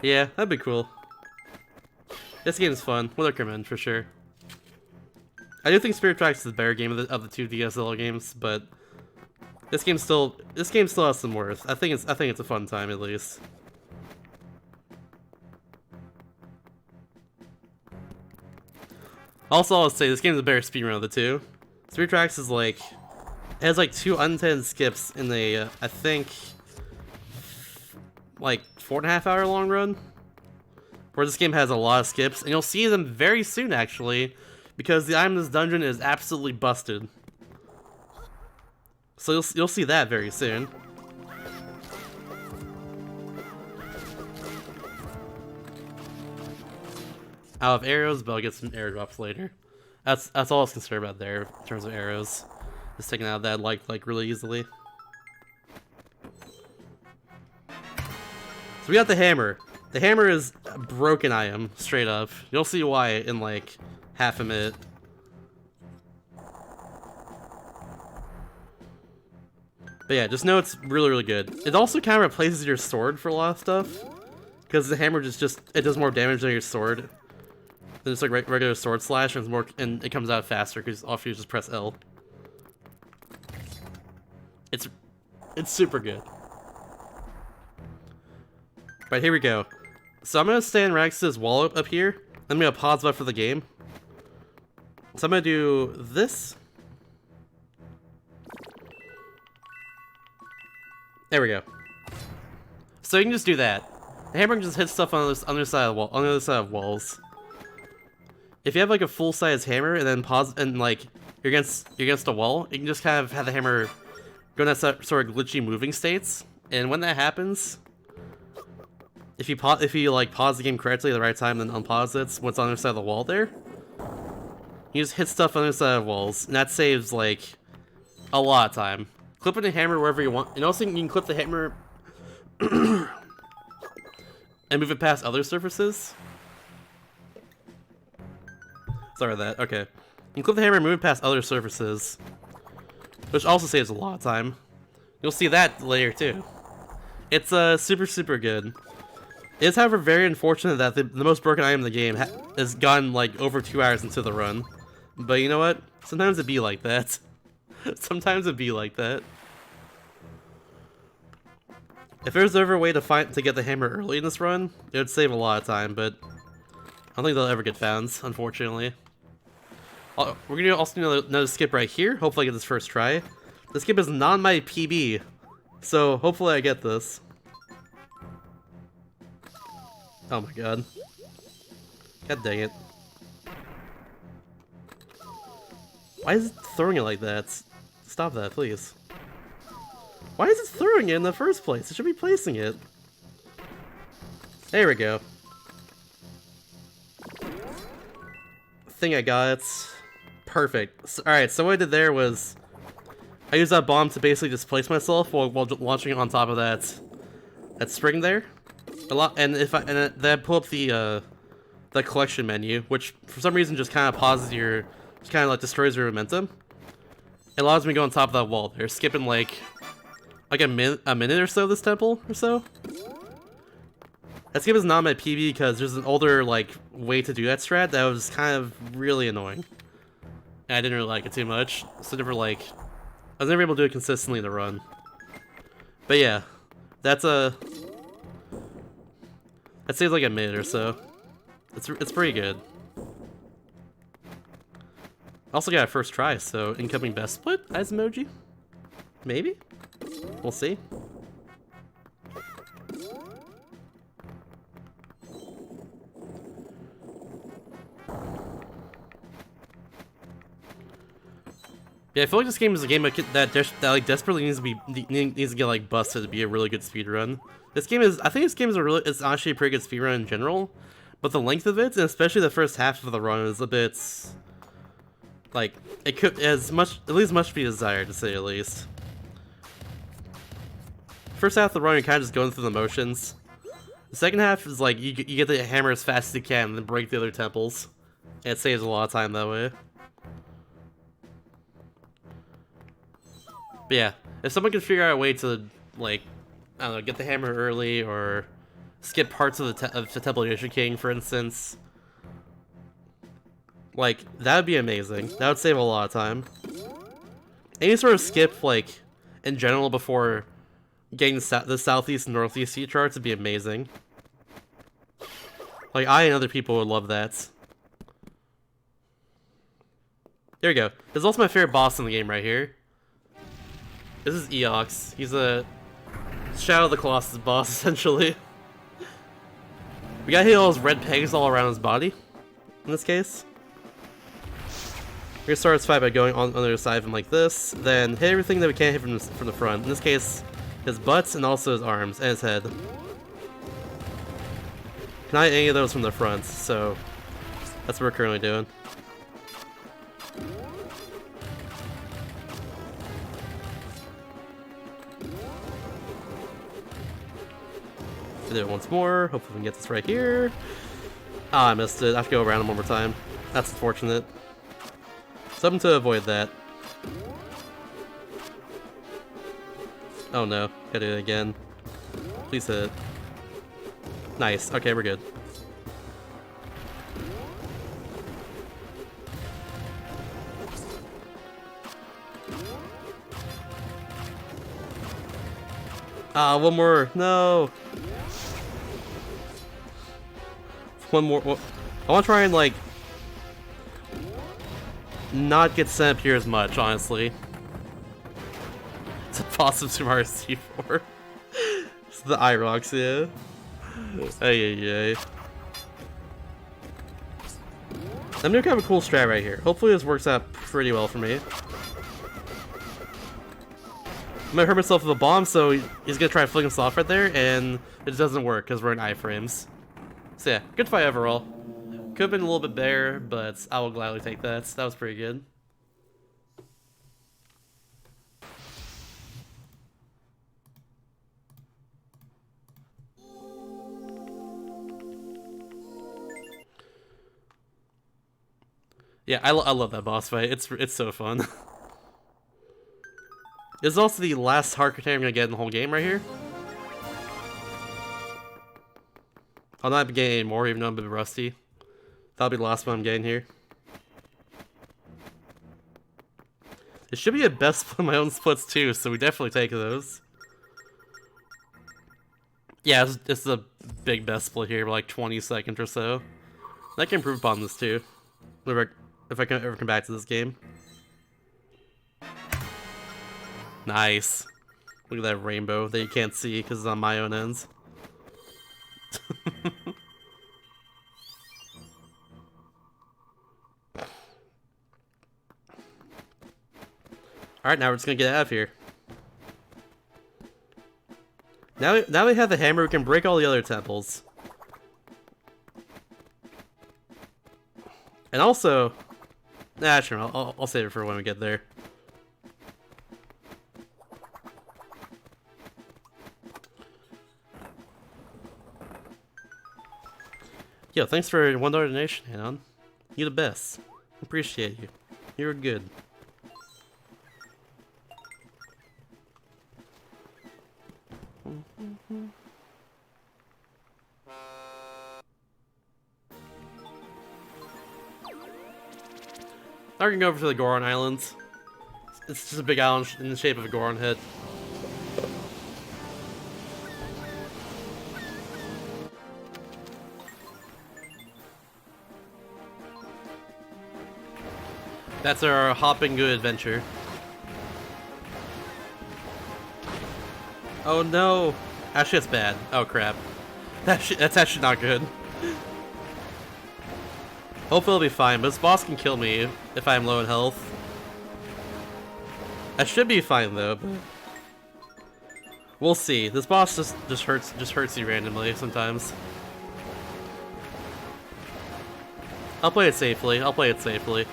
Yeah, that'd be cool. This game is fun. Would recommend for sure. I do think Spirit Tracks is the better game of the two DSL games, but this game still has some worth. I think it's a fun time at least. Also, I'll say this game is a better speedrun of the two. Spirit Tracks is like it has like 2 unintended skips in the I think like 4.5 hour long run. Where this game has a lot of skips, and you'll see them very soon actually, because the item in this dungeon is absolutely busted. So you'll see that very soon. Out of arrows, but I'll get some arrow drops later. That's all I was concerned about there in terms of arrows. Just taking out that like really easily. So we got the hammer. The hammer is a broken item, straight up. You'll see why in like half a minute. But yeah, just know it's really good. It also kind of replaces your sword for a lot of stuff, because the hammer just it does more damage than your sword. Than just like regular sword slash, and it comes out faster because all you just press L. It's super good. Right, here we go. So I'm gonna stand right next to this wall up here. I'm gonna pause button for the game. So I'm gonna do this. There we go. So you can just do that. The hammer can just hit stuff on this other side of the wall, on the other side of walls. If you have like a full-size hammer and then pause and like you're against a wall, you can just kind of have the hammer go in that sort of glitchy moving states. And when that happens, if you like pause the game correctly at the right time, then unpause it, what's on the other side of the wall there? You just hit stuff on the other side of walls, and that saves like a lot of time. Clipping the hammer wherever you want, and also you can clip the hammer and move it past other surfaces. Sorry about that. Okay, you can clip the hammer and move it past other surfaces, which also saves a lot of time. You'll see that later too. It's super good. It is, however, very unfortunate that the most broken item in the game has gone like over 2 hours into the run. But you know what? Sometimes it be like that. Sometimes it be like that. If there's ever a way to get the hammer early in this run, it would save a lot of time, but I don't think they'll ever get found, unfortunately. We're gonna also do another skip right here. Hopefully I get this first try. This skip is not my PB, so hopefully I get this. Oh my god. God dang it. Why is it throwing it like that? Stop that, please. Why is it throwing it in the first place? It should be placing it. There we go. I think I got it. Perfect. Alright, so what I did there was I used that bomb to basically displace myself while launching it on top of that spring there. Then I pull up the collection menu, which for some reason just kind of pauses your, just kind of like destroys your momentum. It allows me to go on top of that wall there, skipping like a minute or so this temple or so. That skip is not my PB because there's an older like way to do that strat that was kind of really annoying. And I didn't really like it too much, so I was never able to do it consistently in the run. But yeah, that saves like a minute or so. It's pretty good. Also got a first try, so incoming best split as emoji? Maybe? We'll see. Yeah, I feel like this game is a game that like desperately needs to get like busted to be a really good speedrun. I think this game is it's actually a pretty good speedrun in general, but the length of it, and especially the first half of the run, is a bit like it leaves much to be desired, to say the least. First half of the run, you're kind of just going through the motions. The second half is like you get the hammer as fast as you can and then break the other temples. And it saves a lot of time that way. But yeah, if someone can figure out a way to, like, I don't know, get the hammer early or skip parts of the Temple of Yoshi King, for instance, like, that would be amazing. That would save a lot of time. Any sort of skip, like, in general before getting the Southeast and Northeast seat charts would be amazing. Like, I and other people would love that. There we go. This is also my favorite boss in the game right here. This is Eox. He's a Shadow of the Colossus boss, essentially. We gotta hit all those red pegs all around his body, in this case. We're gonna start this fight by going on the other side of him like this, then hit everything that we can't hit from the front. In this case, his butts and also his arms and his head. Cannot hit any of those from the front, so that's what we're currently doing. Do it once more. Hopefully we can get this right here. Ah, I missed it. I have to go around him one more time. That's unfortunate. Something to avoid that. Oh no. Gotta do it again. Please hit. Nice. Okay, we're good. Ah, one more. No. One more. I want to try and, like, not get sent up here as much, honestly. It's a boss of Super Mario 64. It's the Irox, yeah. Ay. I'm gonna have a cool strat right here. Hopefully this works out pretty well for me. might hurt myself with a bomb, so he's gonna try to flick us off right there, and it doesn't work because we're in iframes. So yeah, good fight overall. Could have been a little bit better, but I will gladly take that. That was pretty good. Yeah, I love that boss fight. It's so fun. It's also the last heart container I'm gonna get in the whole game right here. I'll not get any more, even though I'm a bit rusty. That'll be the last one I'm getting here. It should be a best split my own splits too, so we definitely take those. Yeah, it's a big best split here, like 20 seconds or so. I can improve upon this too, if I can ever come back to this game. Nice. Look at that rainbow that you can't see because it's on my own ends. Alright, now we're just gonna get out of here. Now we have the hammer, we can break all the other temples. And also... Nah, sure, I'll save it for when we get there. Yo, thanks for $1 donation, Anon. You're the best. Appreciate you. You're good. Now we're gonna go over to the Goron Islands. It's just a big island in the shape of a Goron head. That's our hopping good adventure. Oh no! Actually, that's bad. Oh crap. That's actually not good. Hopefully it'll be fine, but this boss can kill me if I'm low in health. I should be fine though, but we'll see. This boss just hurts you randomly sometimes. I'll play it safely. I'll play it safely.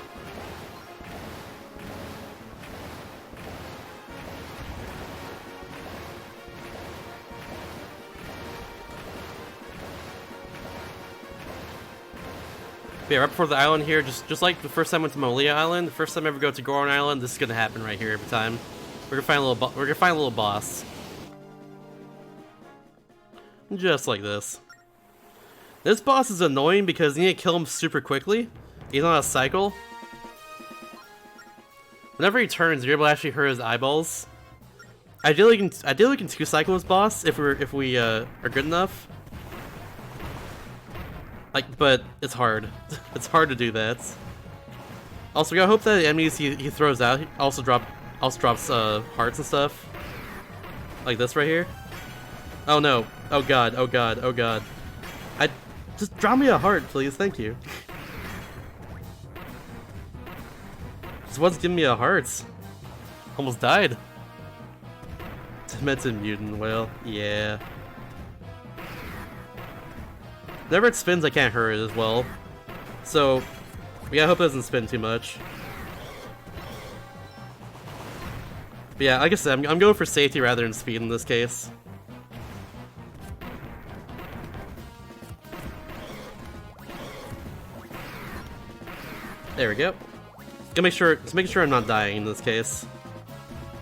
But yeah, right before the island here, just like the first time I went to Molia Island, the first time I ever go to Goron Island, this is gonna happen right here every time. We're gonna find a little boss. Just like this. This boss is annoying because you need to kill him super quickly. He's on a cycle. Whenever he turns, you're able to actually hurt his eyeballs. Ideally, we can two-cycle this boss if we are good enough. Like, but it's hard. It's hard to do that. Also, we gotta hope that the enemies he throws out also drops hearts and stuff. Like this right here. Oh no! Oh god! Oh god! Oh god! Just drop me a heart, please. Thank you. Just what's giving me a heart? Almost died. Demented mutant. Well, yeah. Whenever it spins, I can't hurt it as well. So, we gotta hope it doesn't spin too much. But yeah, like I said, I'm going for safety rather than speed in this case. There we go. Just making sure I'm not dying in this case.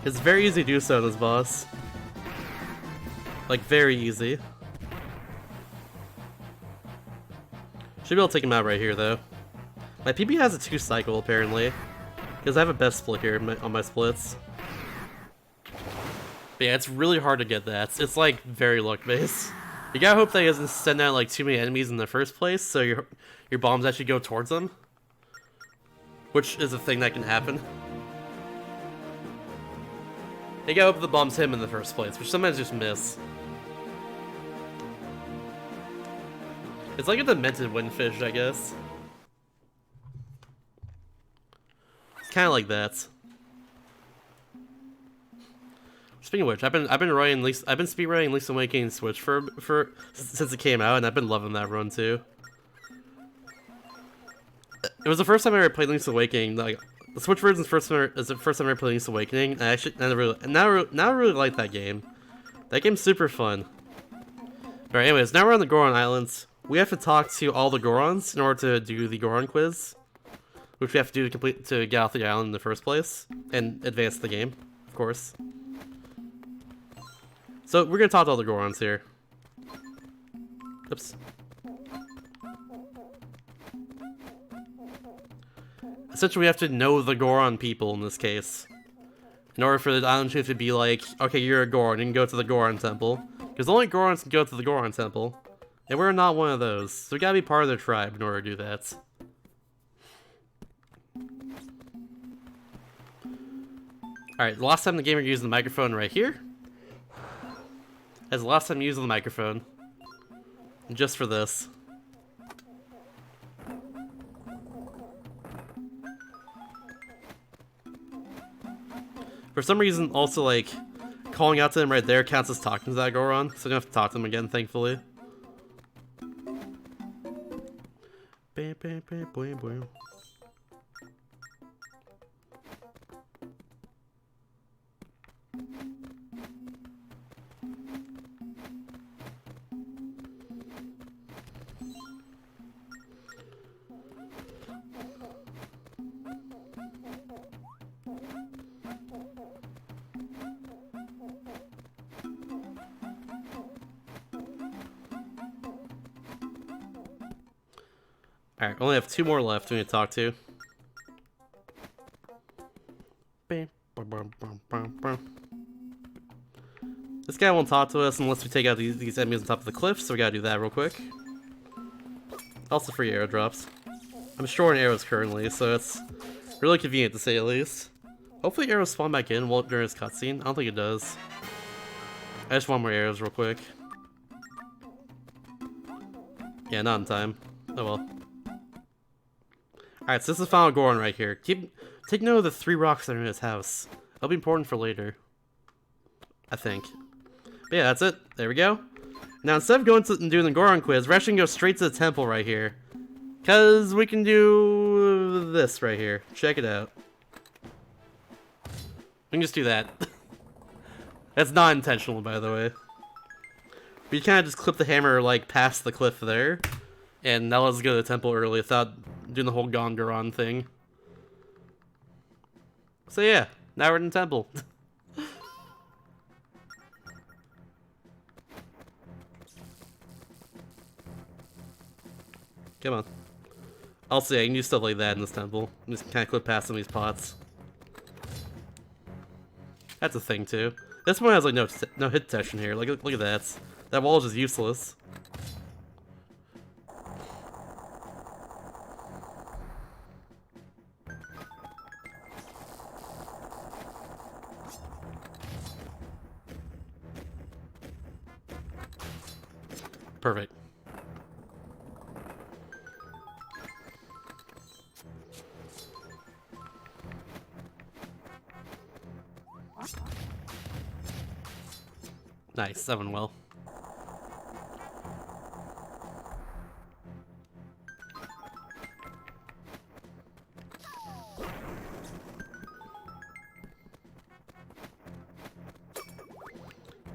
It's very easy to do so in this boss. Like, very easy. Should be able to take him out right here, though. My PB has a 2-cycle, apparently. Because I have a best split here on my splits. But yeah, it's really hard to get that. It's like, very luck-based. You gotta hope that he doesn't send out, like, too many enemies in the first place, so your bombs actually go towards them. Which is a thing that can happen. You gotta hope the bombs hit him in the first place, which sometimes just miss. It's like a demented windfish, I guess. It's kind of like that. Speaking of which, I've been speedrunning Link's Awakening Switch for since it came out, and I've been loving that run too. It was the first time I ever played Link's Awakening. Like the Switch version is the first time I ever played Link's Awakening. And I actually now I really like that game. That game's super fun. Alright, anyways, now we're on the Goron Islands. We have to talk to all the Gorons in order to do the Goron quiz, which we have to do to get off the island in the first place and advance the game, of course. So we're gonna talk to all the Gorons here. Oops. Essentially, we have to know the Goron people in this case. In order for the island chief to be like, okay, you're a Goron, you can go to the Goron Temple. Because only Gorons can go to the Goron Temple. And we're not one of those. So we gotta be part of their tribe in order to do that. Alright, the last time the gamer used the microphone right here. That's the last time using the microphone. Just for this. For some reason, also, like, calling out to them right there counts as talking to that Goron, so I don't have to talk to them again, thankfully. Bam, bam, bam, bam, bam. Alright, only have 2 more left we need to talk to. This guy won't talk to us unless we take out these enemies on top of the cliff, so we gotta do that real quick. Also free arrow drops. I'm short on arrows currently, so it's really convenient to say the least. Hopefully arrows spawn back in during this cutscene. I don't think it does. I just want more arrows real quick. Yeah, not in time. Oh well. Alright, so this is the final Goron right here. Take note of the 3 rocks that are in his house. That'll be important for later. I think. But yeah, that's it. There we go. Now, instead of going to doing the Goron quiz, we're actually going to go straight to the temple right here. Because we can do this right here. Check it out. We can just do that. That's not intentional, by the way. We kind of just clip the hammer, like, past the cliff there. And now let's go to the temple early without doing the whole Goron thing. So yeah, now we're in the temple. Come on. Also, yeah, you can do stuff like that in this temple. Just kind of clip past some of these pots. That's a thing too. This one has like no hit detection here. Like look at that. That wall is just useless. Perfect. Nice, 7 well.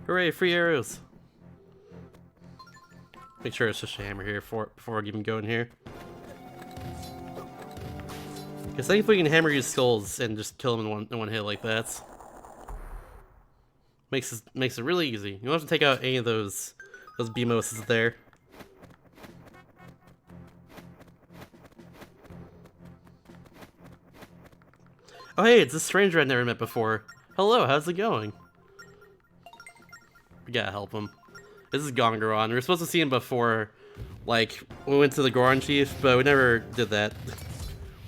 Hooray, free arrows! Make sure it's just a hammer here before I even go in here. Because thankfully we can hammer use skulls and just kill them in one hit like that. Makes it really easy. You don't have to take out any of those BMOSs there. Oh hey, it's a stranger I've never met before. Hello, how's it going? We gotta help him. This is Goron. We were supposed to see him before, like, we went to the Goron Chief, but we never did that.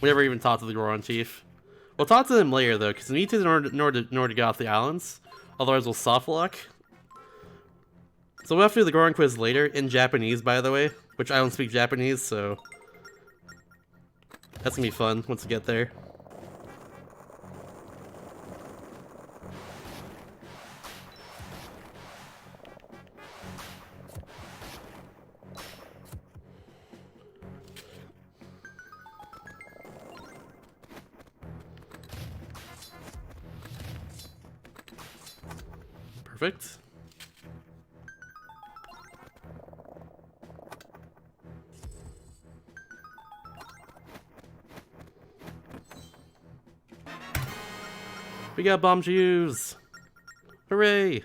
We never even talked to the Goron Chief. We'll talk to him later, though, because we need to in order to get off the islands. Otherwise, we'll soft lock. So we'll have to do the Goron quiz later, in Japanese, by the way. Which I don't speak Japanese, so... that's gonna be fun once we get there. Perfect. We got bomb shoes! Hooray!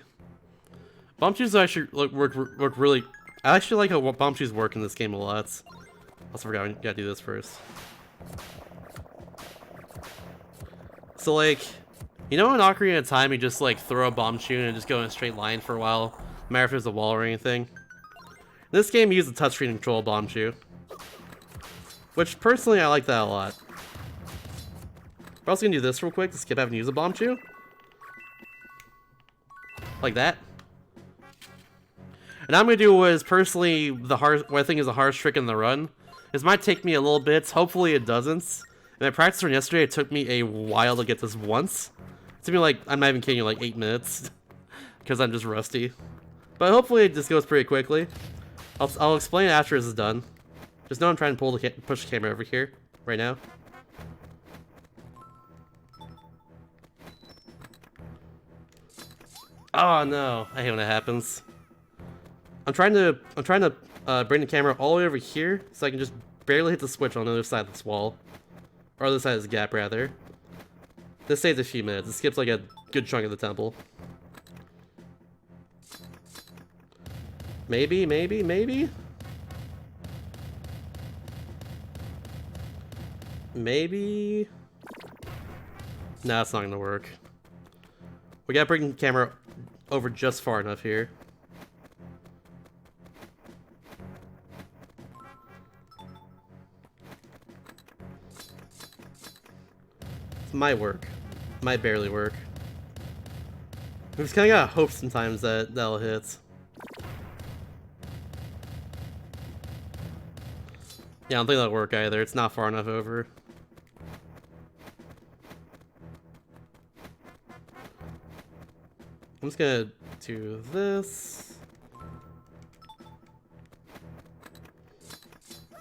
Bomb shoes actually work really... I actually like how bomb shoes work in this game a lot. Also forgot we gotta do this first. So like, you know in Ocarina of Time you just like throw a bomb shoe and just go in a straight line for a while? No matter if there's a wall or anything. In this game you use the touchscreen to control a bomb shoe. Which personally I like that a lot. We're also gonna do this real quick to skip having to use a bomb shoe. Like that. And I'm gonna do what is personally what I think is the hardest trick in the run. This might take me a little bit, hopefully it doesn't. In my practice run yesterday, it took me a while to get this once. It took me like, I'm not even kidding you, like 8 minutes. Because I'm just rusty. But hopefully it just goes pretty quickly. I'll explain it after this is done. Just know I'm trying to push the camera over here, right now. Oh no, I hate when that happens. I'm trying to bring the camera all the way over here so I can just barely hit the switch on the other side of this wall. Or other side of this gap, rather. This saves a few minutes. It skips like a good chunk of the temple. Maybe, maybe, maybe? Maybe? Nah, it's not gonna work. We gotta bring the camera over just far enough here. Might work. Might barely work. We just kinda gotta hope sometimes that that'll hit. Yeah, I don't think that'll work either. It's not far enough over. I'm just gonna do this.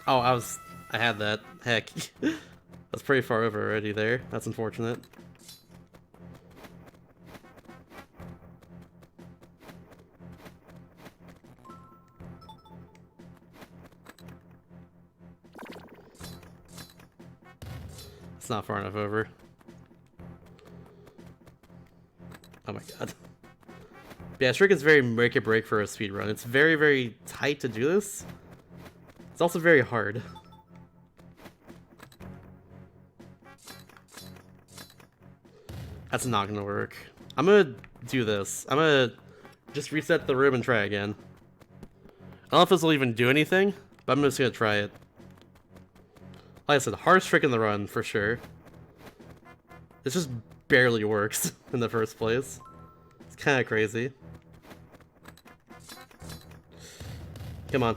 Oh, I had that. Heck. That's pretty far over already there. That's unfortunate. It's not far enough over. Oh my god. Yeah, this trick is very make or break for a speedrun. It's very, very tight to do this. It's also very hard. That's not gonna work. I'm gonna do this. I'm gonna just reset the room and try again. I don't know if this will even do anything, but I'm just gonna try it. Like I said, hardest trick in the run, for sure. This just barely works in the first place. It's kinda crazy. Come on.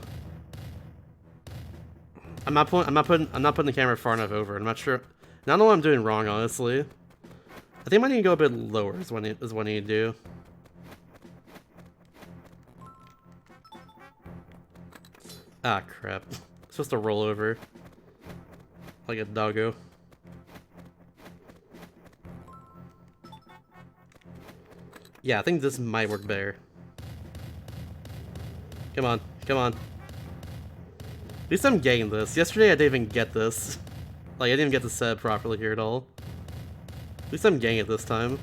I'm not putting the camera far enough over. I'm not sure. I don't know what I'm doing wrong, honestly. I think I need to go a bit lower is what I need to do. Ah, crap. I'm supposed to roll over. Like a doggo. Yeah, I think this might work better. Come on, come on. At least I'm getting this. Yesterday I didn't even get this. Like, I didn't even get the set properly here at all. At least I'm getting it this time.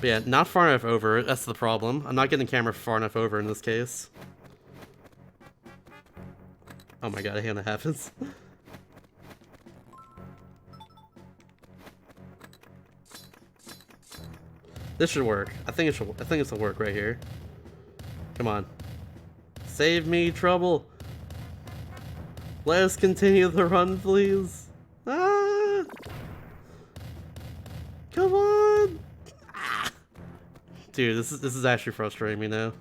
But yeah, not far enough over. That's the problem. I'm not getting the camera far enough over in this case. Oh my god, I hate when that happens. This should work. I think this will work right here. Come on. Save me trouble. Let us continue the run, please. Ah! Come on! Ah! Dude, this is actually frustrating me now.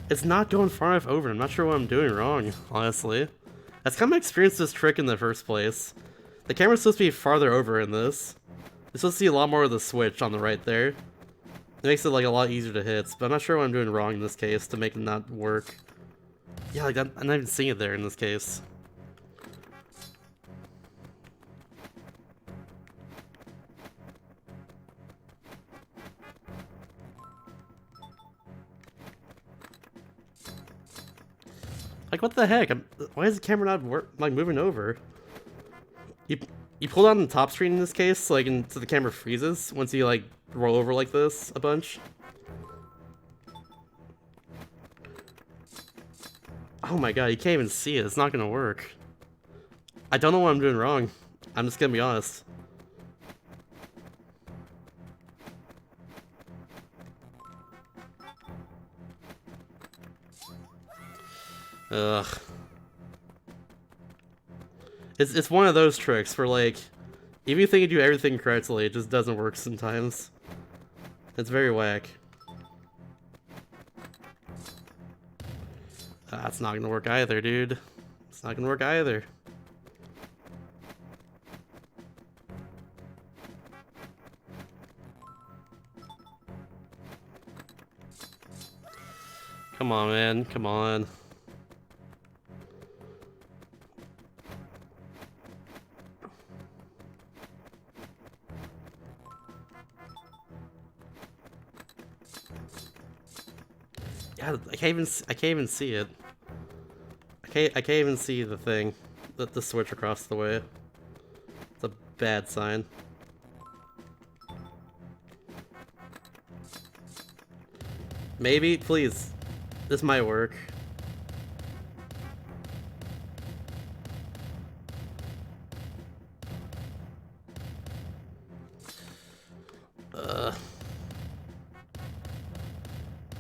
It's not going far enough over. I'm not sure what I'm doing wrong, honestly. That's kind of experienced this trick in the first place. The camera's supposed to be farther over in this. You're supposed to see a lot more of the switch on the right there. It makes it like a lot easier to hit, but I'm not sure what I'm doing wrong in this case to make it not work. Yeah, like I'm not even seeing it there in this case. Like, what the heck? Why is the camera not like moving over? You you pull down the top screen in this case, like, so the camera freezes once you like roll over like this a bunch. Oh my god, you can't even see it. It's not gonna work. I don't know what I'm doing wrong. I'm just gonna be honest. Ugh. It's one of those tricks where, like, even if you think you do everything correctly, it just doesn't work sometimes. It's very whack. That's not gonna work either, dude. It's not gonna work either. Come on, man. Come on. Yeah, I can't even see it. I can't even see the thing. The switch across the way. It's a bad sign. Maybe, please. This might work.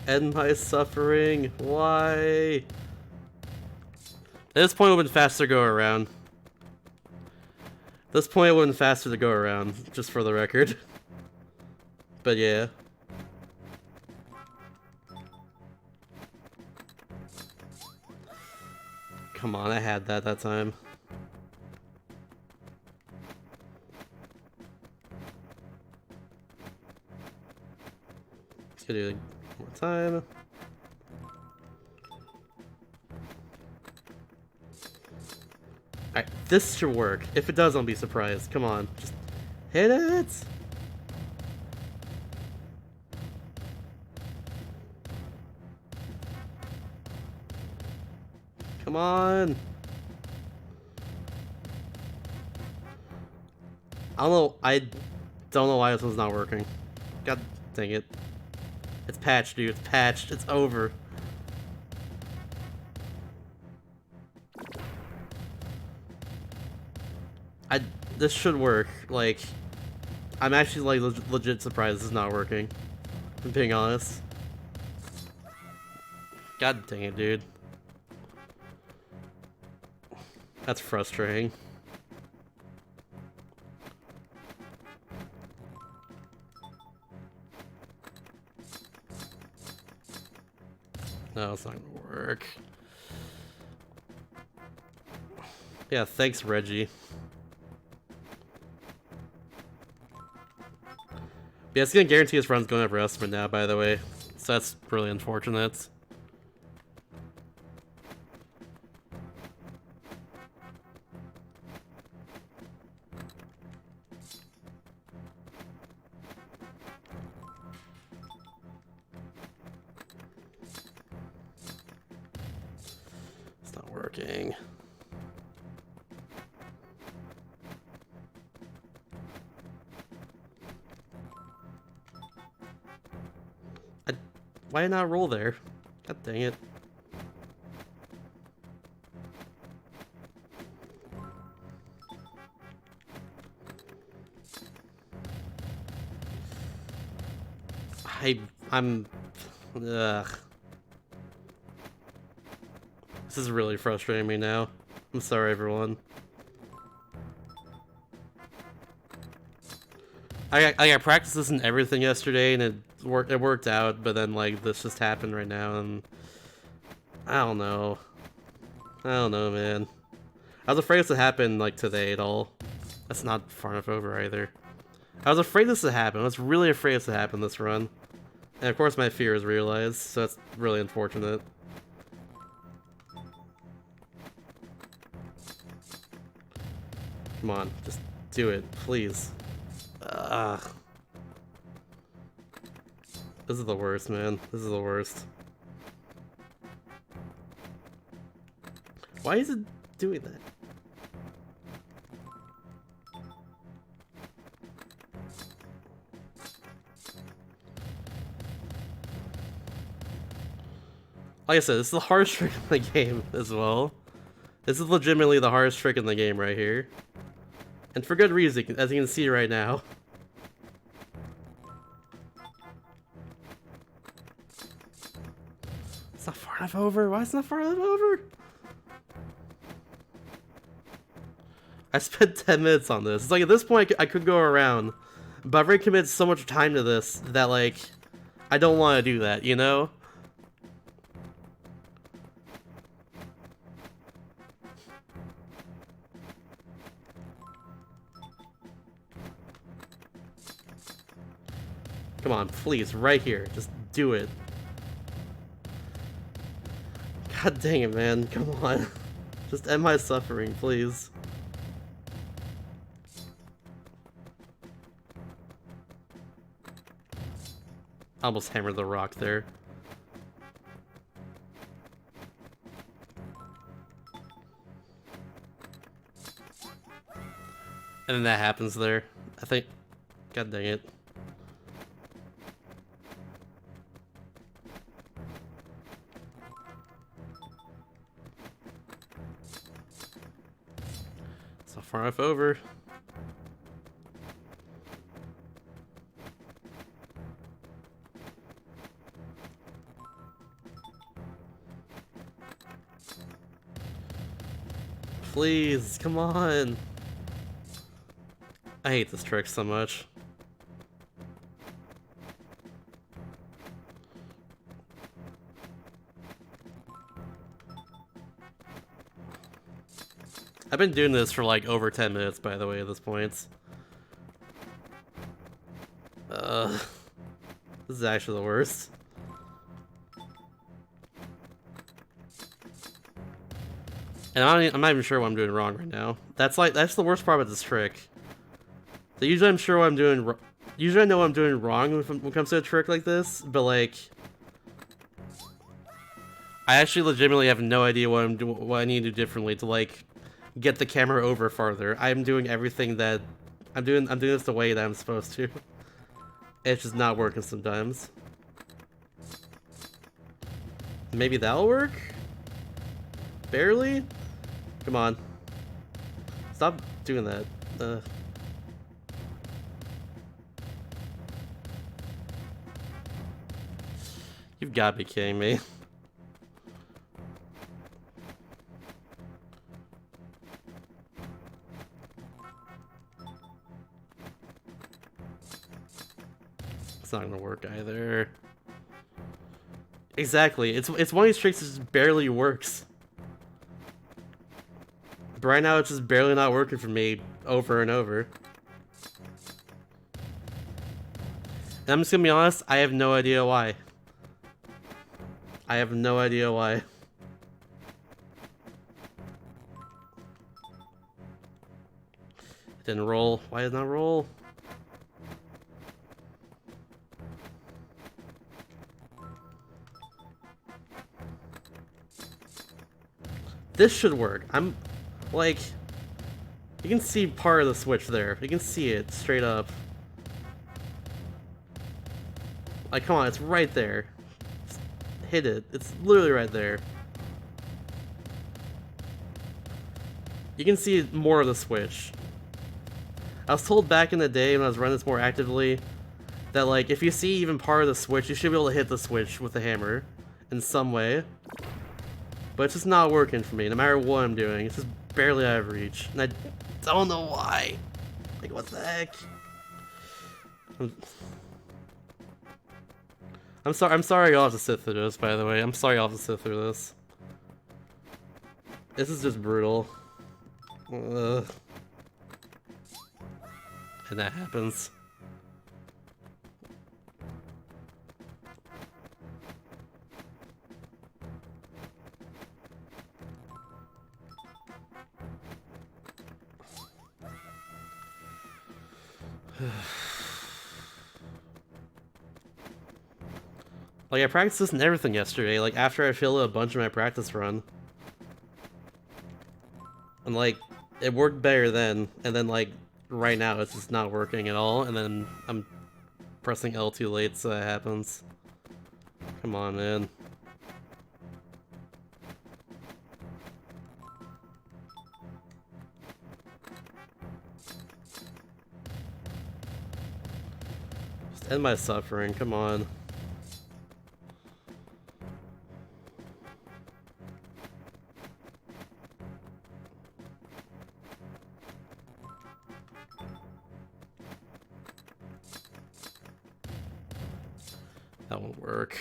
End my suffering. Why? At this point, it would have been faster to go around. At this point, it would have been faster to go around, just for the record. But yeah. Come on, I had that time. Let's do it one more time. Alright, this should work. If it does, I'll be surprised. Come on, just hit it! Come on! I don't know why this one's not working. God dang it. It's patched, dude. It's patched. It's over. This should work. Like, I'm actually like legit surprised this is not working. I'm being honest. God dang it, dude. That's frustrating. No, it's not gonna work. Yeah, thanks, Reggie. Yeah, it's gonna guarantee his run's going up Rustman now, by the way. So that's really unfortunate. It's not working. Why not roll there? God dang it. I'm... Ugh. This is really frustrating me now. I'm sorry, everyone. I practiced this and everything yesterday, and it worked out, but then like this just happened right now, and I don't know. I don't know, man. I was afraid this would happen like today at all. That's not far enough over either. I was afraid this would happen. I was really afraid this would happen this run. And of course my fear is realized, so that's really unfortunate. Come on, just do it, please. This is the worst, man. This is the worst. Why is it doing that? Like I said, this is the hardest trick in the game as well. This is legitimately the hardest trick in the game right here. And for good reason, as you can see right now. It's not far enough over. Why is it not far enough over? I spent 10 minutes on this. It's like at this point I could go around. But I've already committed so much time to this that like, I don't want to do that, you know? Come on, please, right here. Just do it. God dang it, man. Come on. Just end my suffering, please. I almost hammered the rock there. And then that happens there. I think... God dang it. So far enough over. Please, come on. I hate this trick so much. I've been doing this for like over 10 minutes, by the way, at this point. This is actually the worst. And I'm not even sure what I'm doing wrong right now. That's the worst part about this trick. So usually I'm sure what I'm doing. Usually I know what I'm doing wrong when it comes to a trick like this, but like, I actually legitimately have no idea what what I need to do differently to like get the camera over farther. I'm doing everything that I'm doing this the way that I'm supposed to. It's just not working sometimes. Maybe that'll work? Barely? Come on. Stop doing that. You've got to be kidding me. It's not gonna work either. Exactly. It's one of these tricks that just barely works. But right now it's just barely not working for me over and over. And I'm just gonna be honest, I have no idea why. I have no idea why. It didn't roll. Why did it not roll? This should work. I'm like, you can see part of the switch there. You can see it straight up. Like, come on, it's right there. Just hit it. It's literally right there. You can see more of the switch. I was told back in the day when I was running this more actively that like, if you see even part of the switch, you should be able to hit the switch with the hammer in some way. But it's just not working for me, no matter what I'm doing. It's just barely out of reach. And I don't know why. Like, what the heck? I'm sorry y'all have to sit through this, by the way. I'm sorry y'all have to sit through this. This is just brutal. And that happens. Like, I practiced this and everything yesterday, like, after I filled a bunch of my practice run. And, like, it worked better then, and then, like, right now it's just not working at all, and then I'm pressing L too late, so that happens. Come on, man. Just end my suffering, come on. That won't work.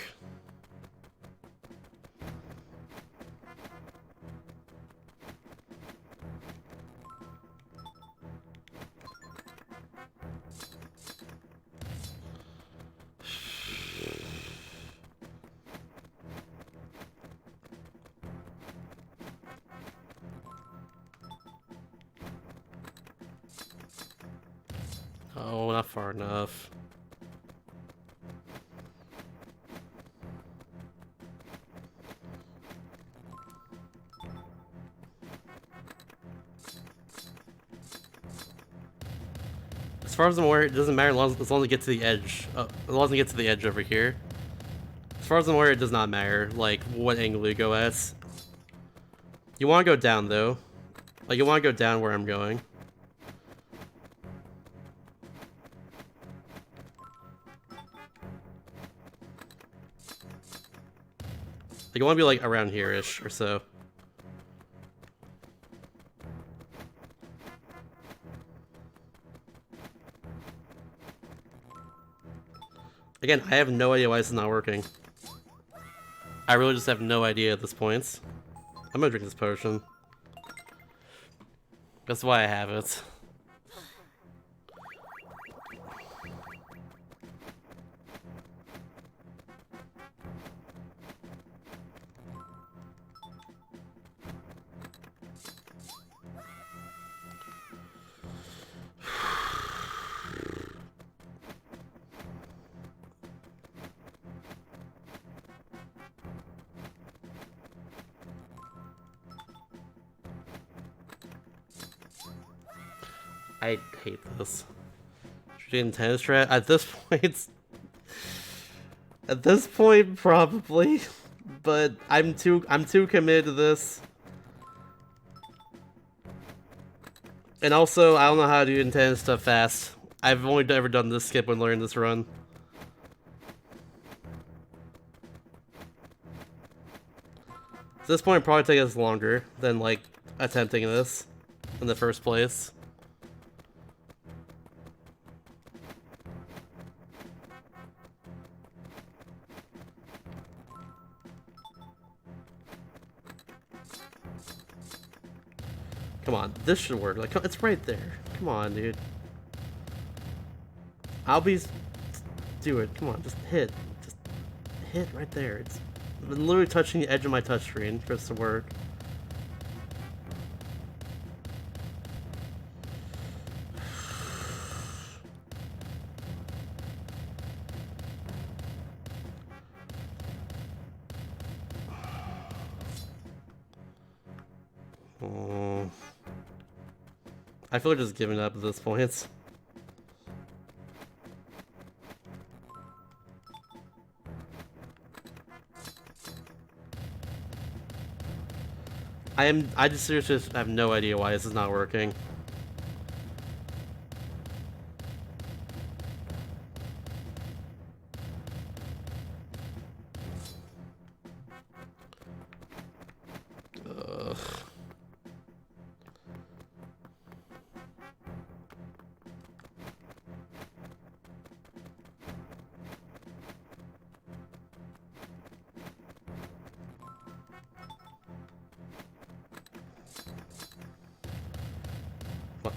Oh, not far enough. As far as I'm aware, it doesn't matter as long as it gets to the edge. As long as it gets to the edge over here. As far as I'm aware, it does not matter, like, what angle you go at. You want to go down, though. Like, you want to go down where I'm going. Like, you want to be, like, around here-ish or so. Again, I have no idea why this is not working. I really just have no idea at this point. I'm gonna drink this potion. That's why I have it. I hate this. Shooting tennis strat at this point. At this point, probably, but I'm too committed to this. And also, I don't know how to do intense stuff fast. I've only ever done this skip when learning this run. At this point, it'd probably take us longer than like attempting this in the first place. Come on, this should work. Like, it's right there. Come on, dude. Do it. Come on, just hit. Just hit right there. It's literally touching the edge of my touchscreen for this to work. Oh. I feel like just giving up at this point. I just seriously just have no idea why this is not working. Ugh.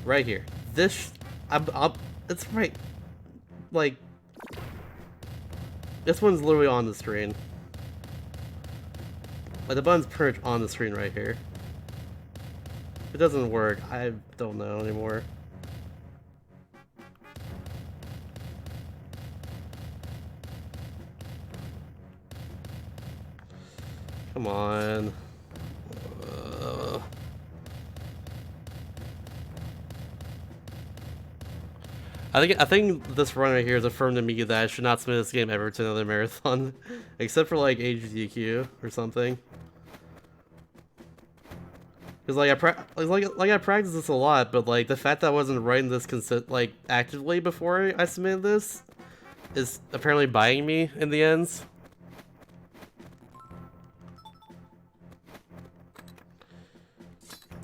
Right here. This, it's right, like, this one's literally on the screen. Like, the button's pretty much on the screen right here. If it doesn't work, I don't know anymore. Come on. I think this run right here is affirmed to me that I should not submit this game ever to another marathon, except for like HDQ or something. Because like I practiced this a lot, but like the fact that I wasn't writing this actively before I submitted this is apparently biting me in the end.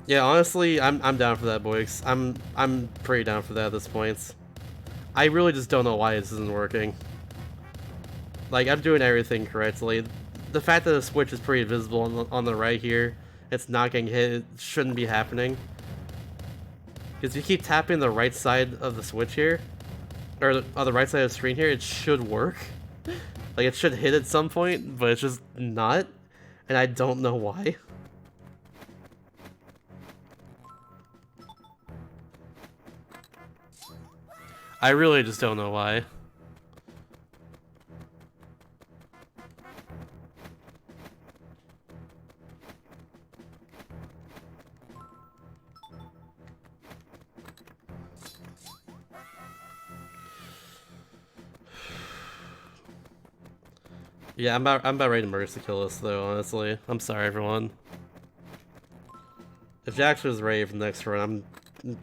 Yeah, honestly, I'm down for that, boys. I'm pretty down for that at this point. I really just don't know why this isn't working. Like, I'm doing everything correctly. The fact that the switch is pretty visible on the right here, it's not getting hit, it shouldn't be happening. Because if you keep tapping the right side of the switch here, or on the right side of the screen here, it should work. Like, it should hit at some point, but it's just not. And I don't know why. I really just don't know why. Yeah, I'm about ready to mercy kill this though, honestly. I'm sorry, everyone. If Jax was ready for the next run,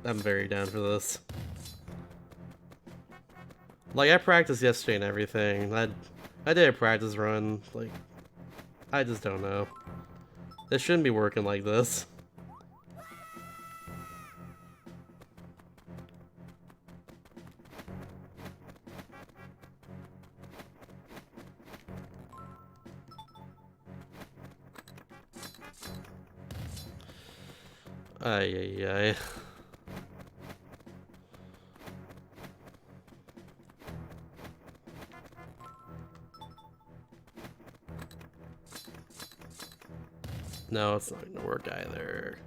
I'm very down for this. Like, I practiced yesterday and everything. I did a practice run. Like, I just don't know. It shouldn't be working like this. Ay, ay, ay. No, it's not gonna work either.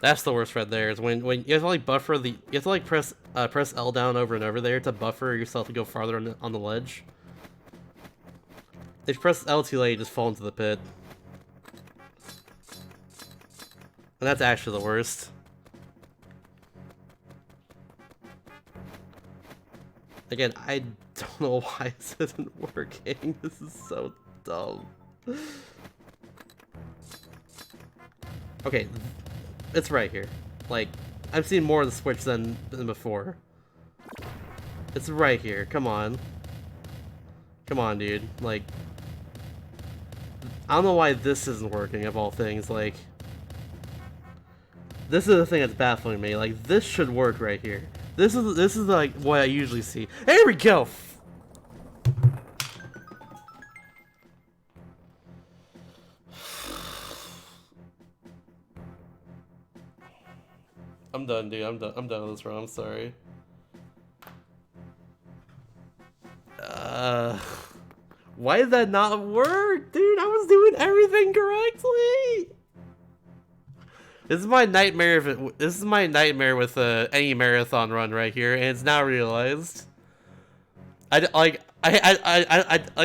That's the worst right there, is when you have to like buffer the, you have to like press L down over and over there to buffer yourself to go farther on the ledge. If you press L too late, you just fall into the pit. And that's actually the worst. Again, I don't know why this isn't working. This is so dumb. Okay, it's right here. Like, I've seen more of the switch than before. It's right here. Come on. Come on, dude. Like, I don't know why this isn't working, of all things. Like, this is the thing that's baffling me. Like, this should work right here. This is like what I usually see. There we go. I'm done, dude. I'm done with this run. I'm sorry. Why did that not work, dude? I was doing everything correctly. This is my nightmare. This is my nightmare with any marathon run right here, and it's now realized. I like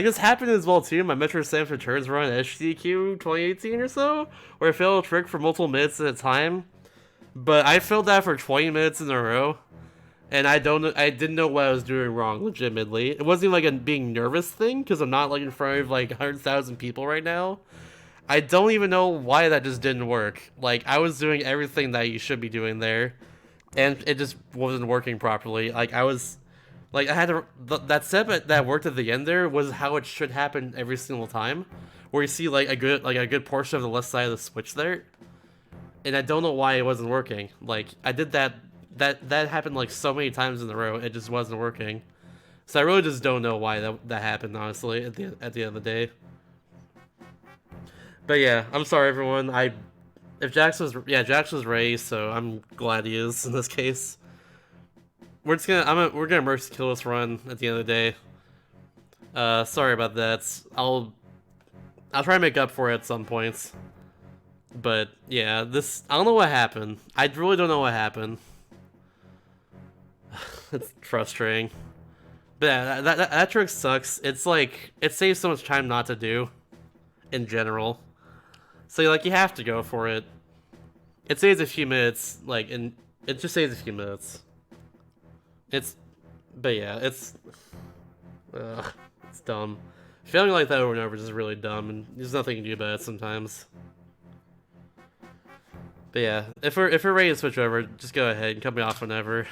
this happened as well too. My Metro Samus Returns run at HDQ 2018 or so, where I failed a trick for multiple minutes at a time. But I failed that for 20 minutes in a row, and I didn't know what I was doing wrong. Legitimately, it wasn't like a being nervous thing because I'm not like in front of like 100,000 people right now. I don't even know why that just didn't work. Like, I was doing everything that you should be doing there, and it just wasn't working properly. Like, I was, like, I had to, that step that worked at the end there was how it should happen every single time, where you see like a good portion of the left side of the switch there, and I don't know why it wasn't working. Like, I did that happened like so many times in a row, it just wasn't working. So I really just don't know why that happened, honestly, at the end of the day. But yeah, I'm sorry everyone. If Jax was, yeah, Jax was raised, so I'm glad he is in this case. We're just gonna, we're gonna mercy kill this run at the end of the day. Sorry about that. I'll try to make up for it at some points. But yeah, I don't know what happened. I really don't know what happened. It's frustrating. But yeah, that trick sucks. It's like, it saves so much time not to do, in general. So like, you have to go for it. It saves a few minutes, like, and it just saves a few minutes. But yeah, it's dumb. Failing like that over and over is just really dumb, and there's nothing you can do about it sometimes. But yeah, if we're ready to switch over, just go ahead and cut me off whenever.